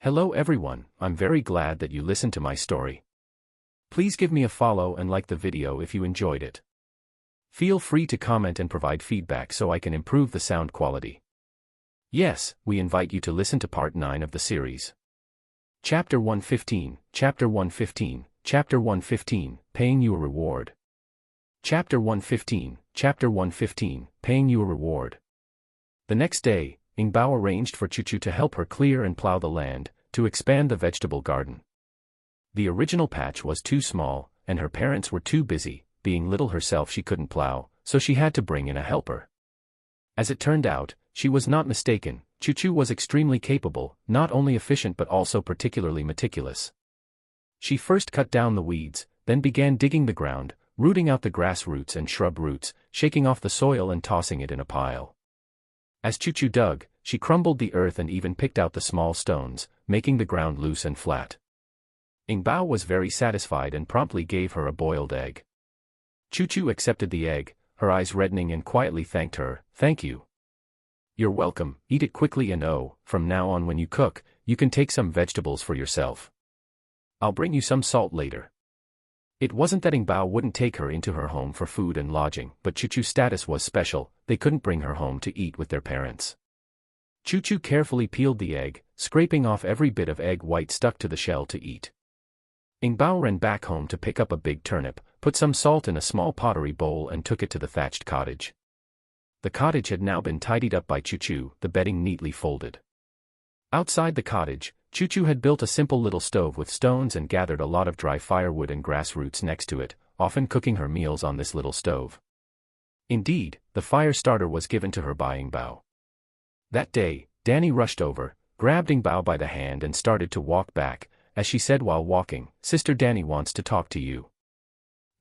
Hello everyone, I'm very glad that you listened to my story. Please give me a follow and like the video if you enjoyed it. Feel free to comment and provide feedback so I can improve the sound quality. Yes, we invite you to listen to part 9 of the series. Chapter 115, Chapter 115, Chapter 115, Paying You a Reward. Chapter 115, Chapter 115, Paying You a Reward. The next day, Ingbao arranged for Chuchu to help her clear and plow the land, to expand the vegetable garden. The original patch was too small, and her parents were too busy, being little herself she couldn't plow, so she had to bring in a helper. As it turned out, she was not mistaken, Chuchu was extremely capable, not only efficient but also particularly meticulous. She first cut down the weeds, then began digging the ground, rooting out the grass roots and shrub roots, shaking off the soil and tossing it in a pile. As Chuchu dug, she crumbled the earth and even picked out the small stones, making the ground loose and flat. Ingbao was very satisfied and promptly gave her a boiled egg. Chuchu accepted the egg, her eyes reddening, and quietly thanked her. "Thank you. You're welcome, eat it quickly, and oh, from now on when you cook, you can take some vegetables for yourself. I'll bring you some salt later." It wasn't that Ingbao wouldn't take her into her home for food and lodging, but Chuchu's status was special, they couldn't bring her home to eat with their parents. Chuchu carefully peeled the egg, scraping off every bit of egg white stuck to the shell to eat. Ingbao ran back home to pick up a big turnip, put some salt in a small pottery bowl and took it to the thatched cottage. The cottage had now been tidied up by Chuchu, the bedding neatly folded. Outside the cottage, Chuchu had built a simple little stove with stones and gathered a lot of dry firewood and grass roots next to it, often cooking her meals on this little stove. Indeed, the fire starter was given to her by Ingbao. That day, Danny rushed over, grabbed Ingbao by the hand and started to walk back, as she said while walking, "Sister, Danny wants to talk to you."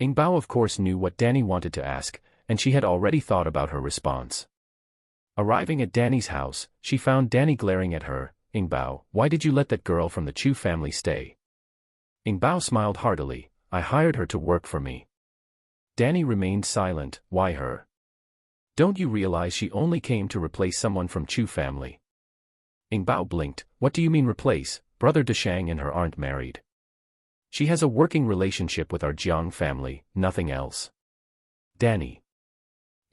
Ingbao of course knew what Danny wanted to ask, and she had already thought about her response. Arriving at Danny's house, she found Danny glaring at her. "Ingbao, why did you let that girl from the Chu family stay?" Ingbao smiled heartily. "I hired her to work for me." Danny remained silent. "Why her? Don't you realize she only came to replace someone from Chu family?" Ingbao blinked. "What do you mean replace? Brother Deshang and her aren't married. She has a working relationship with our Jiang family, nothing else." Danny.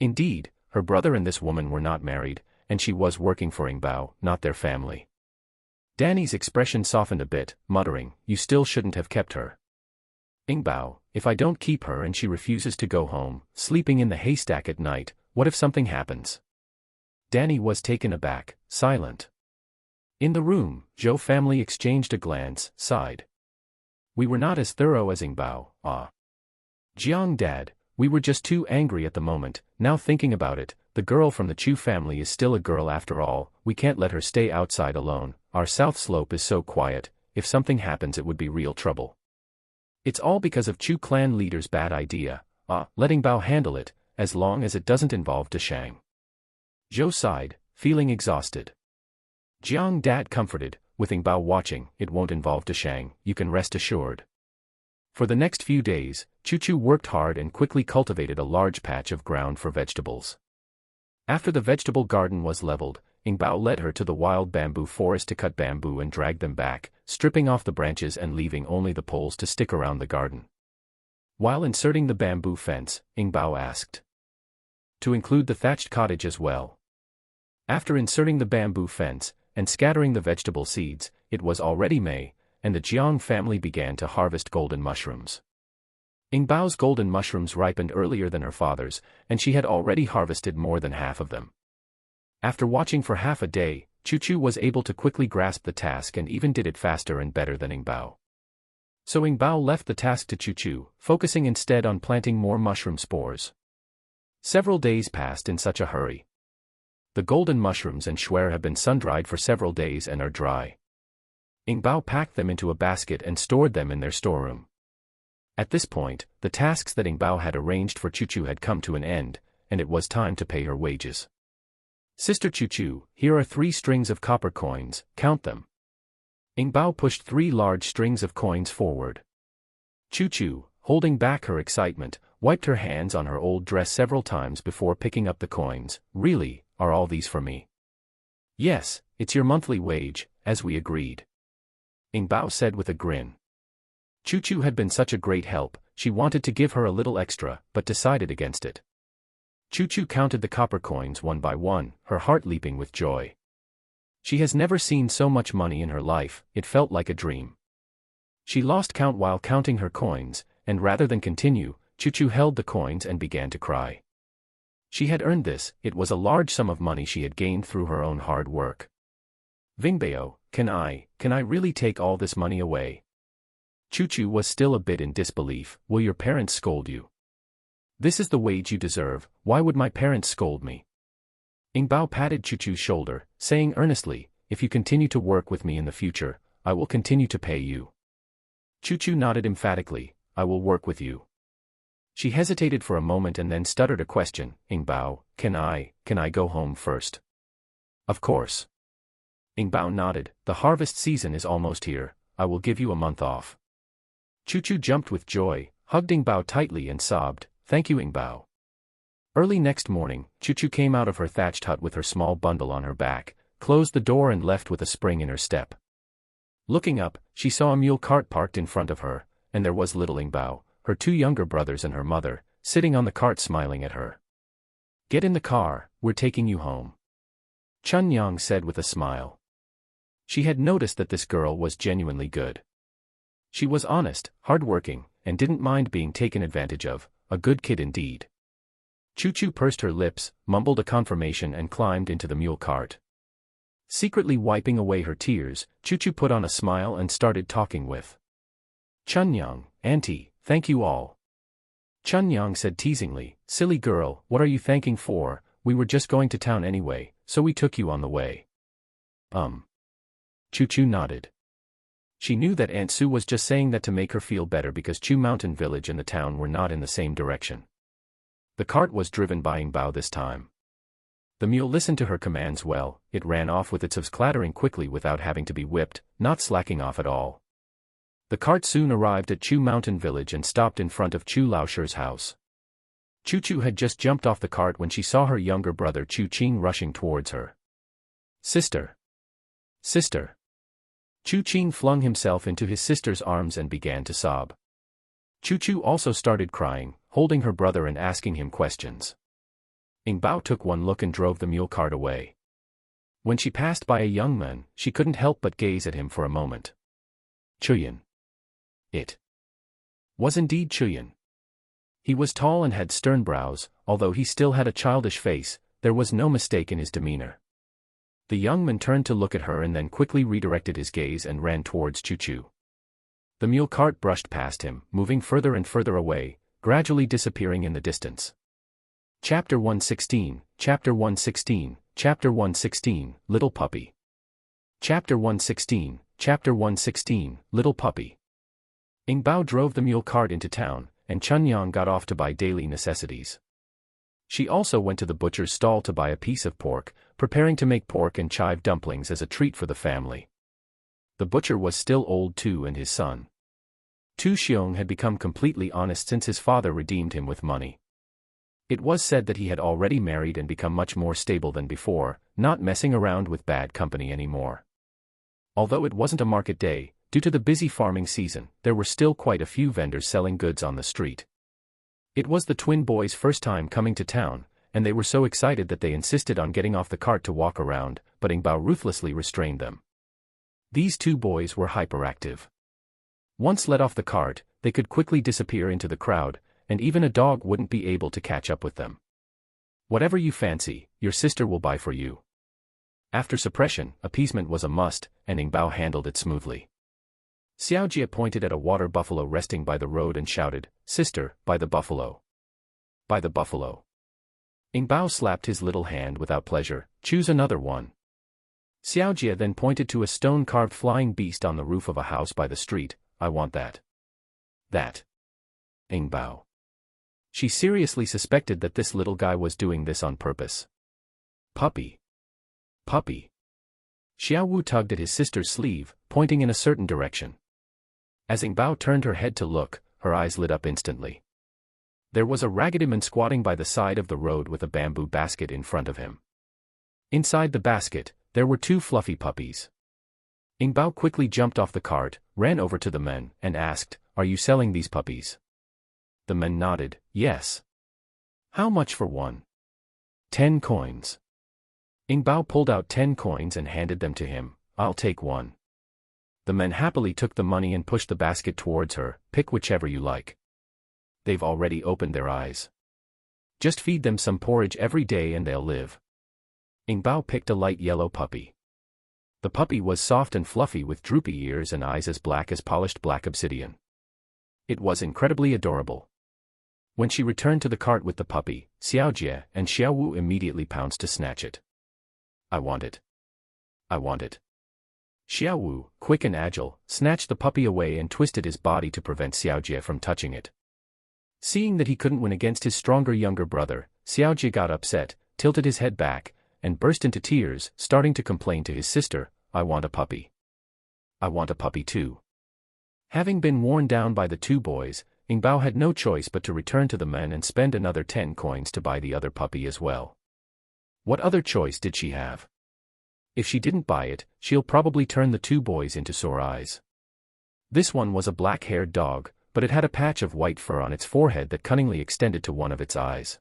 Indeed, her brother and this woman were not married, and she was working for Ingbao, not their family. Danny's expression softened a bit, muttering, "You still shouldn't have kept her." "Ingbao, if I don't keep her and she refuses to go home, sleeping in the haystack at night, what if something happens?" Danny was taken aback, silent. In the room, Zhou family exchanged a glance, sighed. "We were not as thorough as Ingbao, Jiang Dad, we were just too angry at the moment. Now thinking about it, the girl from the Chu family is still a girl after all, we can't let her stay outside alone, our south slope is so quiet, if something happens it would be real trouble. It's all because of Chu clan leader's bad idea, let Ingbao handle it, as long as it doesn't involve Deshang." Zhou sighed, feeling exhausted. Jiang Dad comforted, "With Ingbao watching, it won't involve Deshang, you can rest assured." For the next few days, Chuchu worked hard and quickly cultivated a large patch of ground for vegetables. After the vegetable garden was leveled, Ingbao led her to the wild bamboo forest to cut bamboo and drag them back, stripping off the branches and leaving only the poles to stick around the garden. While inserting the bamboo fence, Ingbao asked to include the thatched cottage as well. After inserting the bamboo fence, and scattering the vegetable seeds, it was already May, and the Jiang family began to harvest golden mushrooms. Ingbao's golden mushrooms ripened earlier than her father's, and she had already harvested more than half of them. After watching for half a day, Chuchu was able to quickly grasp the task and even did it faster and better than Ingbao. So Ingbao left the task to Chuchu, focusing instead on planting more mushroom spores. Several days passed in such a hurry. The golden mushrooms and shuer have been sun-dried for several days and are dry. Ingbao packed them into a basket and stored them in their storeroom. At this point, the tasks that Ingbao had arranged for Chuchu had come to an end, and it was time to pay her wages. "Sister Chuchu, here are 3 strings of copper coins, count them." Ingbao pushed 3 large strings of coins forward. Chuchu, holding back her excitement, wiped her hands on her old dress several times before picking up the coins. "Really, are all these for me?" "Yes, it's your monthly wage, as we agreed." Ing Bao said with a grin. Chu Chu had been such a great help, she wanted to give her a little extra, but decided against it. Chu Chu counted the copper coins one by one, her heart leaping with joy. She has never seen so much money in her life, it felt like a dream. She lost count while counting her coins, and rather than continue, Chu Chu held the coins and began to cry. She had earned this, it was a large sum of money she had gained through her own hard work. Vingbao, can I really take all this money away? Chu Chu was still a bit in disbelief. Will your parents scold you? This is the wage you deserve, why would my parents scold me? Ing Bao patted Chu Chu's shoulder, saying earnestly, if you continue to work with me in the future, I will continue to pay you. Chu Chu nodded emphatically, I will work with you. She hesitated for a moment and then stuttered a question, Ing Bao, can I go home first? Of course. Ing Bao nodded, the harvest season is almost here, I will give you a month off. Chu Chu jumped with joy, hugged Ing Bao tightly and sobbed, thank you Ing Bao. Early next morning, Chu Chu came out of her thatched hut with her small bundle on her back, closed the door and left with a spring in her step. Looking up, she saw a mule cart parked in front of her, and there was little Ing Bao, her two younger brothers and her mother, sitting on the cart smiling at her. Get in the car, we're taking you home. Chun Yang said with a smile. She had noticed that this girl was genuinely good. She was honest, hardworking, and didn't mind being taken advantage of, a good kid indeed. Chu Chu pursed her lips, mumbled a confirmation and climbed into the mule cart. Secretly wiping away her tears, Chu Chu put on a smile and started talking with Chun Yang, Auntie, thank you all. Chun Yang said teasingly, silly girl, what are you thanking for, we were just going to town anyway, so we took you on the way. Chu Chu nodded. She knew that Aunt Sue was just saying that to make her feel better because Chu Mountain Village and the town were not in the same direction. The cart was driven by Ing Bao this time. The mule listened to her commands well, it ran off with its hooves clattering quickly without having to be whipped, not slacking off at all. The cart soon arrived at Chu Mountain Village and stopped in front of Chu Laosher's house. Chu Chu had just jumped off the cart when she saw her younger brother Chu Qing rushing towards her. Sister! Sister! Chu Qing flung himself into his sister's arms and began to sob. Chu Chu also started crying, holding her brother and asking him questions. Ing Bao took one look and drove the mule cart away. When she passed by a young man, she couldn't help but gaze at him for a moment. Chuyan. It was indeed Chuyan. He was tall and had stern brows, although he still had a childish face, there was no mistake in his demeanor. The young man turned to look at her and then quickly redirected his gaze and ran towards Chu Chu. The mule cart brushed past him, moving further and further away, gradually disappearing in the distance. Chapter 116, Chapter 116, Chapter 116, Little Puppy. Chapter 116, Chapter 116, Little Puppy. Ing Bao drove the mule cart into town, and Chun Yang got off to buy daily necessities. She also went to the butcher's stall to buy a piece of pork, preparing to make pork and chive dumplings as a treat for the family. The butcher was still old too, and his son Tu Xiong had become completely honest since his father redeemed him with money. It was said that he had already married and become much more stable than before, not messing around with bad company anymore. Although it wasn't a market day, due to the busy farming season, there were still quite a few vendors selling goods on the street. It was the twin boys' first time coming to town, and they were so excited that they insisted on getting off the cart to walk around, but Ing Bao ruthlessly restrained them. These two boys were hyperactive. Once let off the cart, they could quickly disappear into the crowd, and even a dog wouldn't be able to catch up with them. Whatever you fancy, your sister will buy for you. After suppression, appeasement was a must, and Ing Bao handled it smoothly. Xiaojie pointed at a water buffalo resting by the road and shouted, "Sister, buy the buffalo. Buy the buffalo." Ing Bao slapped his little hand without pleasure, "Choose another one." Xiaojie then pointed to a stone-carved flying beast on the roof of a house by the street, "I want that." That. Ing Bao. She seriously suspected that this little guy was doing this on purpose. Puppy. Puppy. Xiao Wu tugged at his sister's sleeve, pointing in a certain direction. As Ing Bao turned her head to look, her eyes lit up instantly. There was a ragged man squatting by the side of the road with a bamboo basket in front of him. Inside the basket, there were two fluffy puppies. Ing Bao quickly jumped off the cart, ran over to the men, and asked, "Are you selling these puppies?" The men nodded, "Yes." "How much for one?" 10 coins. Ing Bao pulled out 10 coins and handed them to him. "I'll take one." The men happily took the money and pushed the basket towards her. "Pick whichever you like. They've already opened their eyes. Just feed them some porridge every day and they'll live." Ing Bao picked a light yellow puppy. The puppy was soft and fluffy with droopy ears and eyes as black as polished black obsidian. It was incredibly adorable. When she returned to the cart with the puppy, Xiaojie and Xiaowu immediately pounced to snatch it. "I want it. I want it." Xiaowu, quick and agile, snatched the puppy away and twisted his body to prevent Xiaojie from touching it. Seeing that he couldn't win against his stronger younger brother, Xiaojie got upset, tilted his head back, and burst into tears, starting to complain to his sister, "I want a puppy. I want a puppy too." Having been worn down by the two boys, Ing Bao had no choice but to return to the men and spend another 10 coins to buy the other puppy as well. What other choice did she have? If she didn't buy it, she'll probably turn the two boys into sore eyes. This one was a black-haired dog, but it had a patch of white fur on its forehead that cunningly extended to one of its eyes.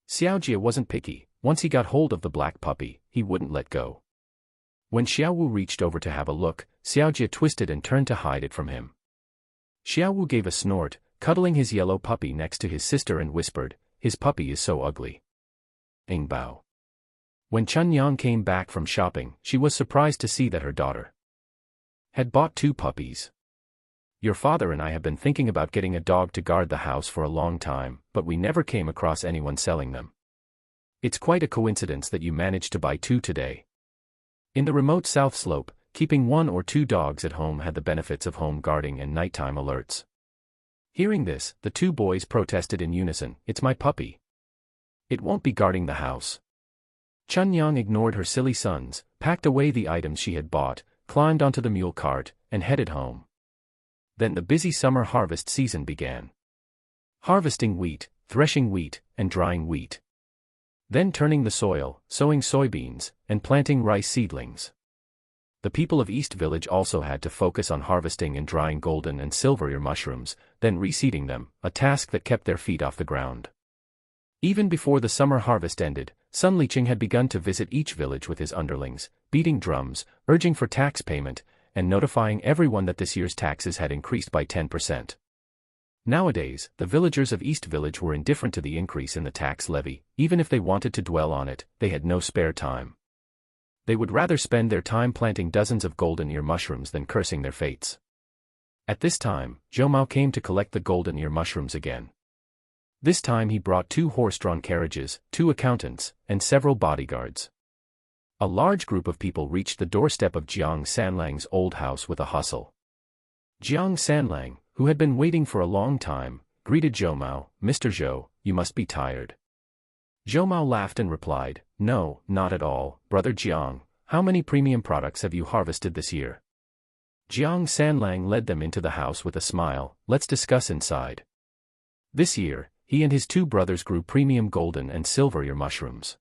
Xiaojie wasn't picky. Once he got hold of the black puppy, he wouldn't let go. When Xiaowu reached over to have a look, Xiaojie twisted and turned to hide it from him. Xiaowu gave a snort, cuddling his yellow puppy next to his sister and whispered, "His puppy is so ugly." Ing Bao. When Chunyang came back from shopping, she was surprised to see that her daughter had bought 2 puppies. "Your father and I have been thinking about getting a dog to guard the house for a long time, but we never came across anyone selling them. It's quite a coincidence that you managed to buy 2 today." In the remote South Slope, keeping 1 or 2 dogs at home had the benefits of home guarding and nighttime alerts. Hearing this, the 2 boys protested in unison, "It's my puppy. It won't be guarding the house." Chunyang ignored her silly sons, packed away the items she had bought, climbed onto the mule cart, and headed home. Then the busy summer harvest season began. Harvesting wheat, threshing wheat, and drying wheat. Then turning the soil, sowing soybeans, and planting rice seedlings. The people of East Village also had to focus on harvesting and drying golden and silver ear mushrooms, then reseeding them, a task that kept their feet off the ground. Even before the summer harvest ended, Sun Liqing had begun to visit each village with his underlings, beating drums, urging for tax payment, and notifying everyone that this year's taxes had increased by 10%. Nowadays, the villagers of East Village were indifferent to the increase in the tax levy. Even if they wanted to dwell on it, they had no spare time. They would rather spend their time planting dozens of golden ear mushrooms than cursing their fates. At this time, Zhou Mao came to collect the golden ear mushrooms again. This time he brought 2 horse-drawn carriages, 2 accountants, and several bodyguards. A large group of people reached the doorstep of Jiang Sanlang's old house with a hustle. Jiang Sanlang, who had been waiting for a long time, greeted Zhou Mao, "Mr. Zhou, you must be tired." Zhou Mao laughed and replied, "No, not at all, Brother Jiang. How many premium products have you harvested this year?" Jiang Sanlang led them into the house with a smile, "Let's discuss inside." This year, he and his 2 brothers grew premium golden and silver ear mushrooms.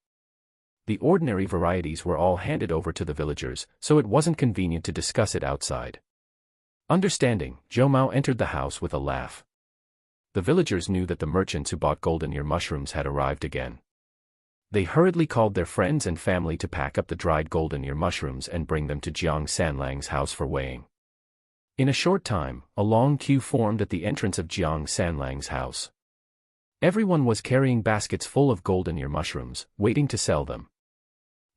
The ordinary varieties were all handed over to the villagers, so it wasn't convenient to discuss it outside. Understanding, Zhou Mao entered the house with a laugh. The villagers knew that the merchants who bought golden ear mushrooms had arrived again. They hurriedly called their friends and family to pack up the dried golden ear mushrooms and bring them to Jiang Sanlang's house for weighing. In a short time, a long queue formed at the entrance of Jiang Sanlang's house. Everyone was carrying baskets full of golden ear mushrooms, waiting to sell them.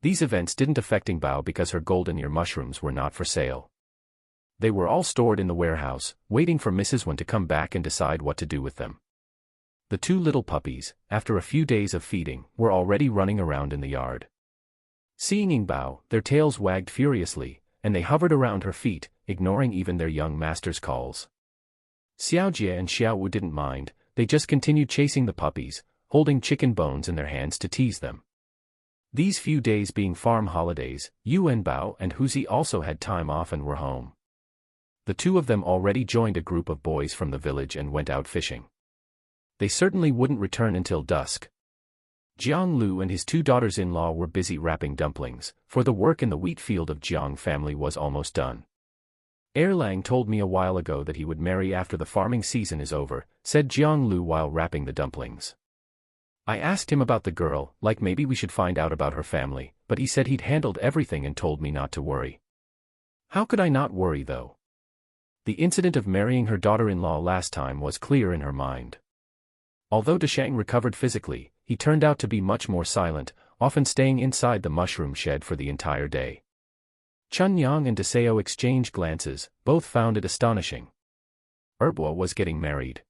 These events didn't affect Ing Bao because her golden ear mushrooms were not for sale. They were all stored in the warehouse, waiting for Mrs. Wen to come back and decide what to do with them. The 2 little puppies, after a few days of feeding, were already running around in the yard. Seeing Ing Bao, their tails wagged furiously, and they hovered around her feet, ignoring even their young master's calls. Xiaojie and Xiaowu didn't mind, they just continued chasing the puppies, holding chicken bones in their hands to tease them. These few days being farm holidays, Yuan Bao and Huzi also had time off and were home. The 2 of them already joined a group of boys from the village and went out fishing. They certainly wouldn't return until dusk. Jiang Lu and his two daughters-in-law were busy wrapping dumplings, for the work in the wheat field of Jiang family was almost done. Erlang told me a while ago that he would marry after the farming season is over, said Jiang Lu while wrapping the dumplings. I asked him about the girl, like maybe we should find out about her family, but he said he'd handled everything and told me not to worry. How could I not worry though? The incident of marrying her daughter-in-law last time was clear in her mind. Although Deshang recovered physically, he turned out to be much more silent, often staying inside the mushroom shed for the entire day. Chunyang and Deseo exchanged glances, both found it astonishing. Erbo was getting married.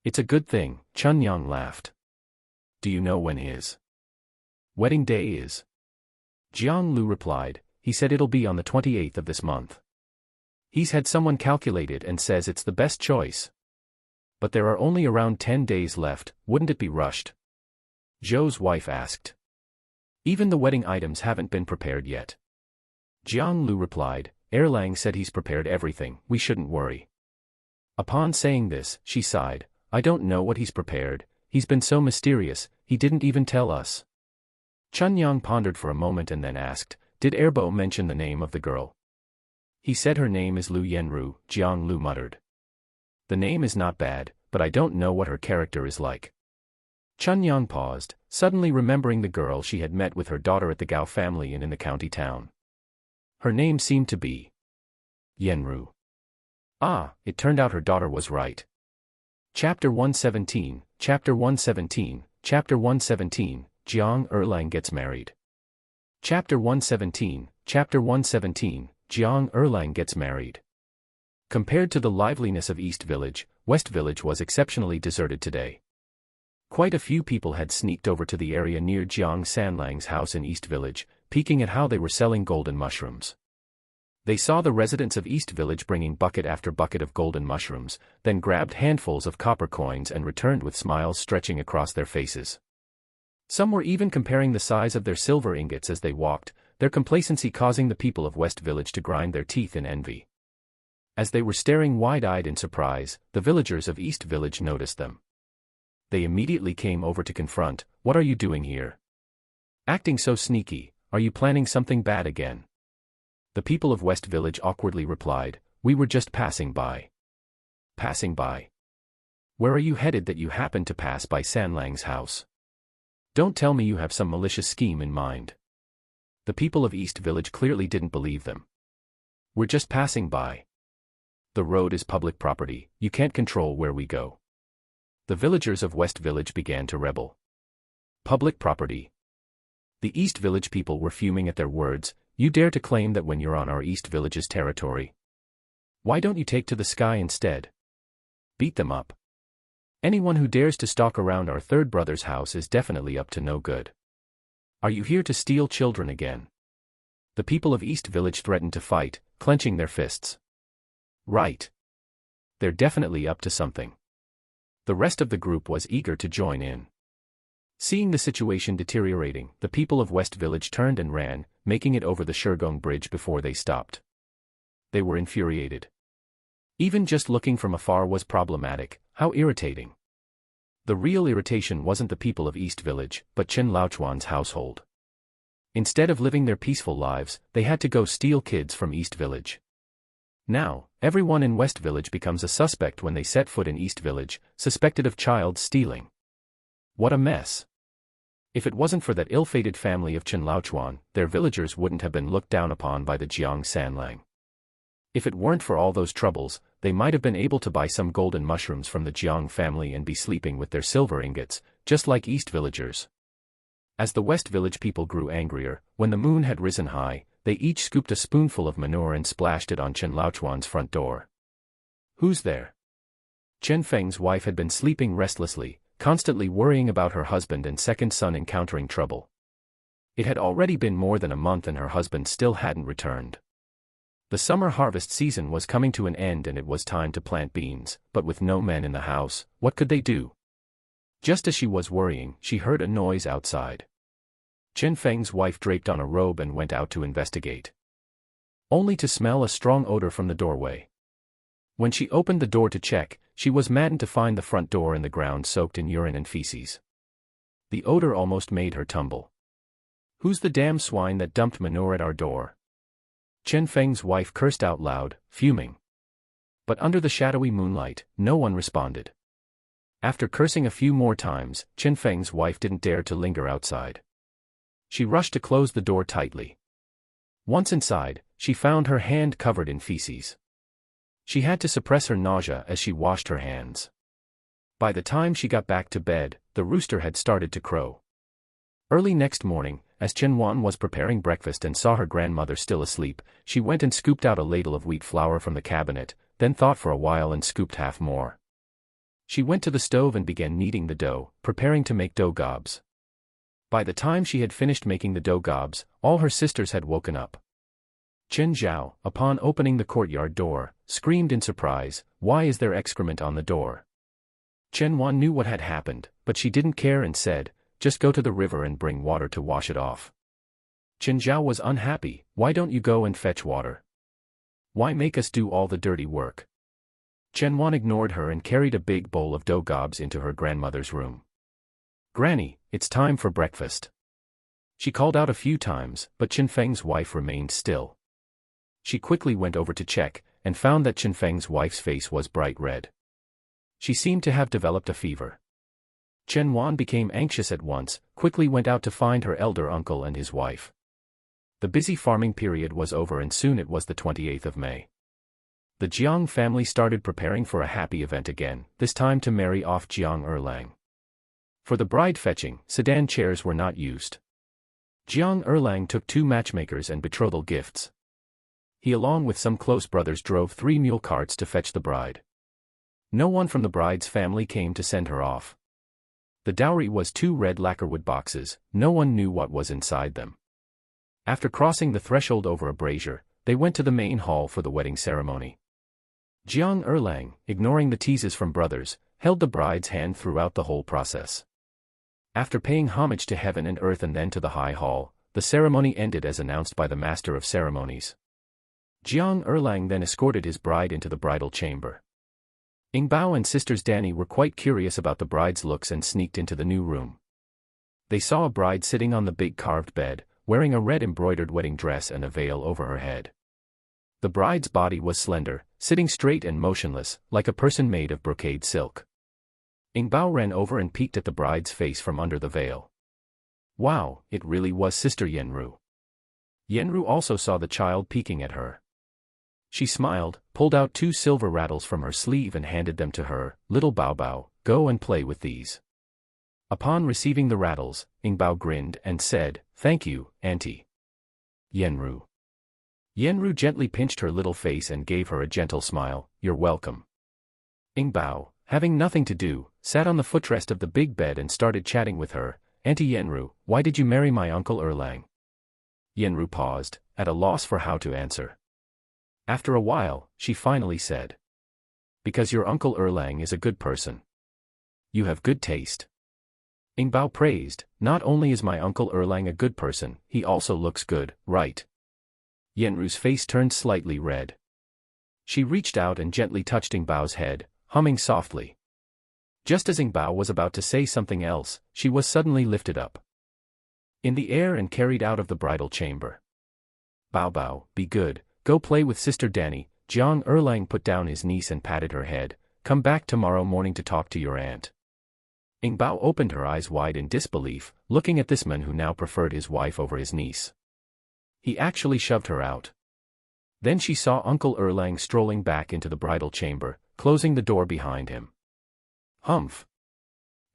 It's a good thing, Chunyang laughed. Do you know when his wedding day is? Jiang Lu replied, he said it'll be on the 28th of this month. He's had someone calculate it and says it's the best choice. But there are only around 10 days left, wouldn't it be rushed? Zhou's wife asked. Even the wedding items haven't been prepared yet. Jiang Lu replied, Erlang said he's prepared everything, we shouldn't worry. Upon saying this, she sighed, I don't know what he's prepared, he's been so mysterious, he didn't even tell us. Chunyang pondered for a moment and then asked, did Erbo mention the name of the girl? He said her name is Lu Yenru, Jiang Lu muttered. The name is not bad, but I don't know what her character is like. Chunyang paused, suddenly remembering the girl she had met with her daughter at the Gao family inn in the county town. Her name seemed to be Yenru. Ah, it turned out her daughter was right. Chapter 117, Chapter 117, Chapter 117, Jiang Erlang gets married. Chapter 117, Chapter 117, Jiang Erlang gets married. Compared to the liveliness of East Village, West Village was exceptionally deserted today. Quite a few people had sneaked over to the area near Jiang Sanlang's house in East Village, peeking at how they were selling golden mushrooms. They saw the residents of East Village bringing bucket after bucket of golden mushrooms, then grabbed handfuls of copper coins and returned with smiles stretching across their faces. Some were even comparing the size of their silver ingots as they walked, their complacency causing the people of West Village to grind their teeth in envy. As they were staring wide-eyed in surprise, the villagers of East Village noticed them. They immediately came over to confront, what are you doing here? Acting so sneaky, are you planning something bad again? The people of West Village awkwardly replied, we were just passing by. Passing by? Where are you headed that you happen to pass by Sanlang's house? Don't tell me you have some malicious scheme in mind. The people of East Village clearly didn't believe them. We're just passing by. The road is public property, you can't control where we go. The villagers of West Village began to rebel. Public property. The East Village people were fuming at their words, you dare to claim that when you're on our East Village's territory? Why don't you take to the sky instead? Beat them up. Anyone who dares to stalk around our third brother's house is definitely up to no good. Are you here to steal children again? The people of East Village threatened to fight, clenching their fists. Right. They're definitely up to something. The rest of the group was eager to join in. Seeing the situation deteriorating, the people of West Village turned and ran, making it over the Shurgong Bridge before they stopped. They were infuriated. Even just looking from afar was problematic, how irritating. The real irritation wasn't the people of East Village, but Chen Laochuan's household. Instead of living their peaceful lives, they had to go steal kids from East Village. Now, everyone in West Village becomes a suspect when they set foot in East Village, suspected of child stealing. What a mess. If it wasn't for that ill-fated family of Chen Laochuan, their villagers wouldn't have been looked down upon by the Jiang Sanlang. If it weren't for all those troubles, they might have been able to buy some golden mushrooms from the Jiang family and be sleeping with their silver ingots, just like East villagers. As the West Village people grew angrier, when the moon had risen high, they each scooped a spoonful of manure and splashed it on Chen Laochuan's front door. Who's there? Chen Feng's wife had been sleeping restlessly, constantly worrying about her husband and second son encountering trouble. It had already been more than a month and her husband still hadn't returned. The summer harvest season was coming to an end and it was time to plant beans, but with no men in the house, what could they do? Just as she was worrying, she heard a noise outside. Chen Feng's wife draped on a robe and went out to investigate. Only to smell a strong odor from the doorway. When she opened the door to check, she was maddened to find the front door and the ground soaked in urine and feces. The odor almost made her tumble. "Who's the damn swine that dumped manure at our door?" Chen Feng's wife cursed out loud, fuming. But under the shadowy moonlight, no one responded. After cursing a few more times, Chen Feng's wife didn't dare to linger outside. She rushed to close the door tightly. Once inside, she found her hand covered in feces. She had to suppress her nausea as she washed her hands. By the time she got back to bed, the rooster had started to crow. Early next morning, as Chen Wan was preparing breakfast and saw her grandmother still asleep, she went and scooped out a ladle of wheat flour from the cabinet, then thought for a while and scooped half more. She went to the stove and began kneading the dough, preparing to make dough gobs. By the time she had finished making the dough gobs, all her sisters had woken up. Chen Zhao, upon opening the courtyard door, screamed in surprise, "Why is there excrement on the door?" Chen Wan knew what had happened, but she didn't care and said, "Just go to the river and bring water to wash it off." Chen Zhao was unhappy. "Why don't you go and fetch water? Why make us do all the dirty work?" Chen Wan ignored her and carried a big bowl of dough gobs into her grandmother's room. "Granny, it's time for breakfast." She called out a few times, but Chen Feng's wife remained still. She quickly went over to check, and found that Chen Feng's wife's face was bright red. She seemed to have developed a fever. Chen Wan became anxious at once, quickly went out to find her elder uncle and his wife. The busy farming period was over and soon it was the 28th of May. The Jiang family started preparing for a happy event again, this time to marry off Jiang Erlang. For the bride fetching, sedan chairs were not used. Jiang Erlang took 2 matchmakers and betrothal gifts. He along with some close brothers drove 3 mule carts to fetch the bride. No one from the bride's family came to send her off. The dowry was 2 red lacquerwood boxes, no one knew what was inside them. After crossing the threshold over a brazier, they went to the main hall for the wedding ceremony. Jiang Erlang, ignoring the teases from brothers, held the bride's hand throughout the whole process. After paying homage to heaven and earth and then to the high hall, the ceremony ended as announced by the master of ceremonies. Jiang Erlang then escorted his bride into the bridal chamber. Ing Bao and sisters Danny were quite curious about the bride's looks and sneaked into the new room. They saw a bride sitting on the big carved bed, wearing a red embroidered wedding dress and a veil over her head. The bride's body was slender, sitting straight and motionless, like a person made of brocade silk. Ing Bao ran over and peeked at the bride's face from under the veil. Wow, it really was Sister Yenru. Yenru also saw the child peeking at her. She smiled, pulled out 2 silver rattles from her sleeve and handed them to her. "Little Bao Bao, go and play with these." Upon receiving the rattles, Ing Bao grinned and said, "Thank you, Auntie Yenru." Yenru gently pinched her little face and gave her a gentle smile. "You're welcome." Ing Bao, having nothing to do, sat on the footrest of the big bed and started chatting with her. "Auntie Yenru, why did you marry my uncle Erlang?" Yenru paused, at a loss for how to answer. After a while, she finally said, "Because your uncle Erlang is a good person. You have good taste." Ing Bao praised, "Not only is my uncle Erlang a good person, he also looks good, right?" Yenru's face turned slightly red. She reached out and gently touched Ing Bao's head, humming softly. Just as Ing Bao was about to say something else, she was suddenly lifted up in the air and carried out of the bridal chamber. "Bao Bao, be good, go play with Sister Danny." Jiang Erlang put down his niece and patted her head. "Come back tomorrow morning to talk to your aunt." Ing Bao opened her eyes wide in disbelief, looking at this man who now preferred his wife over his niece. He actually shoved her out. Then she saw Uncle Erlang strolling back into the bridal chamber, closing the door behind him. Humph.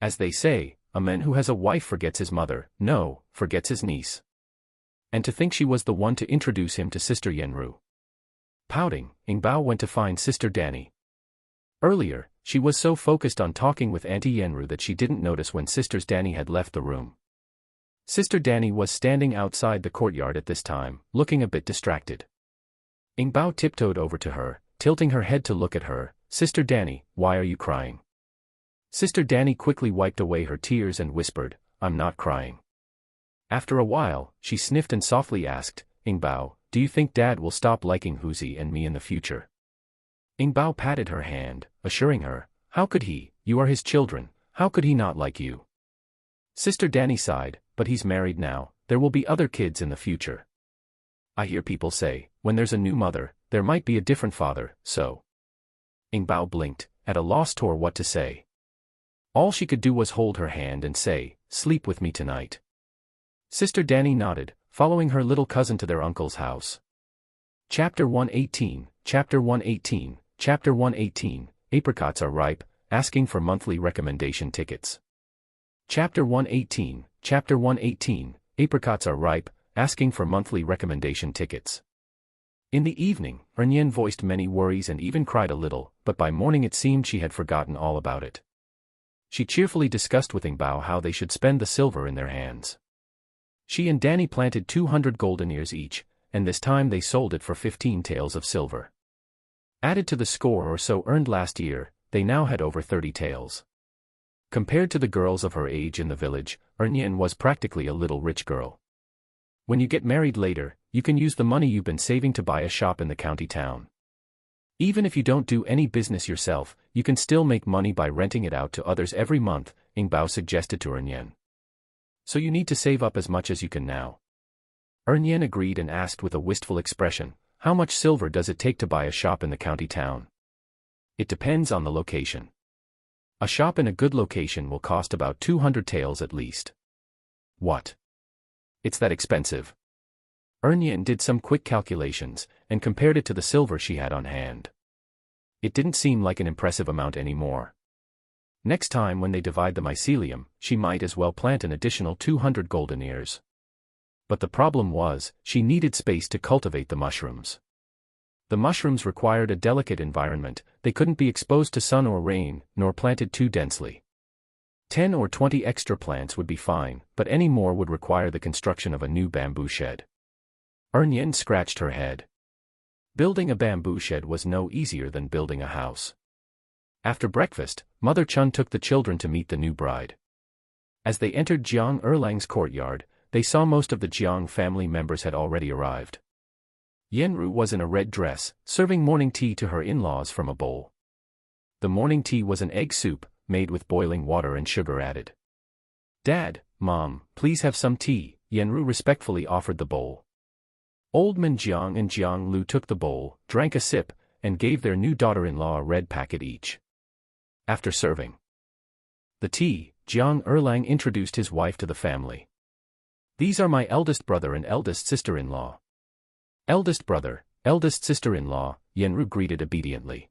As they say, a man who has a wife forgets his mother, no, forgets his niece. And to think she was the one to introduce him to Sister Yenru. Pouting, Ing Bao went to find Sister Danny. Earlier, she was so focused on talking with Auntie Yenru that she didn't notice when Sisters Danny had left the room. Sister Danny was standing outside the courtyard at this time, looking a bit distracted. Ing Bao tiptoed over to her, tilting her head to look at her. "Sister Danny, why are you crying?" Sister Danny quickly wiped away her tears and whispered, "I'm not crying." After a while, she sniffed and softly asked, "Ing Bao, do you think Dad will stop liking Huzi and me in the future?" Ing Bao patted her hand, assuring her, "How could he? You are his children, how could he not like you?" Sister Danny sighed, but he's married now, there will be other kids in the future. I hear people say, when there's a new mother, there might be a different father, so. Ingbao blinked, at a loss to what to say. All she could do was hold her hand and say, sleep with me tonight. Sister Danny nodded, following her little cousin to their uncle's house. Chapter 118, Chapter 118, Chapter 118, Apricots are ripe, asking for monthly recommendation tickets. Chapter 118, Chapter 118, Apricots are ripe, asking for monthly recommendation tickets. In the evening, Ernyen voiced many worries and even cried a little, but by morning it seemed she had forgotten all about it. She cheerfully discussed with Ingbao how they should spend the silver in their hands. She and Danny planted 200 golden ears each, and this time they sold it for 15 taels of silver. Added to the score or so earned last year, they now had over 30 taels. Compared to the girls of her age in the village, Ernyen was practically a little rich girl. When you get married later, you can use the money you've been saving to buy a shop in the county town. Even if you don't do any business yourself, you can still make money by renting it out to others every month, Ingbao suggested to Ernyen. So you need to save up as much as you can now. Ernyen agreed and asked with a wistful expression, how much silver does it take to buy a shop in the county town? It depends on the location. A shop in a good location will cost about 200 taels at least. What? It's that expensive? Ernyen did some quick calculations, and compared it to the silver she had on hand. It didn't seem like an impressive amount anymore. Next time when they divide the mycelium, she might as well plant an additional 200 golden ears. But the problem was, she needed space to cultivate the mushrooms. The mushrooms required a delicate environment, they couldn't be exposed to sun or rain, nor planted too densely. 10 or 20 extra plants would be fine, but any more would require the construction of a new bamboo shed. Ernyen scratched her head. Building a bamboo shed was no easier than building a house. After breakfast, Mother Chun took the children to meet the new bride. As they entered Jiang Erlang's courtyard, they saw most of the Jiang family members had already arrived. Yenru was in a red dress, serving morning tea to her in-laws from a bowl. The morning tea was an egg soup, made with boiling water and sugar added. Dad, Mom, please have some tea, Yenru respectfully offered the bowl. Old Man Jiang and Jiang Lu took the bowl, drank a sip, and gave their new daughter-in-law a red packet each. After serving the tea, Jiang Erlang introduced his wife to the family. These are my eldest brother and eldest sister-in-law. Eldest brother, eldest sister-in-law, Yenru greeted obediently.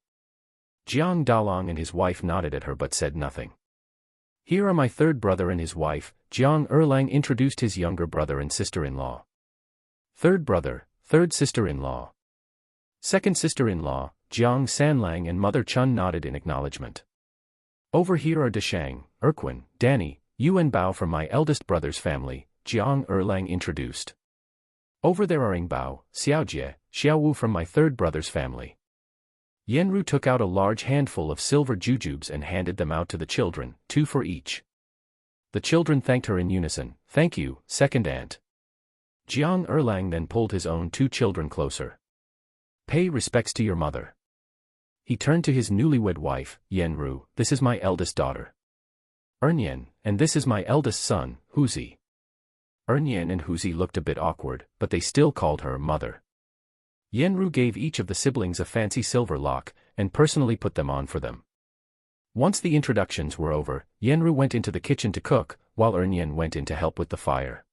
Jiang Dalong and his wife nodded at her but said nothing. Here are my third brother and his wife, Jiang Erlang introduced his younger brother and sister-in-law. Third brother, third sister-in-law. Second sister-in-law, Jiang Sanlang and Mother Chun nodded in acknowledgement. Over here are Deshang, Erquin, Danny, Yuan Bao from my eldest brother's family, Jiang Erlang introduced. Over there are Ingbao, Xiaojie, Xiaowu from my third brother's family. Yenru took out a large handful of silver jujubes and handed them out to the children, 2 for each. The children thanked her in unison, thank you, second aunt. Jiang Erlang then pulled his own 2 children closer. Pay respects to your mother. He turned to his newlywed wife, Yenru, this is my eldest daughter. Ernyen, and this is my eldest son, Huzi. Ernyen and Huzi looked a bit awkward, but they still called her mother. Yenru gave each of the siblings a fancy silver lock, and personally put them on for them. Once the introductions were over, Yenru went into the kitchen to cook, while Ernyen went in to help with the fire.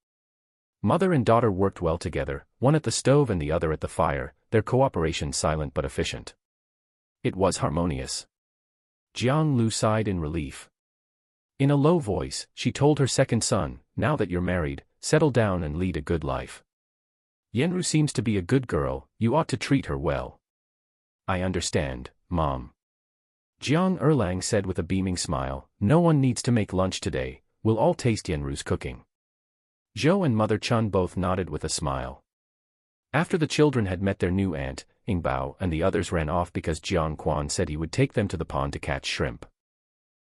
Mother and daughter worked well together, one at the stove and the other at the fire, their cooperation silent but efficient. It was harmonious. Jiang Lu sighed in relief. In a low voice, she told her second son, now that you're married, settle down and lead a good life. Yenru seems to be a good girl, you ought to treat her well. I understand, Mom. Jiang Erlang said with a beaming smile, no one needs to make lunch today, we'll all taste Yenru's cooking. Zhou and Mother Chun both nodded with a smile. After the children had met their new aunt, Ingbao and the others ran off because Jiang Quan said he would take them to the pond to catch shrimp.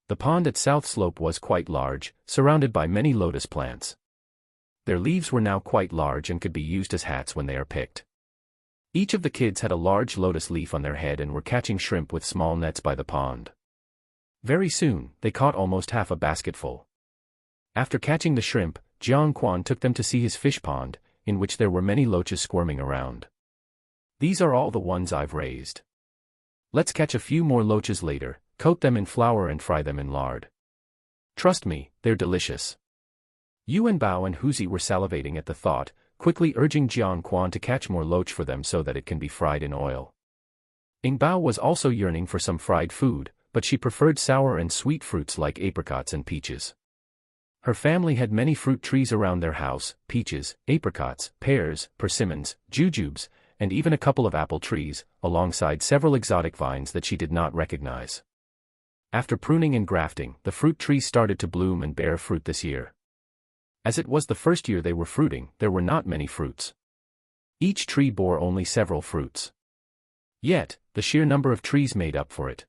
The pond at South Slope was quite large, surrounded by many lotus plants. Their leaves were now quite large and could be used as hats when they are picked. Each of the kids had a large lotus leaf on their head and were catching shrimp with small nets by the pond. Very soon, they caught almost half a basketful. After catching the shrimp, Jiang Quan took them to see his fish pond, in which there were many loaches squirming around. "These are all the ones I've raised. Let's catch a few more loaches later, coat them in flour and fry them in lard. Trust me, they're delicious." Yuan Bao and Huzi were salivating at the thought, quickly urging Jiang Quan to catch more loach for them so that it can be fried in oil. Ying Bao was also yearning for some fried food, but she preferred sour and sweet fruits like apricots and peaches. Her family had many fruit trees around their house: peaches, apricots, pears, persimmons, jujubes, and even a couple of apple trees, alongside several exotic vines that she did not recognize. After pruning and grafting, the fruit trees started to bloom and bear fruit this year. As it was the first year they were fruiting, there were not many fruits. Each tree bore only several fruits. Yet, the sheer number of trees made up for it.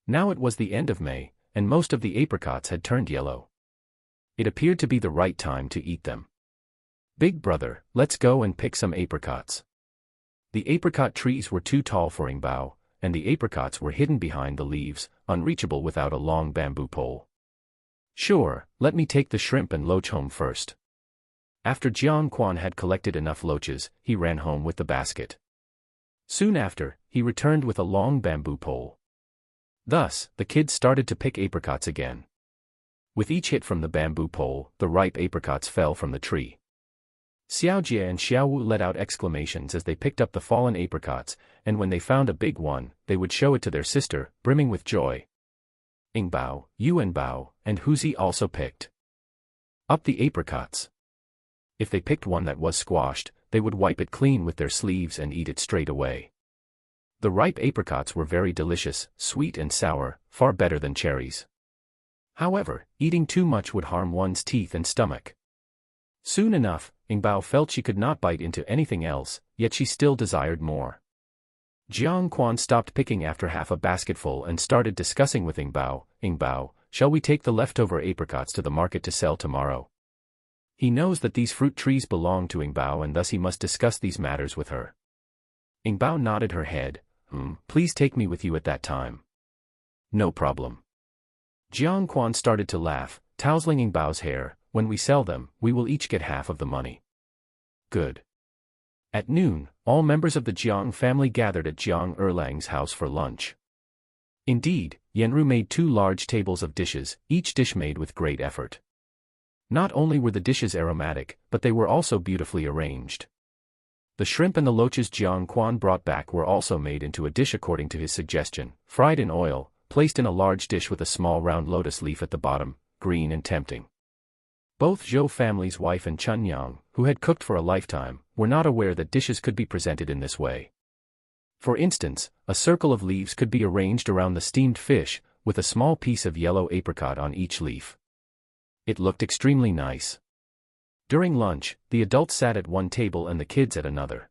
Now it was the end of May, and most of the apricots had turned yellow. It appeared to be the right time to eat them. "Big brother, let's go and pick some apricots." The apricot trees were too tall for Ying Bao, and the apricots were hidden behind the leaves, unreachable without a long bamboo pole. "Sure, let me take the shrimp and loach home first." After Jiang Quan had collected enough loaches, he ran home with the basket. Soon after, he returned with a long bamboo pole. Thus, the kids started to pick apricots again. With each hit from the bamboo pole, the ripe apricots fell from the tree. Xiaojie and Xiaowu let out exclamations as they picked up the fallen apricots, and when they found a big one, they would show it to their sister, brimming with joy. Ying Bao, Yuan Bao, and Huzi also picked up the apricots. If they picked one that was squashed, they would wipe it clean with their sleeves and eat it straight away. The ripe apricots were very delicious, sweet and sour, far better than cherries. However, eating too much would harm one's teeth and stomach. Soon enough, Ying Bao felt she could not bite into anything else, yet she still desired more. Jiang Quan stopped picking after half a basketful and started discussing with Ying Bao. "Ying Bao, shall we take the leftover apricots to the market to sell tomorrow?" He knows that these fruit trees belong to Ying Bao and thus he must discuss these matters with her. Ying Bao nodded her head. Please take me with you at that time." "No problem." Jiang Quan started to laugh, tousling Ying Bao's hair. "When we sell them, we will each get half of the money." "Good." At noon, all members of the Jiang family gathered at Jiang Erlang's house for lunch. Indeed, Yenru made 2 large tables of dishes, each dish made with great effort. Not only were the dishes aromatic, but they were also beautifully arranged. The shrimp and the loaches Jiang Quan brought back were also made into a dish according to his suggestion, fried in oil, placed in a large dish with a small round lotus leaf at the bottom, green and tempting. Both Zhou family's wife and Chun Yang, who had cooked for a lifetime, were not aware that dishes could be presented in this way. For instance, a circle of leaves could be arranged around the steamed fish, with a small piece of yellow apricot on each leaf. It looked extremely nice. During lunch, the adults sat at one table and the kids at another.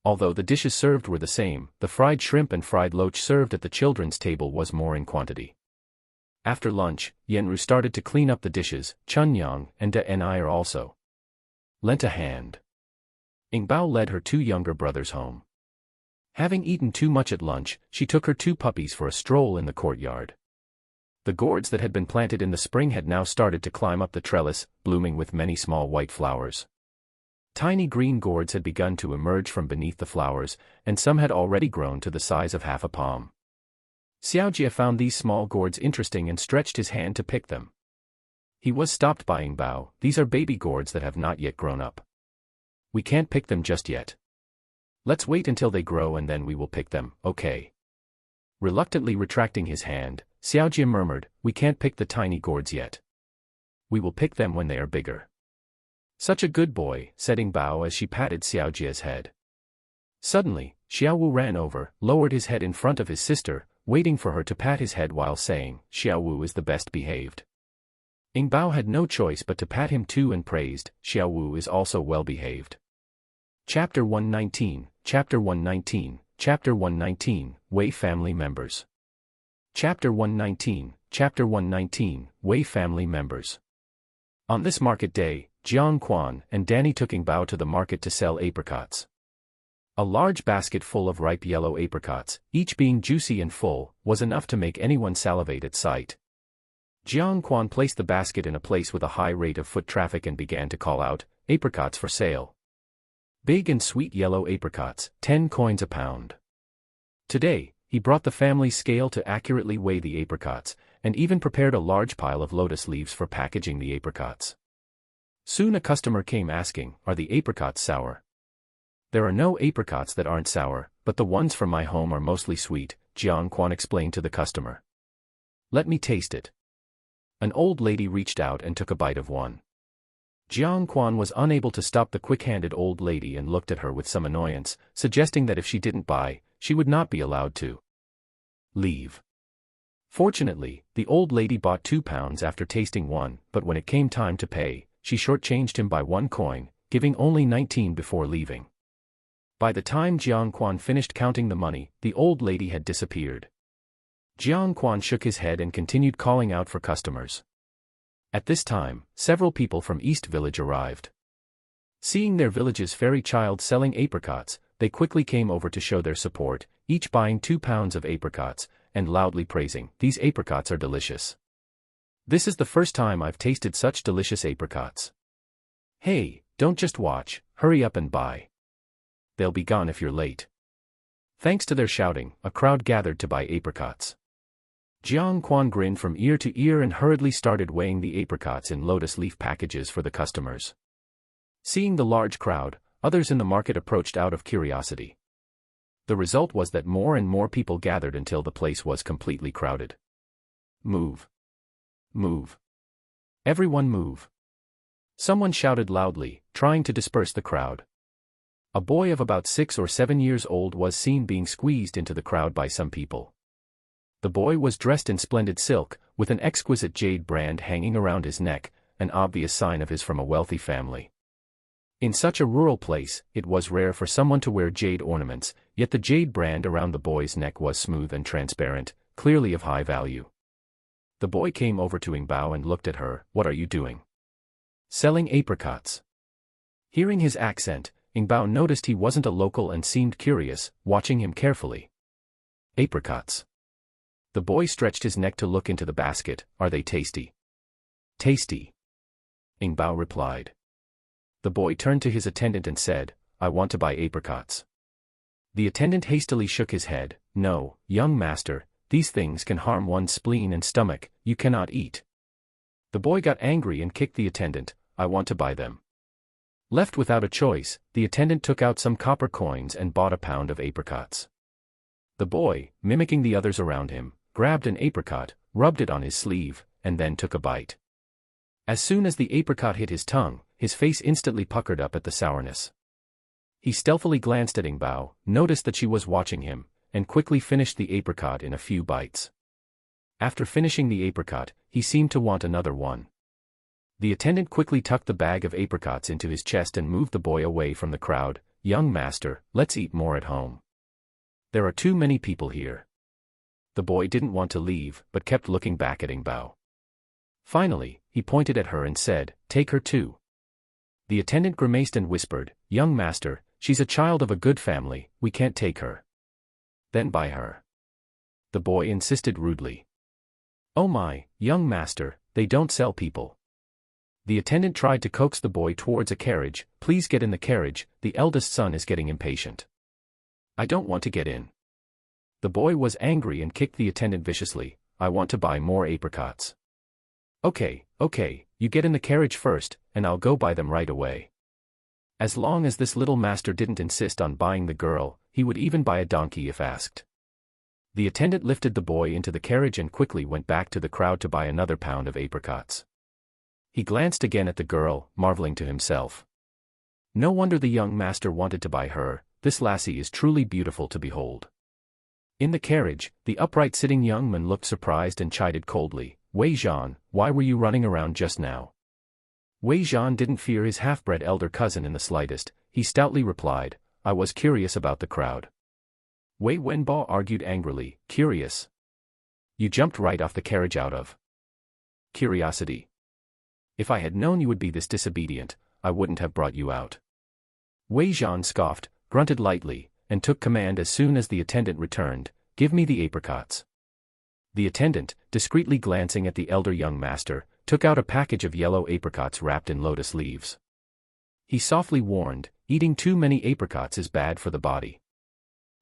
Although the dishes served were the same, the fried shrimp and fried loach served at the children's table was more in quantity. After lunch, Yenru started to clean up the dishes. Chun Yang and De Nir also lent a hand. Ying Bao led her 2 younger brothers home. Having eaten too much at lunch, she took her 2 puppies for a stroll in the courtyard. The gourds that had been planted in the spring had now started to climb up the trellis, blooming with many small white flowers. Tiny green gourds had begun to emerge from beneath the flowers, and some had already grown to the size of half a palm. Xiaojie found these small gourds interesting and stretched his hand to pick them. He was stopped by Ying Bao. "These are baby gourds that have not yet grown up. We can't pick them just yet. Let's wait until they grow and then we will pick them, okay?" Reluctantly retracting his hand, Xiaojie murmured, "We can't pick the tiny gourds yet. We will pick them when they are bigger." "Such a good boy," said Ying Bao as she patted Xiaojie's head. Suddenly, Xiaowu ran over, lowered his head in front of his sister, waiting for her to pat his head while saying, "Xiaowu is the best behaved." Ying Bao had no choice but to pat him too and praised, "Xiaowu is also well behaved." Chapter 119, Chapter 119, Chapter 119, Wei Family Members. Chapter 119, Chapter 119, Wei Family Members. On this market day, Jiang Quan and Danny took Ying Bao to the market to sell apricots. A large basket full of ripe yellow apricots, each being juicy and full, was enough to make anyone salivate at sight. Jiang Quan placed the basket in a place with a high rate of foot traffic and began to call out, "Apricots for sale. Big and sweet yellow apricots, 10 coins a pound." Today, he brought the family scale to accurately weigh the apricots, and even prepared a large pile of lotus leaves for packaging the apricots. Soon a customer came asking, "Are the apricots sour?" "There are no apricots that aren't sour, but the ones from my home are mostly sweet," Jiang Quan explained to the customer. "Let me taste it." An old lady reached out and took a bite of one. Jiang Quan was unable to stop the quick-handed old lady and looked at her with some annoyance, suggesting that if she didn't buy, she would not be allowed to leave. Fortunately, the old lady bought 2 pounds after tasting one, but when it came time to pay, she shortchanged him by 1 coin, giving only 19 before leaving. By the time Jiang Quan finished counting the money, the old lady had disappeared. Jiang Quan shook his head and continued calling out for customers. At this time, several people from East Village arrived. Seeing their village's fairy child selling apricots, they quickly came over to show their support, each buying 2 pounds of apricots, and loudly praising, "These apricots are delicious. This is the first time I've tasted such delicious apricots. Hey, don't just watch, hurry up and buy. They'll be gone if you're late." Thanks to their shouting, a crowd gathered to buy apricots. Jiang Quan grinned from ear to ear and hurriedly started weighing the apricots in lotus leaf packages for the customers. Seeing the large crowd, others in the market approached out of curiosity. The result was that more and more people gathered until the place was completely crowded. "Move! Move! Everyone move!" Someone shouted loudly, trying to disperse the crowd. A boy of about 6 or 7 years old was seen being squeezed into the crowd by some people. The boy was dressed in splendid silk, with an exquisite jade brand hanging around his neck, an obvious sign of his from a wealthy family. In such a rural place, it was rare for someone to wear jade ornaments, yet the jade brand around the boy's neck was smooth and transparent, clearly of high value. The boy came over to Ing Bao and looked at her. "What are you doing?" "Selling apricots." Hearing his accent, Ing Bao noticed he wasn't a local and seemed curious, watching him carefully. "Apricots." The boy stretched his neck to look into the basket. "Are they tasty?" "Tasty," Ing Bao replied. The boy turned to his attendant and said, "I want to buy apricots." The attendant hastily shook his head. "No, young master, these things can harm one's spleen and stomach, you cannot eat." The boy got angry and kicked the attendant. "I want to buy them." Left without a choice, the attendant took out some copper coins and bought a pound of apricots. The boy, mimicking the others around him, grabbed an apricot, rubbed it on his sleeve, and then took a bite. As soon as the apricot hit his tongue, his face instantly puckered up at the sourness. He stealthily glanced at Ing Bao, noticed that she was watching him, and quickly finished the apricot in a few bites. After finishing the apricot, he seemed to want another one. The attendant quickly tucked the bag of apricots into his chest and moved the boy away from the crowd. "Young master, let's eat more at home. There are too many people here." The boy didn't want to leave, but kept looking back at Ing Bao. Finally, he pointed at her and said, "Take her too." The attendant grimaced and whispered, "Young master, she's a child of a good family, we can't take her." "Then buy her." The boy insisted rudely. "Oh my, young master, they don't sell people." The attendant tried to coax the boy towards a carriage. "Please get in the carriage, the eldest son is getting impatient." "I don't want to get in." The boy was angry and kicked the attendant viciously. "I want to buy more apricots." Okay, you get in the carriage first, and I'll go buy them right away." As long as this little master didn't insist on buying the girl, he would even buy a donkey if asked. The attendant lifted the boy into the carriage and quickly went back to the crowd to buy another pound of apricots. He glanced again at the girl, marveling to himself. No wonder the young master wanted to buy her, this lassie is truly beautiful to behold. In the carriage, the upright-sitting young man looked surprised and chided coldly, "Wei Zhan, why were you running around just now?" Wei Zhan didn't fear his half-bred elder cousin in the slightest. He stoutly replied, "I was curious about the crowd." Wei Wenbo argued angrily, "Curious? You jumped right off the carriage out of curiosity. If I had known you would be this disobedient, I wouldn't have brought you out." Wei Zhan scoffed, grunted lightly, and took command as soon as the attendant returned, "Give me the apricots." The attendant, discreetly glancing at the elder young master, took out a package of yellow apricots wrapped in lotus leaves. He softly warned, eating too many apricots is bad for the body.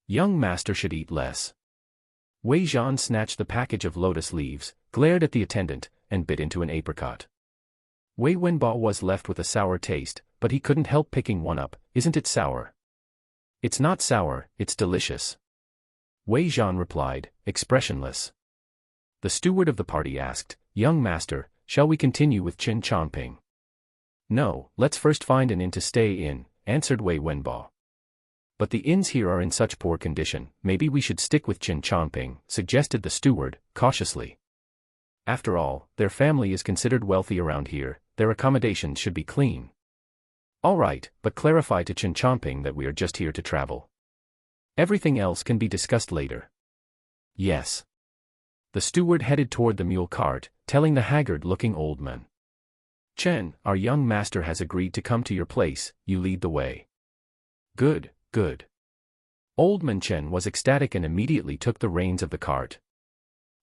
Young master should eat less. Wei Zhan snatched the package of lotus leaves, glared at the attendant, and bit into an apricot. Wei Wenbo was left with a sour taste, but he couldn't help picking one up. Isn't it sour? It's not sour, it's delicious. Wei Zhan replied, expressionless. The steward of the party asked, young master, shall we continue with Qin Chongping? No, let's first find an inn to stay in, answered Wei Wenbo. But the inns here are in such poor condition, maybe we should stick with Qin Chongping, suggested the steward, cautiously. After all, their family is considered wealthy around here, their accommodations should be clean. All right, but clarify to Qin Chongping that we are just here to travel. Everything else can be discussed later. Yes. The steward headed toward the mule cart, telling the haggard-looking old man. Chen, our young master has agreed to come to your place, you lead the way. Good, good. Old man Chen was ecstatic and immediately took the reins of the cart.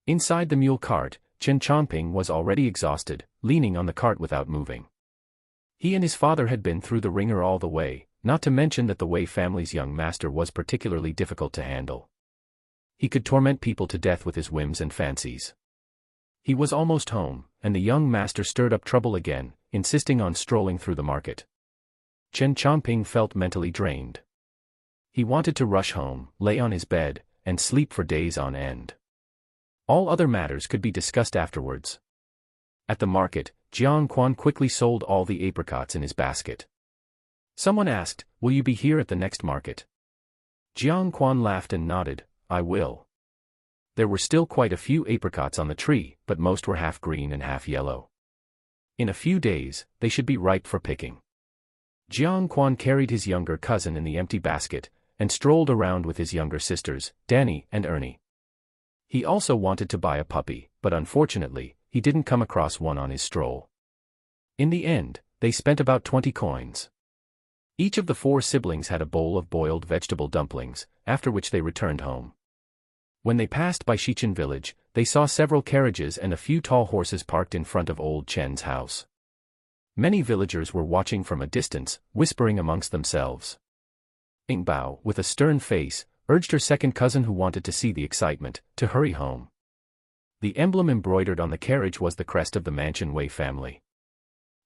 Inside the mule cart, Qin Chongping was already exhausted, leaning on the cart without moving. He and his father had been through the ringer all the way, not to mention that the Wei family's young master was particularly difficult to handle. He could torment people to death with his whims and fancies. He was almost home, and the young master stirred up trouble again, insisting on strolling through the market. Qin Chongping felt mentally drained. He wanted to rush home, lay on his bed, and sleep for days on end. All other matters could be discussed afterwards. At the market, Jiang Quan quickly sold all the apricots in his basket. Someone asked, will you be here at the next market? Jiang Quan laughed and nodded, I will. There were still quite a few apricots on the tree, but most were half green and half yellow. In a few days, they should be ripe for picking. Jiang Quan carried his younger cousin in the empty basket, and strolled around with his younger sisters, Danny and Ernie. He also wanted to buy a puppy, but unfortunately, he didn't come across one on his stroll. In the end, they spent about 20 coins. Each of the 4 siblings had a bowl of boiled vegetable dumplings, after which they returned home. When they passed by Shichen village, they saw several carriages and a few tall horses parked in front of old Chen's house. Many villagers were watching from a distance, whispering amongst themselves. Ying Bao, with a stern face, urged her second cousin, who wanted to see the excitement, to hurry home. The emblem embroidered on the carriage was the crest of the Mansion Wei family.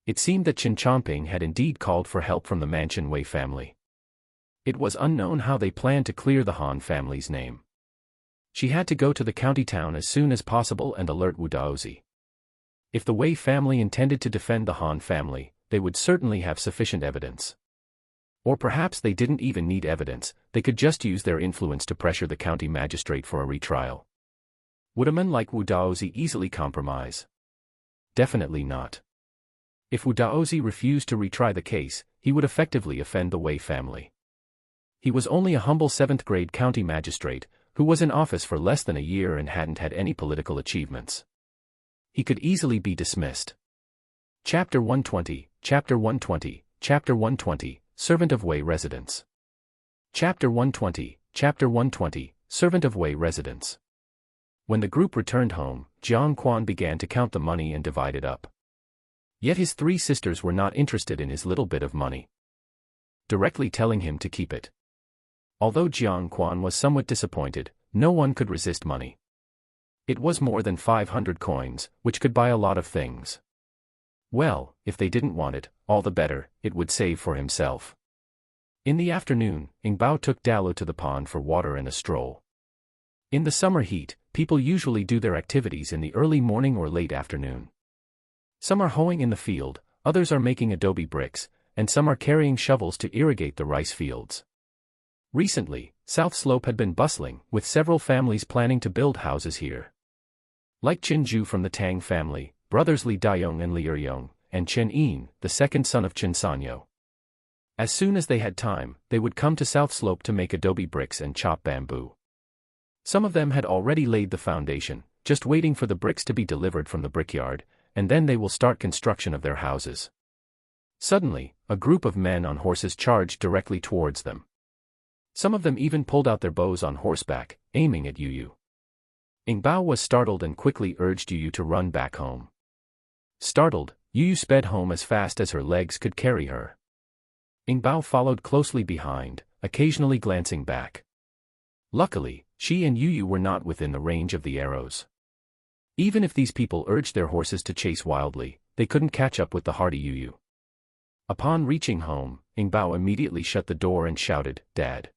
It seemed that Qin Chongping had indeed called for help from the Mansion Wei family. It was unknown how they planned to clear the Han family's name. She had to go to the county town as soon as possible and alert Wu Daozi. If the Wei family intended to defend the Han family, they would certainly have sufficient evidence. Or perhaps they didn't even need evidence, they could just use their influence to pressure the county magistrate for a retrial. Would a man like Wu Daozi easily compromise? Definitely not. If Wu Daozi refused to retry the case, he would effectively offend the Wei family. He was only a humble 7th-grade county magistrate, who was in office for less than a year and hadn't had any political achievements. He could easily be dismissed. Chapter 120, Chapter 120, Chapter 120, Servant of Wei Residence. Chapter 120, Chapter 120, Servant of Wei Residence. When the group returned home, Jiang Quan began to count the money and divide it up. Yet his 3 sisters were not interested in his little bit of money, directly telling him to keep it. Although Jiang Quan was somewhat disappointed, no one could resist money. It was more than 500 coins, which could buy a lot of things. Well, if they didn't want it, all the better, it would save for himself. In the afternoon, Ying Bao took Dallo to the pond for water and a stroll. In the summer heat, people usually do their activities in the early morning or late afternoon. Some are hoeing in the field, others are making adobe bricks, and some are carrying shovels to irrigate the rice fields. Recently, South Slope had been bustling, with several families planning to build houses here. Like Qin Zhu from the Tang family, brothers Li Dayong and Li Eryong, and Chen Yin, the second son of Qin Sanyo. As soon as they had time, they would come to South Slope to make adobe bricks and chop bamboo. Some of them had already laid the foundation, just waiting for the bricks to be delivered from the brickyard, and then they will start construction of their houses. Suddenly, a group of men on horses charged directly towards them. Some of them even pulled out their bows on horseback, aiming at Yu Yu. Ing Bao was startled and quickly urged Yu to run back home. Startled, Yu sped home as fast as her legs could carry her. Ing Bao followed closely behind, occasionally glancing back. Luckily, she and Yu were not within the range of the arrows. Even if these people urged their horses to chase wildly, they couldn't catch up with the hardy Yu. Upon reaching home, Ing Bao immediately shut the door and shouted, "Dad!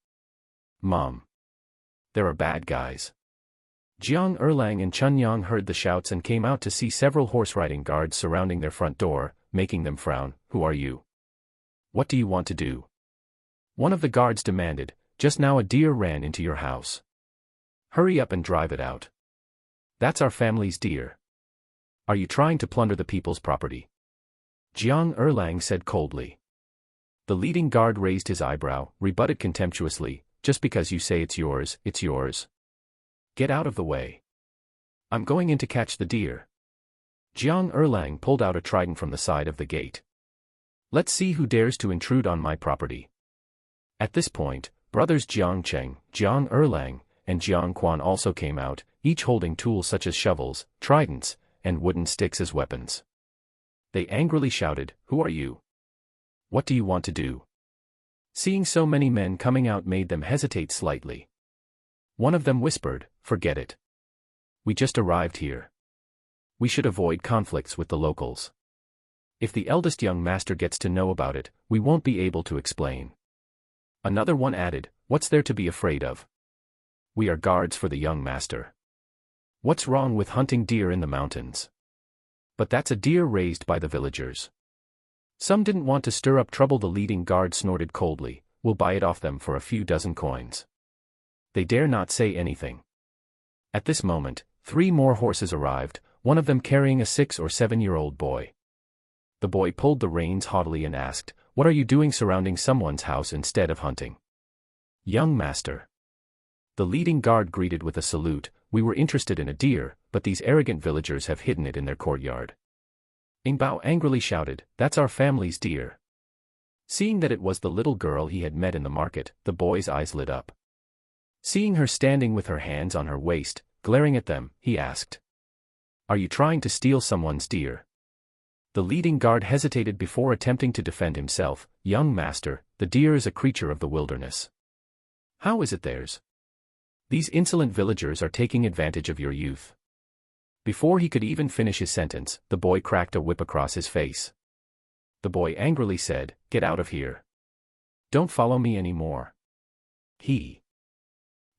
Mom! There are bad guys." Jiang Erlang and Chun Yang heard the shouts and came out to see several horse-riding guards surrounding their front door, making them frown. "Who are you? What do you want to do?" One of the guards demanded. "Just now a deer ran into your house. Hurry up and drive it out. That's our family's deer. Are you trying to plunder the people's property?" Jiang Erlang said coldly. The leading guard raised his eyebrow, rebutted contemptuously, "Just because you say it's yours, it's yours. Get out of the way. I'm going in to catch the deer." Jiang Erlang pulled out a trident from the side of the gate. "Let's see who dares to intrude on my property." At this point, brothers Jiang Cheng, Jiang Erlang, and Jiang Quan also came out, each holding tools such as shovels, tridents, and wooden sticks as weapons. They angrily shouted, "Who are you? What do you want to do?" Seeing so many men coming out made them hesitate slightly. One of them whispered, "Forget it. We just arrived here. We should avoid conflicts with the locals. If the eldest young master gets to know about it, we won't be able to explain." Another one added, "What's there to be afraid of? We are guards for the young master. What's wrong with hunting deer in the mountains? But that's a deer raised by the villagers." Some didn't want to stir up trouble. The leading guard snorted coldly, "We'll buy it off them for a few dozen coins." They dare not say anything. At this moment, 3 more horses arrived, one of them carrying a 6 or 7-year-old boy. The boy pulled the reins haughtily and asked, "What are you doing surrounding someone's house instead of hunting?" "Young master." The leading guard greeted with a salute, "We were interested in a deer, but these arrogant villagers have hidden it in their courtyard." Ing Bao angrily shouted, "That's our family's deer." Seeing that it was the little girl he had met in the market, the boy's eyes lit up. Seeing her standing with her hands on her waist, glaring at them, he asked, "Are you trying to steal someone's deer?" The leading guard hesitated before attempting to defend himself. "Young master, the deer is a creature of the wilderness. How is it theirs? These insolent villagers are taking advantage of your youth." Before he could even finish his sentence, the boy cracked a whip across his face. The boy angrily said, "Get out of here. Don't follow me anymore." He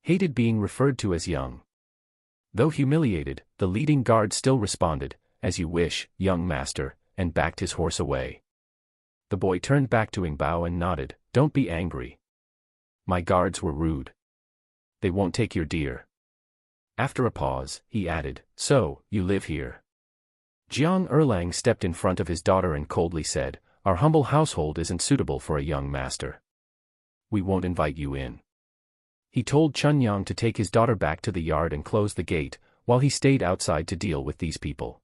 hated being referred to as young. Though humiliated, the leading guard still responded, "As you wish, young master," and backed his horse away. The boy turned back to Ing Bao and nodded, "Don't be angry. My guards were rude. They won't take your deer." After a pause, he added, "So, you live here?" Jiang Erlang stepped in front of his daughter and coldly said, "Our humble household isn't suitable for a young master. We won't invite you in." He told Chun Yang to take his daughter back to the yard and close the gate, while he stayed outside to deal with these people.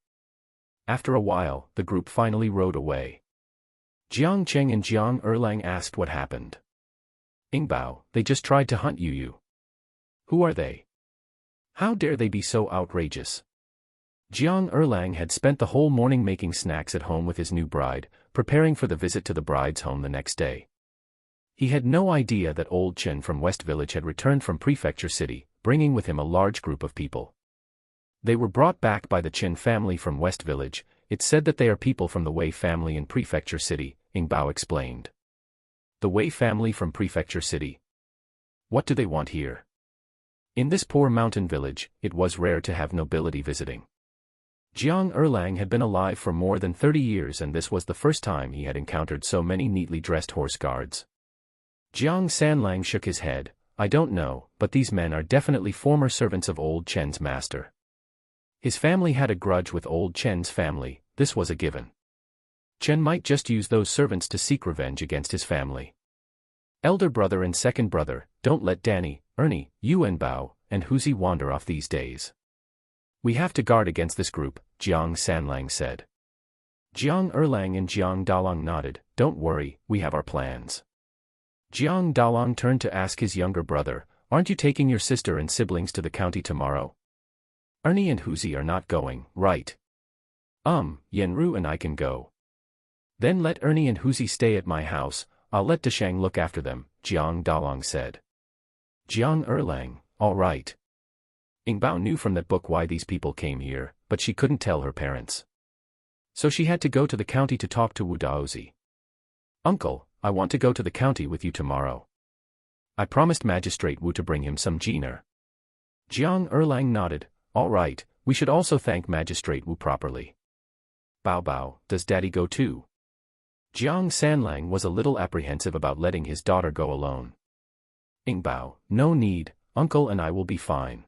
After a while, the group finally rode away. Jiang Cheng and Jiang Erlang asked what happened. "Ing Bao, they just tried to hunt Yu. Who are they? How dare they be so outrageous?" Jiang Erlang had spent the whole morning making snacks at home with his new bride, preparing for the visit to the bride's home the next day. He had no idea that old Chen from West Village had returned from Prefecture City, bringing with him a large group of people. They were brought back by the Chen family from West Village. It's said that they are people from the Wei family in Prefecture City, Ing Bao explained. "The Wei family from Prefecture City? What do they want here?" In this poor mountain village, it was rare to have nobility visiting. Jiang Erlang had been alive for more than 30 years and this was the first time he had encountered so many neatly dressed horse guards. Jiang Sanlang shook his head, "I don't know, but these men are definitely former servants of old Chen's master. His family had a grudge with old Chen's family, this was a given. Chen might just use those servants to seek revenge against his family. Elder brother and second brother, don't let Danny, Ernie, Yuan Bao, and Huzi wander off these days. We have to guard against this group," Jiang Sanlang said. Jiang Erlang and Jiang Dalong nodded, "Don't worry, we have our plans." Jiang Dalong turned to ask his younger brother, "Aren't you taking your sister and siblings to the county tomorrow?" Ernie and Huzi are not going, right? Yenru and I can go. Then let Ernie and Huzi stay at my house, I'll let Dashang look after them, Jiang Dalong said. Jiang Erlang, all right. Ingbao knew from that book why these people came here, but she couldn't tell her parents. So she had to go to the county to talk to Wu Daozi. Uncle, I want to go to the county with you tomorrow. I promised Magistrate Wu to bring him some jiner. Jiang Erlang nodded, all right, we should also thank Magistrate Wu properly. Bao Bao, does Daddy go too? Jiang Sanlang was a little apprehensive about letting his daughter go alone. Ingbao, no need, Uncle and I will be fine.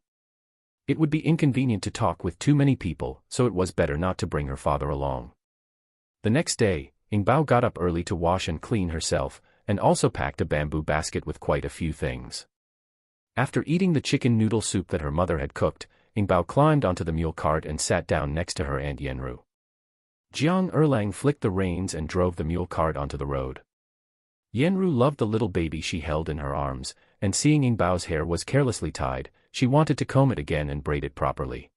It would be inconvenient to talk with too many people, so it was better not to bring her father along. The next day, Ingbao got up early to wash and clean herself, and also packed a bamboo basket with quite a few things. After eating the chicken noodle soup that her mother had cooked, Ingbao climbed onto the mule cart and sat down next to her Aunt Yenru. Jiang Erlang flicked the reins and drove the mule cart onto the road. Yenru loved the little baby she held in her arms, and seeing Ingbao's hair was carelessly tied, she wanted to comb it again and braid it properly.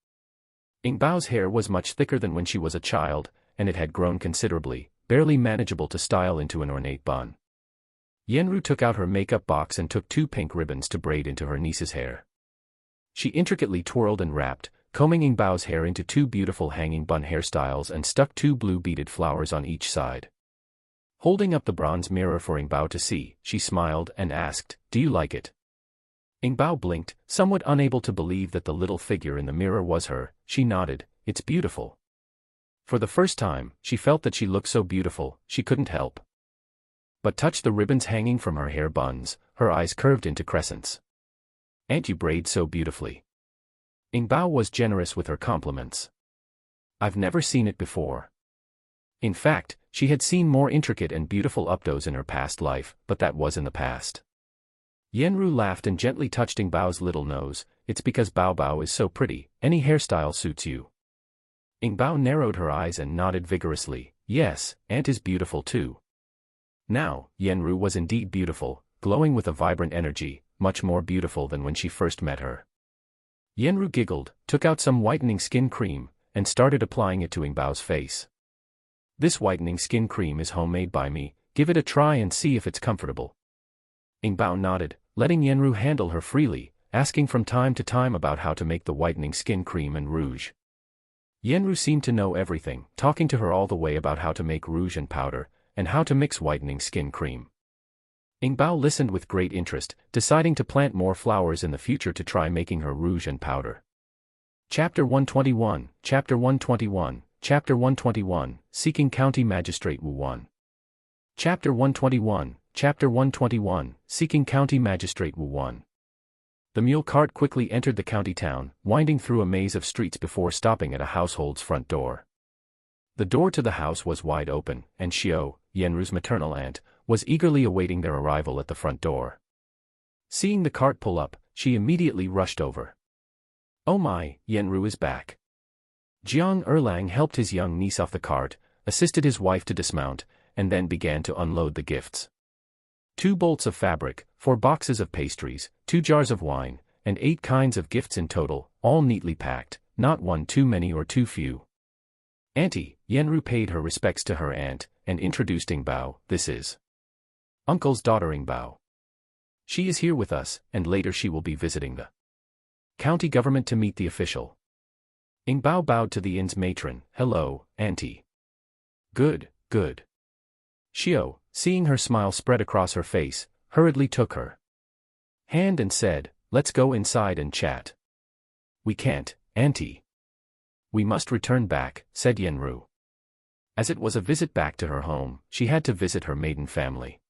Ingbao's hair was much thicker than when she was a child, and it had grown considerably, barely manageable to style into an ornate bun. Yenru took out her makeup box and took 2 pink ribbons to braid into her niece's hair. She intricately twirled and wrapped, combing Ingbao's hair into 2 beautiful hanging bun hairstyles and stuck 2 blue beaded flowers on each side. Holding up the bronze mirror for Ingbao to see, she smiled and asked, "Do you like it?" Ingbao blinked, somewhat unable to believe that the little figure in the mirror was her. She nodded, "It's beautiful." For the first time, she felt that she looked so beautiful, she couldn't help but touch the ribbons hanging from her hair buns. Her eyes curved into crescents. "Aunt, you braid so beautifully." Ingbao was generous with her compliments. "I've never seen it before." In fact, she had seen more intricate and beautiful updos in her past life, but that was in the past. Yenru laughed and gently touched Ingbao's little nose. "It's because Bao Bao is so pretty, any hairstyle suits you." Ingbao narrowed her eyes and nodded vigorously. "Yes, Aunt is beautiful too." Now, Yenru was indeed beautiful, glowing with a vibrant energy, much more beautiful than when she first met her. Yenru giggled, took out some whitening skin cream, and started applying it to Ingbao's face. "This whitening skin cream is homemade by me, give it a try and see if it's comfortable." Ingbao nodded, letting Yenru handle her freely, asking from time to time about how to make the whitening skin cream and rouge. Yenru seemed to know everything, talking to her all the way about how to make rouge and powder, and how to mix whitening skin cream. Ingbao listened with great interest, deciding to plant more flowers in the future to try making her rouge and powder. Chapter 121, Chapter 121, Chapter 121, Seeking County Magistrate Wu 1. Chapter 121, Chapter 121, Seeking County Magistrate Wu 1. The mule cart quickly entered the county town, winding through a maze of streets before stopping at a household's front door. The door to the house was wide open, and Xiao, Yenru's maternal aunt, was eagerly awaiting their arrival at the front door. Seeing the cart pull up, she immediately rushed over. "Oh my, Yenru is back." Jiang Erlang helped his young niece off the cart, assisted his wife to dismount, and then began to unload the gifts. 2 bolts of fabric, 4 boxes of pastries, 2 jars of wine, and 8 kinds of gifts in total, all neatly packed, not one too many or too few. "Auntie," Yenru paid her respects to her aunt, and introduced Ingbao. "This is Uncle's daughter Ingbao. She is here with us, and later she will be visiting the county government to meet the official." Ingbao bowed to the inn's matron. "Hello, Auntie." Good. Xiao, seeing her smile spread across her face, hurriedly took her hand and said, "Let's go inside and chat." "We can't, Auntie. We must return back," said Yenru. As it was a visit back to her home, she had to visit her maiden family.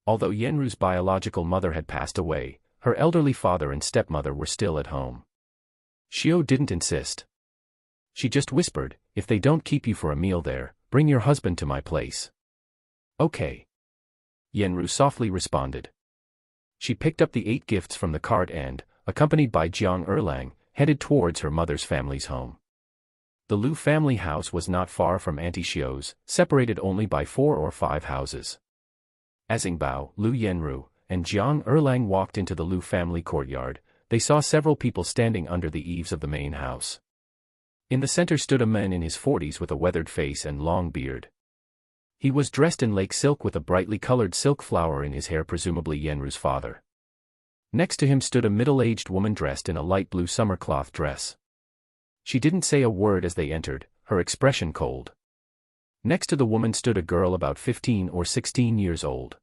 Although Yenru's biological mother had passed away, her elderly father and stepmother were still at home. Xiao didn't insist. She just whispered, "If they don't keep you for a meal there, bring your husband to my place." "Okay." Yenru softly responded. She picked up the 8 gifts from the cart and, accompanied by Jiang Erlang, headed towards her mother's family's home. The Lu family house was not far from Auntie Xiao's, separated only by 4 or 5 houses. As Ingbao, Lu Yenru, and Jiang Erlang walked into the Lu family courtyard, they saw several people standing under the eaves of the main house. In the center stood a man in his 40s with a weathered face and long beard. He was dressed in lake silk with a brightly colored silk flower in his hair, presumably Yenru's father. Next to him stood a middle-aged woman dressed in a light blue summer cloth dress. She didn't say a word as they entered, her expression cold. Next to the woman stood a girl about 15 or 16 years old.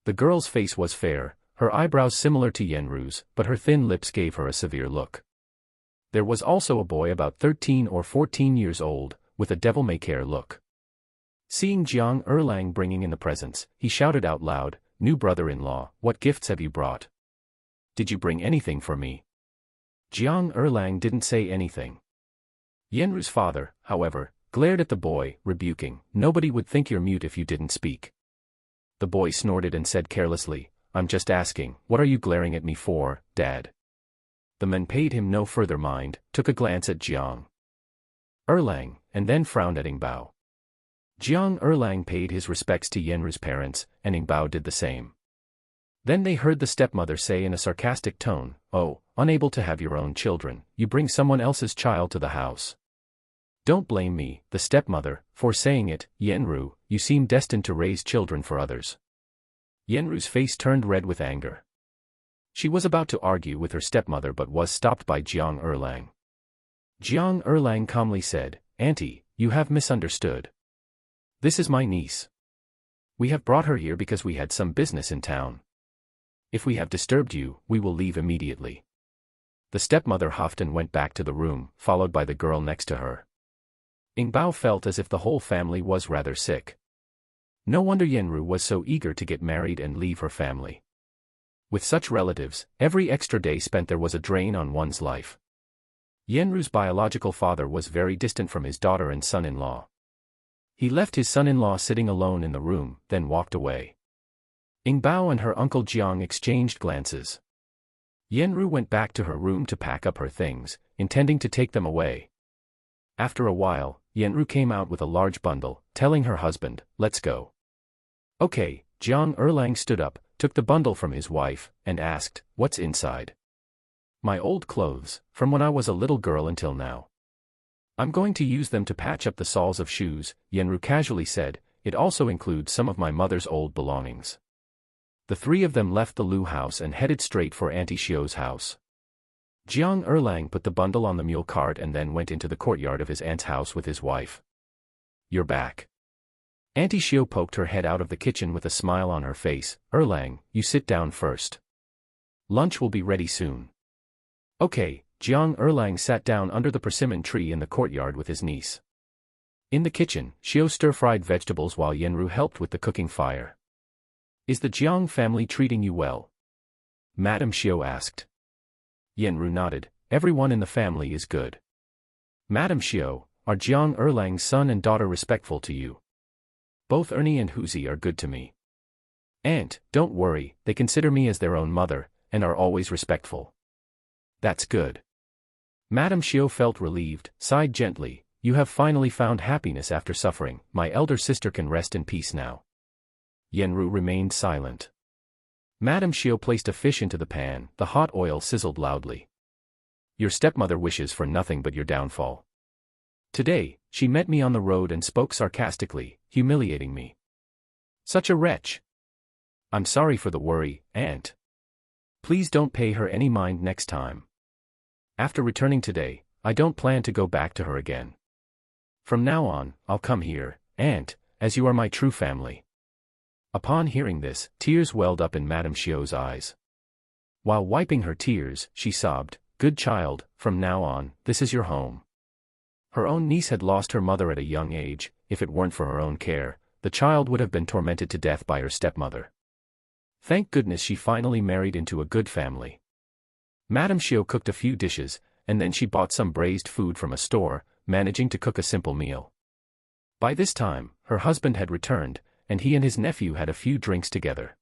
The girl's face was fair, her eyebrows similar to Yenru's, but her thin lips gave her a severe look. There was also a boy about 13 or 14 years old, with a devil-may-care look. Seeing Jiang Erlang bringing in the presents, he shouted out loud, "New brother-in-law, what gifts have you brought? Did you bring anything for me?" Jiang Erlang didn't say anything. Yenru's father, however, glared at the boy, rebuking, "Nobody would think you're mute if you didn't speak." The boy snorted and said carelessly, "I'm just asking, what are you glaring at me for, Dad?" The man paid him no further mind, took a glance at Jiang Erlang, and then frowned at Yingbao. Jiang Erlang paid his respects to Yenru's parents, and Yingbao did the same. Then they heard the stepmother say in a sarcastic tone, "Oh, unable to have your own children, you bring someone else's child to the house. Don't blame me, the stepmother, for saying it, Yenru, you seem destined to raise children for others." Yenru's face turned red with anger. She was about to argue with her stepmother but was stopped by Jiang Erlang. Jiang Erlang calmly said, "Auntie, you have misunderstood. This is my niece. We have brought her here because we had some business in town. If we have disturbed you, we will leave immediately." The stepmother huffed and went back to the room, followed by the girl next to her. Yingbao felt as if the whole family was rather sick. No wonder Yenru was so eager to get married and leave her family. With such relatives, every extra day spent there was a drain on one's life. Yenru's biological father was very distant from his daughter and son-in-law. He left his son-in-law sitting alone in the room, then walked away. Yingbao and her uncle Jiang exchanged glances. Yenru went back to her room to pack up her things, intending to take them away. After a while, Yenru came out with a large bundle, telling her husband, "Let's go." "Okay." Jiang Erlang stood up, took the bundle from his wife, and asked, "What's inside?" "My old clothes, from when I was a little girl until now. I'm going to use them to patch up the soles of shoes," Yenru casually said. "It also includes some of my mother's old belongings." The three of them left the Lu house and headed straight for Auntie Xiao's house. Jiang Erlang put the bundle on the mule cart and then went into the courtyard of his aunt's house with his wife. "You're back." Auntie Xiao poked her head out of the kitchen with a smile on her face. "Erlang, you sit down first. Lunch will be ready soon." "Okay." Jiang Erlang sat down under the persimmon tree in the courtyard with his niece. In the kitchen, Xiao stir-fried vegetables while Yenru helped with the cooking fire. "Is the Jiang family treating you well?" Madame Xiao asked. Yenru nodded. "Everyone in the family is good." "Madame Xiao, are Jiang Erlang's son and daughter respectful to you?" "Both Ernie and Huzi are good to me." "Aunt, don't worry, they consider me as their own mother, and are always respectful." "That's good." Madame Xiao felt relieved, sighed gently. "You have finally found happiness after suffering. My elder sister can rest in peace now." Yenru remained silent. Madame Xiao placed a fish into the pan. The hot oil sizzled loudly. "Your stepmother wishes for nothing but your downfall. Today, she met me on the road and spoke sarcastically, humiliating me. Such a wretch. I'm sorry for the worry, Aunt. Please don't pay her any mind next time. After returning today, I don't plan to go back to her again. From now on, I'll come here, Aunt, as you are my true family." Upon hearing this, tears welled up in Madame Xiao's eyes. While wiping her tears, she sobbed, "Good child, from now on, this is your home." Her own niece had lost her mother at a young age. If it weren't for her own care, the child would have been tormented to death by her stepmother. Thank goodness she finally married into a good family. Madame Xiao cooked a few dishes, and then she bought some braised food from a store, managing to cook a simple meal. By this time, her husband had returned, and he and his nephew had a few drinks together.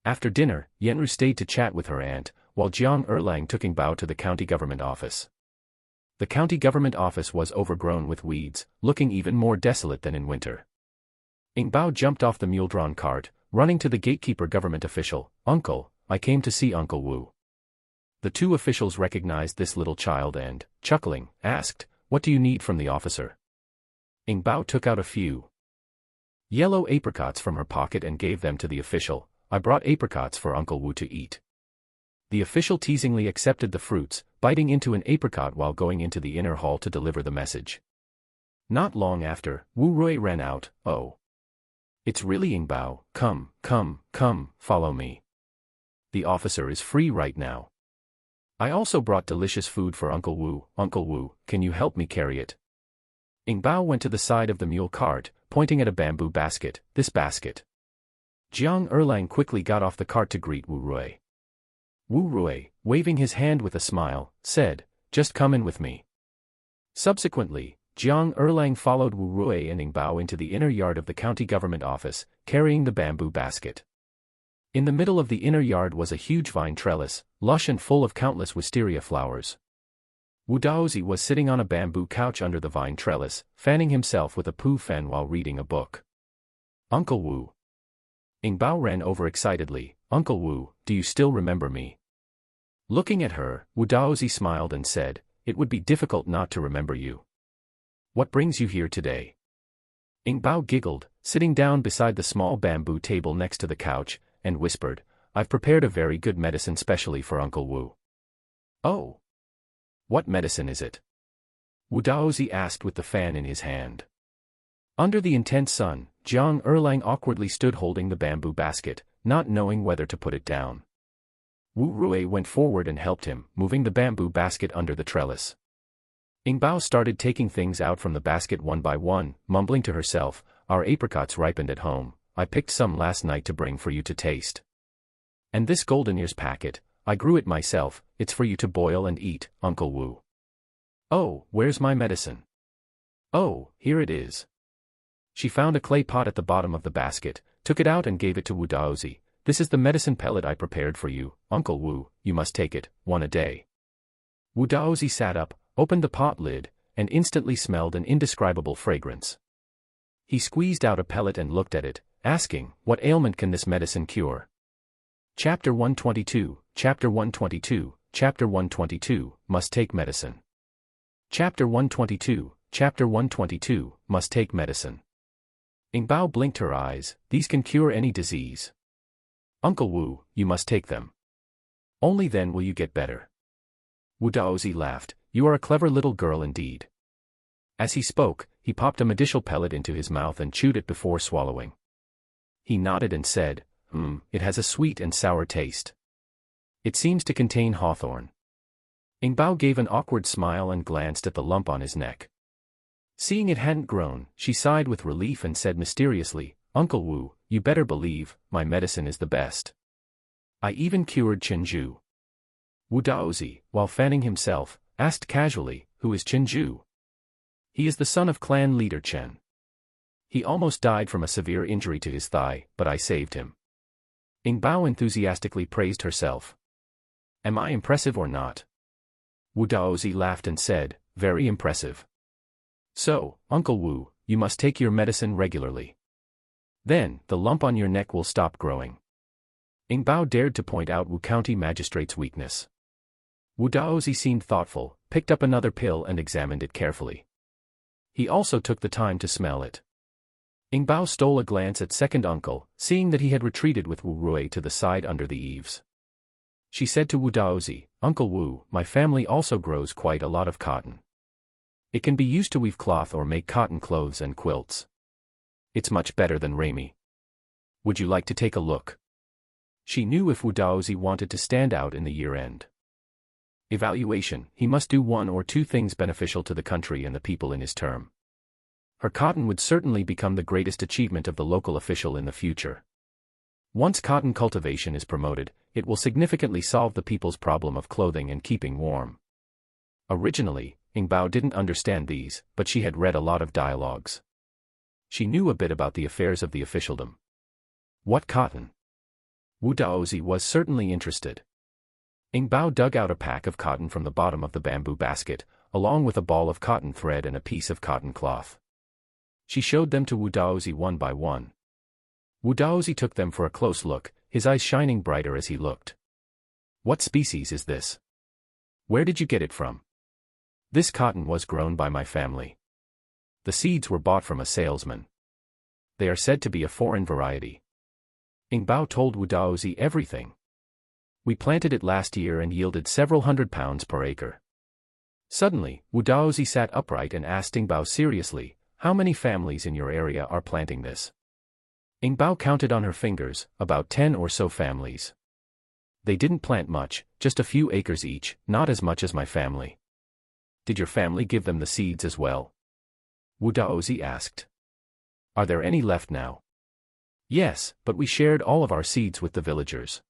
After dinner, Yenru stayed to chat with her aunt, while Jiang Erlang took Yingbao to the county government office. The county government office was overgrown with weeds, looking even more desolate than in winter. Yingbao jumped off the mule-drawn cart, running to the gatekeeper government official. "Uncle, I came to see Uncle Wu." The two officials recognized this little child and, chuckling, asked, "What do you need from the officer?" Ing Bao took out a few yellow apricots from her pocket and gave them to the official. "I brought apricots for Uncle Wu to eat." The official teasingly accepted the fruits, biting into an apricot while going into the inner hall to deliver the message. Not long after, Wu Rui ran out. "Oh. It's really Ing Bao, come, follow me. The officer is free right now. I also brought delicious food for Uncle Wu. Uncle Wu, can you help me carry it?" Ing Bao went to the side of the mule cart, pointing at a bamboo basket. "This basket." Jiang Erlang quickly got off the cart to greet Wu Rui. Wu Rui, waving his hand with a smile, said, "Just come in with me." Subsequently, Jiang Erlang followed Wu Rui and Ing Bao into the inner yard of the county government office, carrying the bamboo basket. In the middle of the inner yard was a huge vine trellis, lush and full of countless wisteria flowers. Wu Daozi was sitting on a bamboo couch under the vine trellis, fanning himself with a pu fan while reading a book. "Uncle Wu." Ing Bao ran over excitedly. "Uncle Wu, do you still remember me?" Looking at her, Wu Daozi smiled and said, "It would be difficult not to remember you. What brings you here today?" Ing Bao giggled, sitting down beside the small bamboo table next to the couch, and whispered, "I've prepared a very good medicine specially for Uncle Wu." "Oh. What medicine is it?" Wu Daozi asked with the fan in his hand. Under the intense sun, Jiang Erlang awkwardly stood holding the bamboo basket, not knowing whether to put it down. Wu Rui went forward and helped him, moving the bamboo basket under the trellis. Ing Bao started taking things out from the basket one by one, mumbling to herself, "Our apricots ripened at home. I picked some last night to bring for you to taste. And this golden ears packet, I grew it myself. It's for you to boil and eat, Uncle Wu." "Oh, where's my medicine?" "Oh, here it is." She found a clay pot at the bottom of the basket, took it out and gave it to Wu Daozi. "This is the medicine pellet I prepared for you, Uncle Wu. You must take it, one a day." Wu Daozi sat up, opened the pot lid, and instantly smelled an indescribable fragrance. He squeezed out a pellet and looked at it, asking, "What ailment can this medicine cure?" Chapter 122, Chapter 122, Chapter 122, Must Take Medicine. Chapter 122, Chapter 122, Must Take Medicine. Ing Bao blinked her eyes. "These can cure any disease. Uncle Wu, you must take them. Only then will you get better." Wu Daozi laughed. "You are a clever little girl indeed." As he spoke, he popped a medicinal pellet into his mouth and chewed it before swallowing. He nodded and said, It has a sweet and sour taste. It seems to contain hawthorn." Ing Bao gave an awkward smile and glanced at the lump on his neck. Seeing it hadn't grown, she sighed with relief and said mysteriously, "Uncle Wu, you better believe, my medicine is the best. I even cured Chenju." Wu Daozi, while fanning himself, asked casually, "Who is Chenju?" "He is the son of clan leader Chen. He almost died from a severe injury to his thigh, but I saved him." Ing Bao enthusiastically praised herself. "Am I impressive or not?" Wu Daozi laughed and said, "Very impressive. So, Uncle Wu, you must take your medicine regularly. Then, the lump on your neck will stop growing." Ing Bao dared to point out Wu County Magistrate's weakness. Wu Daozi seemed thoughtful, picked up another pill and examined it carefully. He also took the time to smell it. Ing Bao stole a glance at second uncle, seeing that he had retreated with Wu Rui to the side under the eaves. She said to Wu Daozi, "Uncle Wu, my family also grows quite a lot of cotton. It can be used to weave cloth or make cotton clothes and quilts. It's much better than Rami. Would you like to take a look?" She knew if Wu Daozi wanted to stand out in the year-end evaluation, he must do one or two things beneficial to the country and the people in his term. Her cotton would certainly become the greatest achievement of the local official in the future. Once cotton cultivation is promoted, it will significantly solve the people's problem of clothing and keeping warm. Originally, Ing Bao didn't understand these, but she had read a lot of dialogues. She knew a bit about the affairs of the officialdom. What cotton? Wu Daozi was certainly interested. Ing Bao dug out a pack of cotton from the bottom of the bamboo basket, along with a ball of cotton thread and a piece of cotton cloth. She showed them to Wu Daozi one by one. Wu Daozi took them for a close look, his eyes shining brighter as he looked. "What species is this?" Where did you get it from? This cotton was grown by my family. The seeds were bought from a salesman. They are said to be a foreign variety. Ing Bao told Wu Daozi everything. We planted it last year and yielded several £100 per acre. Suddenly, Wu Daozi sat upright and asked Ing Bao seriously, how many families in your area are planting this? Ing Bao counted on her fingers, about 10 or so families. They didn't plant much, just a few acres each, not as much as my family. Did your family give them the seeds as well? Wu Daozi asked. Are there any left now? Yes, but we shared all of our seeds with the villagers.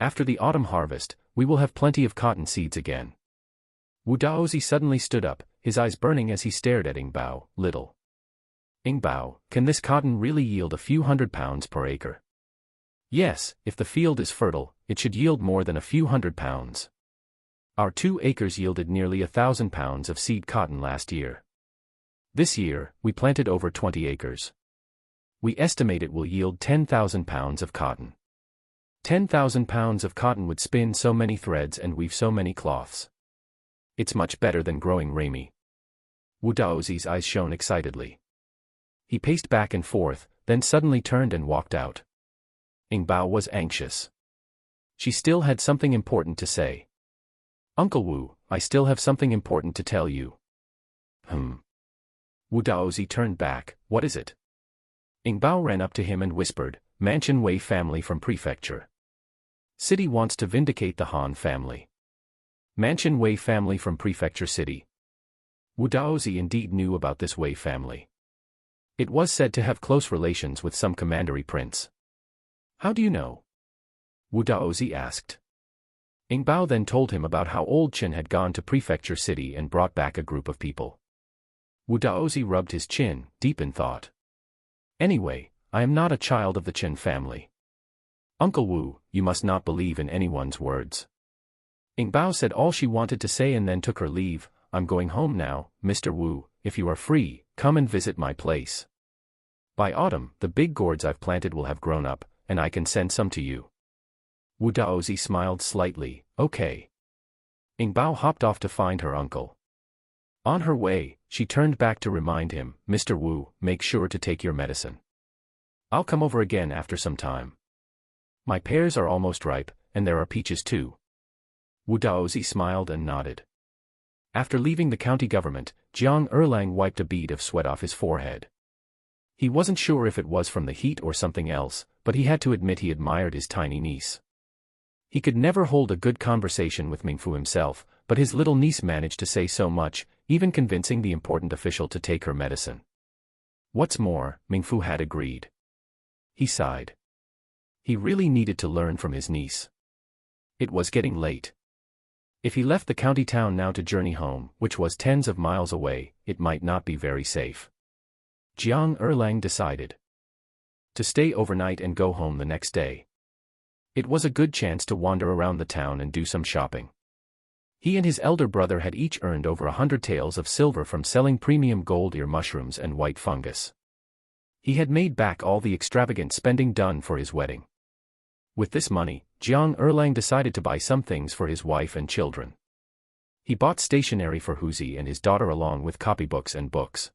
After the autumn harvest, we will have plenty of cotton seeds again. Wu Daozi suddenly stood up, his eyes burning as he stared at Ing Bao. Little Ing Bao, can this cotton really yield a few £100 per acre? Yes, if the field is fertile, it should yield more than a few £100. Our 2 acres yielded nearly £1,000 of seed cotton last year. This year, we planted over 20 acres. We estimate it will yield £10,000 of cotton. £10,000 of cotton would spin so many threads and weave so many cloths. It's much better than growing rami. Wu Daozi's eyes shone excitedly. He paced back and forth, then suddenly turned and walked out. Ing Bao was anxious. She still had something important to say. Uncle Wu, I still have something important to tell you. Wu Daozi turned back. What is it? Ing Bao ran up to him and whispered, Mansion Wei family from prefecture. City wants to vindicate the Han family. Mansion Wei family from prefecture city. Wu Daozi indeed knew about this Wei family. It was said to have close relations with some commandery prince. How do you know? Wu Daozi asked. Ing Bao then told him about how old Qin had gone to prefecture city and brought back a group of people. Wu Daozi rubbed his chin, deep in thought. Anyway, I am not a child of the Qin family. Uncle Wu, you must not believe in anyone's words. Ing Bao said all she wanted to say and then took her leave. I'm going home now, Mr. Wu, if you are free, come and visit my place. By autumn, the big gourds I've planted will have grown up, and I can send some to you. Wu Daozi smiled slightly, okay. Ing Bao hopped off to find her uncle. On her way, she turned back to remind him, Mr. Wu, make sure to take your medicine. I'll come over again after some time. My pears are almost ripe, and there are peaches too. Wu Daozi smiled and nodded. After leaving the county government, Jiang Erlang wiped a bead of sweat off his forehead. He wasn't sure if it was from the heat or something else, but he had to admit he admired his tiny niece. He could never hold a good conversation with Mingfu himself, but his little niece managed to say so much, even convincing the important official to take her medicine. What's more, Mingfu had agreed. He sighed. He really needed to learn from his niece. It was getting late. If he left the county town now to journey home, which was tens of miles away, it might not be very safe. Jiang Erlang decided to stay overnight and go home the next day. It was a good chance to wander around the town and do some shopping. He and his elder brother had each earned over 100 taels of silver from selling premium gold ear mushrooms and white fungus. He had made back all the extravagant spending done for his wedding. With this money, Jiang Erlang decided to buy some things for his wife and children. He bought stationery for Huzi and his daughter along with copybooks and books.